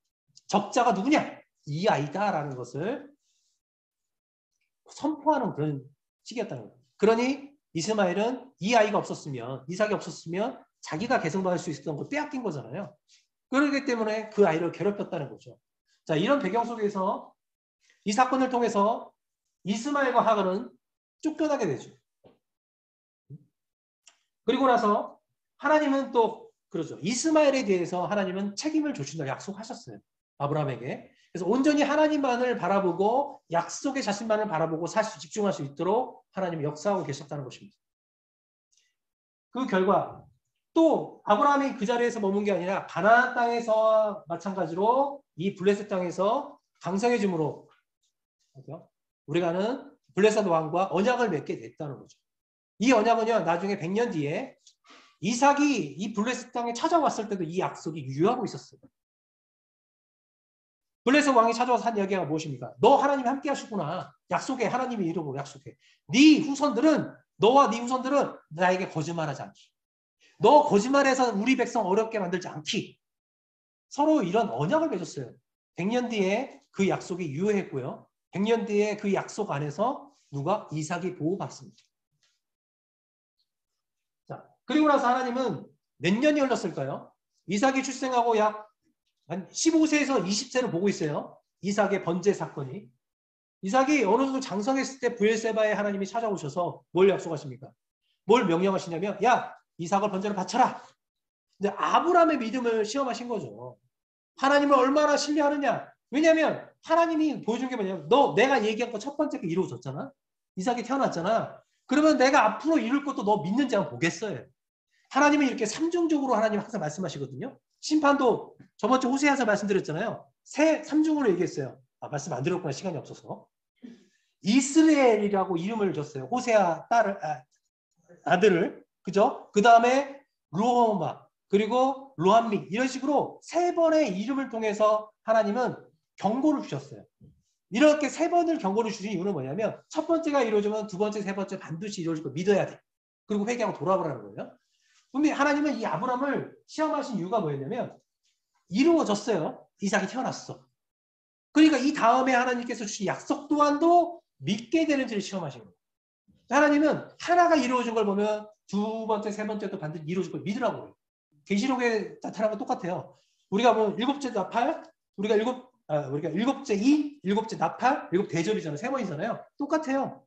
적자가 누구냐? 이 아이다라는 것을 선포하는 그런 시기였다는 거예요. 그러니 이스마엘은 이 아이가 없었으면, 이삭이 없었으면 자기가 계승받을 수 있었던 거 빼앗긴 거잖아요. 그렇기 때문에 그 아이를 괴롭혔다는 거죠. 자, 이런 배경 속에서 이 사건을 통해서 이스마엘과 하갈은 쫓겨나게 되죠. 그리고 나서 하나님은 또 그러죠. 이스마엘에 대해서 하나님은 책임을 주신다고 약속하셨어요. 아브라함에게. 그래서 온전히 하나님만을 바라보고 약속의 자신만을 바라보고 집중할 수 있도록 하나님이 역사하고 계셨다는 것입니다. 그 결과 또 아브라함이 그 자리에서 머문 게 아니라 가나안 땅에서 마찬가지로 이 블레셋 땅에서 강성해짐으로 우리가는 블레셋 왕과 언약을 맺게 됐다는 거죠. 이 언약은요 나중에 100년 뒤에 이삭이 이 블레셋 땅에 찾아왔을 때도 이 약속이 유효하고 있었어요. 블레셋 왕이 찾아와서 한 이야기가 무엇입니까? 너 하나님이 함께 하시구나. 약속해. 하나님의 이름으로 약속해. 너와 네 후손들은 나에게 거짓말하지 않기. 너 거짓말해서 우리 백성 어렵게 만들지 않기. 서로 이런 언약을 맺었어요. 100년 뒤에 그 약속이 유효했고요. 100년 뒤에 그 약속 안에서 누가? 이삭이 보호받습니다. 자, 그리고 나서 하나님은 몇 년이 흘렀을까요? 이삭이 출생하고 약 한 15세에서 20세를 보고 있어요. 이삭의 번제 사건이. 이삭이 어느 정도 장성했을 때 브엘세바에 하나님이 찾아오셔서 뭘 약속하십니까? 뭘 명령하시냐면 야 이삭을 번제로 바쳐라. 근데 아브라함의 믿음을 시험하신 거죠. 하나님을 얼마나 신뢰하느냐. 왜냐하면 하나님이 보여준 게 뭐냐면 너 내가 얘기한 거 첫 번째 게 이루어졌잖아. 이삭이 태어났잖아. 그러면 내가 앞으로 이룰 것도 너 믿는지 한번 보겠어요. 하나님은 이렇게 삼중적으로 하나님 항상 말씀하시거든요. 심판도 저번 주 호세아서 말씀드렸잖아요. 삼중으로 얘기했어요. 말씀 안 드렸구나. 시간이 없어서. 이스라엘이라고 이름을 줬어요. 호세아 아들을. 그죠? 그 다음에 로호마 그리고 로함미 이런 식으로 세 번의 이름을 통해서 하나님은 경고를 주셨어요. 이렇게 세 번을 경고를 주신 이유는 뭐냐면 첫 번째가 이루어지면 두 번째, 세 번째 반드시 이루어질 걸 믿어야 돼. 그리고 회개하고 돌아보라는 거예요. 근데 하나님은 이 아브람을 시험하신 이유가 뭐였냐면 이루어졌어요. 이삭이 태어났어. 그러니까 이 다음에 하나님께서 주신 약속 또한도 믿게 되는지를 시험하신 거예요. 하나님은 하나가 이루어진 걸 보면 두 번째, 세 번째도 반드시 이루어질 걸 믿으라고 해요. 계시록에 나타난 건 똑같아요. 우리가 보면 일곱째 나팔, 우리가 일곱째 이, 일곱째 나팔, 일곱 대접이잖아요. 세 번이잖아요. 똑같아요.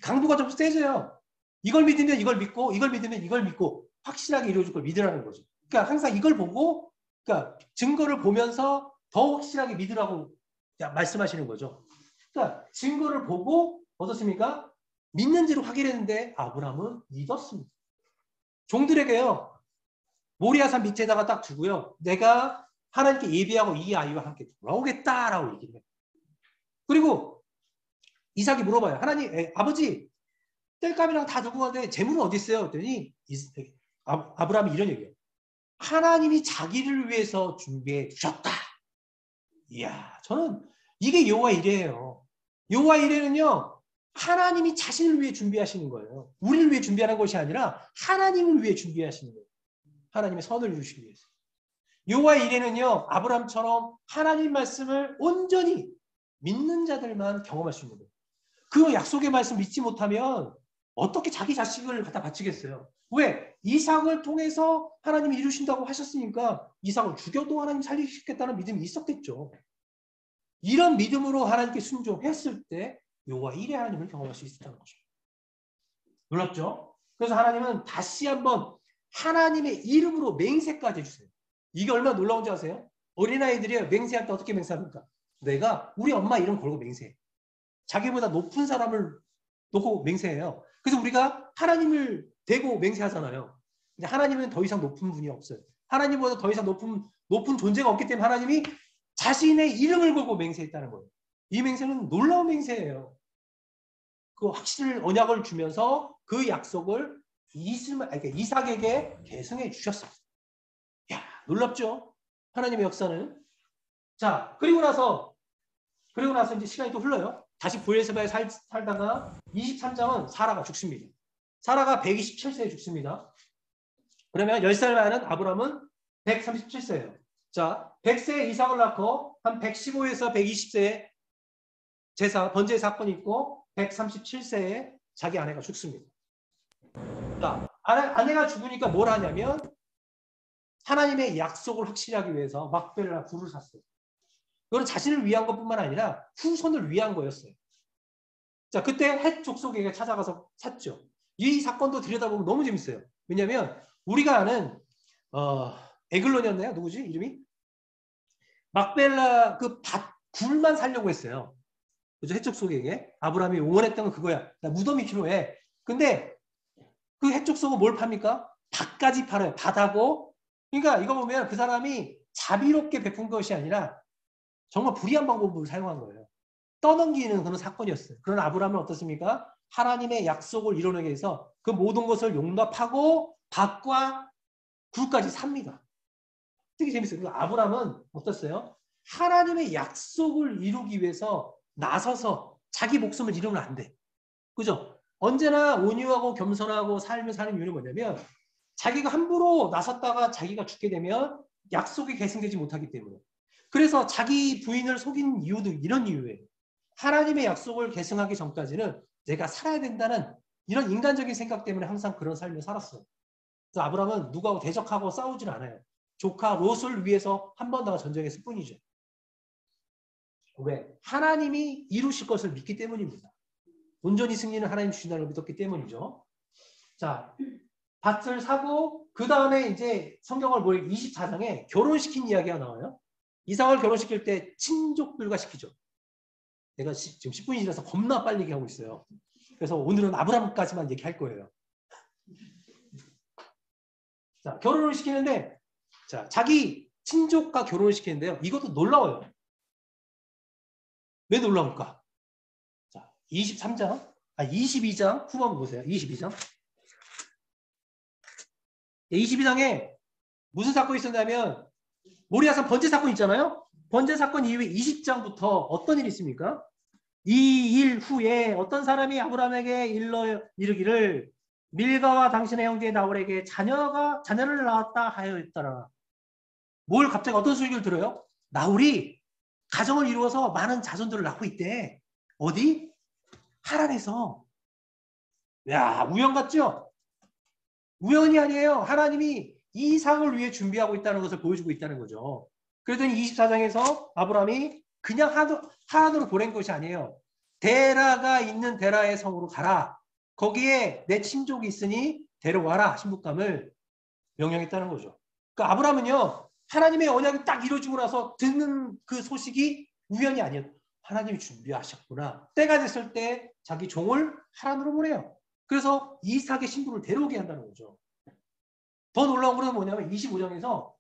강도가 좀 세져요. 이걸 믿으면 이걸 믿고, 이걸 믿으면 이걸 믿고 확실하게 이루어질 걸 믿으라는 거죠. 그러니까 항상 이걸 보고, 그러니까 증거를 보면서 더 확실하게 믿으라고 말씀하시는 거죠. 그러니까 증거를 보고 어떻습니까? 믿는지를 확인했는데 아브라함은 믿었습니다. 종들에게요. 모리아산 밑에다가 딱 두고요. 내가 하나님께 예비하고 이 아이와 함께 돌아오겠다라고 얘기를 해요. 그리고 이삭이 물어봐요. 하나님, 아버지 땔감이랑 다 두고 가는데 재물은 어디 있어요? 그랬더니 아브라함이 이런 얘기예요. 하나님이 자기를 위해서 준비해 주셨다. 이야, 저는 이게 여호와 이레예요. 여호와 이레는요. 하나님이 자신을 위해 준비하시는 거예요. 우리를 위해 준비하는 것이 아니라 하나님을 위해 준비하시는 거예요. 하나님의 선을 이루시기 위해서. 여호와 이레는요. 아브라함처럼 하나님 말씀을 온전히 믿는 자들만 경험할 수 있는 거예요. 그 약속의 말씀 믿지 못하면 어떻게 자기 자식을 갖다 바치겠어요? 왜? 이삭을 통해서 하나님이 이루신다고 하셨으니까 이삭을 죽여도 하나님 살리시겠다는 믿음이 있었겠죠. 이런 믿음으로 하나님께 순종했을 때 여호와 이레 하나님을 경험할 수 있었다는 거죠. 놀랍죠? 그래서 하나님은 다시 한번 하나님의 이름으로 맹세까지 해주세요. 이게 얼마나 놀라운지 아세요? 어린아이들이 맹세할 때 어떻게 맹세합니까? 내가 우리 엄마 이름 걸고 맹세해. 자기보다 높은 사람을 놓고 맹세해요. 그래서 우리가 하나님을 대고 맹세하잖아요. 근데 하나님은 더 이상 높은 분이 없어요. 하나님보다 더 이상 높은 존재가 없기 때문에 하나님이 자신의 이름을 걸고 맹세했다는 거예요. 이 맹세는 놀라운 맹세예요. 그 확실한 언약을 주면서 그 약속을 이삭에게 계승해 주셨어요. 야, 놀랍죠? 하나님의 역사는. 자, 그리고 나서 이제 시간이 또 흘러요. 다시 브엘세바에 살다가 23장은 사라가 죽습니다. 사라가 127세에 죽습니다. 그러면 10살 많은 아브람은 137세예요. 자, 100세에 이삭을 낳고 한 115에서 120세에 번제 사건이 있고 137세에 자기 아내가 죽습니다. 자, 아내가 죽으니까 뭘 하냐면 하나님의 약속을 확실하기 위해서 막벨라 굴을 샀어요. 그건 자신을 위한 것뿐만 아니라 후손을 위한 거였어요. 자, 그때 헷 족속에게 찾아가서 샀죠. 이 사건도 들여다보면 너무 재밌어요. 왜냐하면 우리가 아는 에글론이었나요? 누구지? 이름이? 막벨라 그 굴만 살려고 했어요. 그죠? 헷족속에게 아브라함이 원했던 건 그거야. 나 무덤이 필요해. 근데 그 헷족속은 뭘 팝니까? 밭까지 팔아요. 밭하고. 그러니까 이거 보면 그 사람이 자비롭게 베푼 것이 아니라 정말 불의한 방법을 사용한 거예요. 떠넘기는 그런 사건이었어요. 그러나 아브라함은 어떻습니까? 하나님의 약속을 이루기 위해서 그 모든 것을 용납하고 밭과 굴까지 삽니다. 되게 재밌어요. 아브라함은 어땠어요? 하나님의 약속을 이루기 위해서 나서서 자기 목숨을 잃으면 안 돼. 그죠? 언제나 온유하고 겸손하고 삶을 사는 이유는 뭐냐면 자기가 함부로 나섰다가 자기가 죽게 되면 약속이 계승되지 못하기 때문에. 그래서 자기 부인을 속인 이유도 이런 이유예요. 하나님의 약속을 계승하기 전까지는 내가 살아야 된다는 이런 인간적인 생각 때문에 항상 그런 삶을 살았어요. 그래서 아브라함은 누구하고 대적하고 싸우질 않아요. 조카 롯을 위해서 한 번 더 전쟁했을 뿐이죠. 왜? 하나님이 이루실 것을 믿기 때문입니다. 온전히 승리는 하나님 주신다는 걸 믿었기 때문이죠. 자, 밭을 사고 그 다음에 이제 성경을 보니 24장에 결혼시킨 이야기가 나와요. 이삭을 결혼시킬 때 친족들과 시키죠. 내가 지금 10분이 지나서 겁나 빨리 얘기하고 있어요. 그래서 오늘은 아브라함까지만 얘기할 거예요. 자, 결혼을 시키는데 자, 자기 친족과 결혼을 시키는데요. 이것도 놀라워요. 왜 놀라울까? 자, 22장 후반 보세요. 22장. 22장에 무슨 사건이 있었냐면 모리아산 번제 사건 있잖아요. 번제 사건 이후에 20장부터 어떤 일이 있습니까? 이 일 후에 어떤 사람이 아브라함에게 이르기를 밀가와 당신의 형제 나홀에게 자녀를 낳았다 하였더라. 뭘 갑자기 어떤 소식을 들어요? 나홀이 가정을 이루어서 많은 자손들을 낳고 있대. 어디? 하란에서. 야, 우연 같죠? 우연이 아니에요. 하나님이 이 이삭을 위해 준비하고 있다는 것을 보여주고 있다는 거죠. 그랬더니 24장에서 아브라함이 그냥 하란으로 보낸 것이 아니에요. 데라가 있는 데라의 성으로 가라. 거기에 내 친족이 있으니 데려와라. 신부감을 명령했다는 거죠. 그러니까 아브라함은요. 하나님의 언약이 딱 이루어지고 나서 듣는 그 소식이 우연이 아니에요. 하나님이 준비하셨구나. 때가 됐을 때 자기 종을 하란으로 보내요. 그래서 이삭의 신부를 데려오게 한다는 거죠. 더 놀라운 것은 뭐냐면 25장에서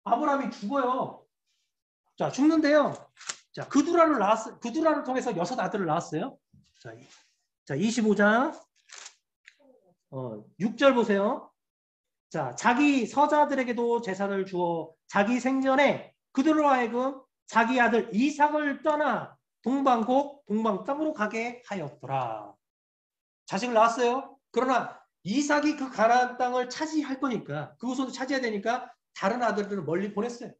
아브라함이 죽어요. 자, 죽는데요. 자, 그두라를 통해서 6 아들을 낳았어요. 자, 25장 6절 보세요. 자, 자기 서자들에게도 재산을 주어 자기 생전에 그들로 하여금 자기 아들 이삭을 떠나 동방곡 동방 땅으로 가게 하였더라. 자식을 낳았어요. 그러나 이삭이 그 가나안 땅을 차지할 거니까 그 후손도 차지해야 되니까 다른 아들들을 멀리 보냈어요.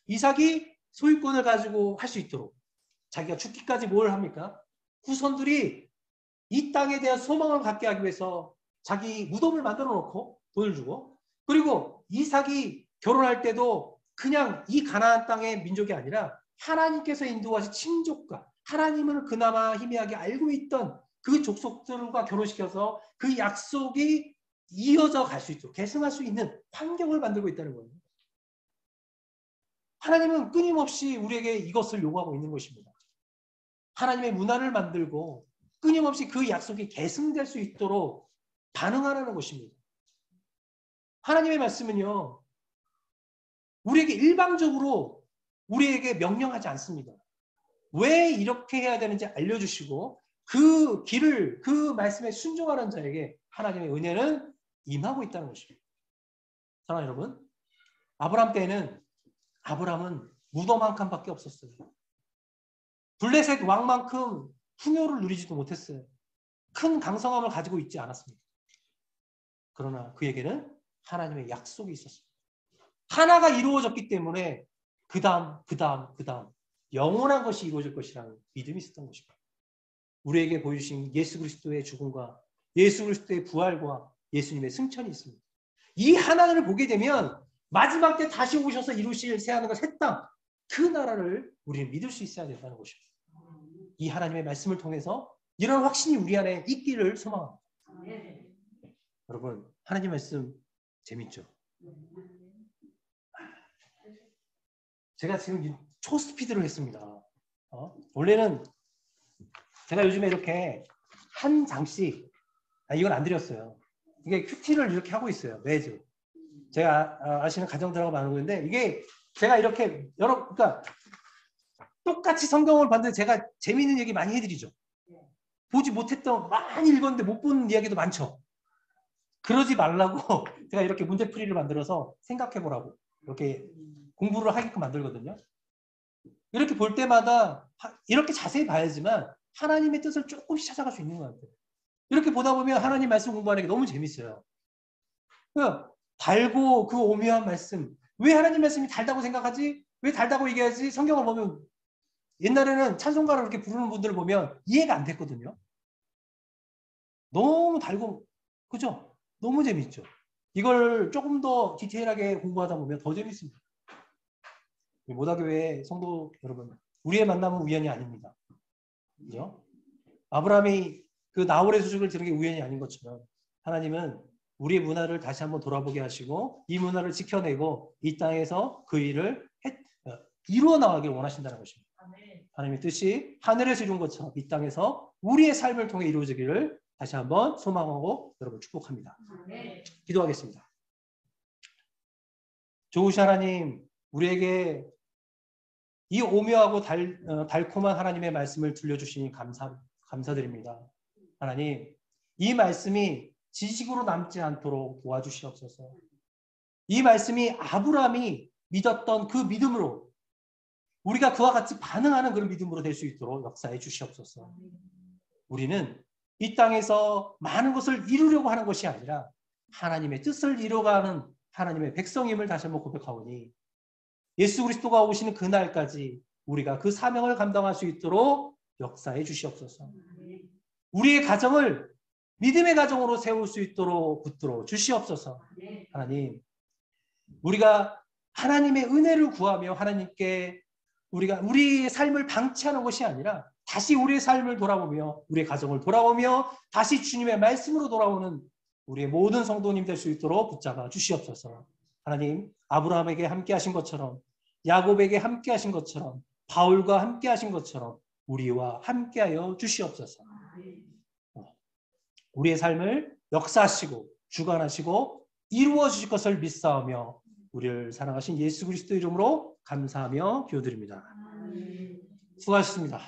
이삭이 소유권을 가지고 할 수 있도록 자기가 죽기까지 뭘 합니까? 후손들이 이 땅에 대한 소망을 갖게 하기 위해서 자기 무덤을 만들어 놓고 돈을 주고 그리고 이삭이 결혼할 때도 그냥 이 가나안 땅의 민족이 아니라 하나님께서 인도하신 친족과 하나님을 그나마 희미하게 알고 있던 그 족속들과 결혼시켜서 그 약속이 이어져 갈 수 있도록 계승할 수 있는 환경을 만들고 있다는 거예요. 하나님은 끊임없이 우리에게 이것을 요구하고 있는 것입니다. 하나님의 문화를 만들고 끊임없이 그 약속이 계승될 수 있도록 반응하라는 것입니다. 하나님의 말씀은요. 우리에게 일방적으로 우리에게 명령하지 않습니다. 왜 이렇게 해야 되는지 알려주시고 그 길을 그 말씀에 순종하는 자에게 하나님의 은혜는 임하고 있다는 것입니다. 사랑하는 여러분, 아브라함 때에는 아브라함은 무덤 한 칸밖에 없었어요. 블레셋 왕만큼 풍요를 누리지도 못했어요. 큰 강성함을 가지고 있지 않았습니다. 그러나 그에게는 하나님의 약속이 있었습니다. 하나가 이루어졌기 때문에 그 다음 영원한 것이 이루어질 것이라는 믿음이 있었던 것입니다. 우리에게 보여주신 예수 그리스도의 죽음과 예수 그리스도의 부활과 예수님의 승천이 있습니다. 이 하나를 보게 되면 마지막 때 다시 오셔서 이루실 새하늘과 새 땅, 그 나라를 우리는 믿을 수 있어야 된다는 것입니다. 이 하나님의 말씀을 통해서 이런 확신이 우리 안에 있기를 소망합니다. 여러분, 하나님 말씀 재밌죠? 제가 지금 초스피드로 했습니다. 원래는 제가 요즘에 이렇게 한 장씩, 이건 안 드렸어요. 이게 큐티를 이렇게 하고 있어요. 매주. 제가 아시는 가정들하고 나누고 있는데 이게 제가 이렇게 그러니까 똑같이 성경을 봤는데 제가 재미있는 얘기 많이 해드리죠. 보지 못했던 많이 읽었는데 못 본 이야기도 많죠. 그러지 말라고 제가 이렇게 문제풀이를 만들어서 생각해보라고 이렇게 공부를 하게끔 만들거든요. 이렇게 볼 때마다 이렇게 자세히 봐야지만 하나님의 뜻을 조금씩 찾아갈 수 있는 것 같아요. 이렇게 보다 보면 하나님 말씀 공부하는 게 너무 재밌어요. 달고 그 오묘한 말씀. 왜 하나님 말씀이 달다고 생각하지? 왜 달다고 얘기하지? 성경을 보면 옛날에는 찬송가를 이렇게 부르는 분들을 보면 이해가 안 됐거든요. 너무 달고, 그죠? 너무 재밌죠? 이걸 조금 더 디테일하게 공부하다 보면 더 재밌습니다. 모다교회 성도 여러분, 우리의 만남은 우연이 아닙니다. 그죠? 아브라함이 그 나홀의 수식을 들은 게 우연이 아닌 것처럼 하나님은 우리의 문화를 다시 한번 돌아보게 하시고 이 문화를 지켜내고 이 땅에서 그 일을 이루어 나가길 원하신다는 것입니다. 하나님의 뜻이 하늘에서 이룬 것처럼 이 땅에서 우리의 삶을 통해 이루어지기를 다시 한번 소망하고 여러분 축복합니다. 기도하겠습니다. 좋으신 하나님, 우리에게 이 오묘하고 달콤한 하나님의 말씀을 들려주시니 감사드립니다. 하나님, 이 말씀이 지식으로 남지 않도록 도와주시옵소서. 이 말씀이 아브라함이 믿었던 그 믿음으로 우리가 그와 같이 반응하는 그런 믿음으로 될 수 있도록 역사해 주시옵소서. 우리는 이 땅에서 많은 것을 이루려고 하는 것이 아니라 하나님의 뜻을 이루어가는 하나님의 백성임을 다시 한번 고백하오니 예수 그리스도가 오시는 그날까지 우리가 그 사명을 감당할 수 있도록 역사해 주시옵소서. 우리의 가정을 믿음의 가정으로 세울 수 있도록 붙들어 주시옵소서. 하나님, 우리가 하나님의 은혜를 구하며 하나님께 우리가 우리의 삶을 방치하는 것이 아니라 다시 우리의 삶을 돌아보며 우리의 가정을 돌아보며 다시 주님의 말씀으로 돌아오는 우리의 모든 성도님 될 수 있도록 붙잡아 주시옵소서. 하나님, 아브라함에게 함께 하신 것처럼 야곱에게 함께 하신 것처럼 바울과 함께 하신 것처럼 우리와 함께 하여 주시옵소서. 우리의 삶을 역사하시고 주관하시고 이루어 주실 것을 믿사오며 우리를 사랑하신 예수 그리스도 이름으로 감사하며 기도드립니다. 수고하셨습니다.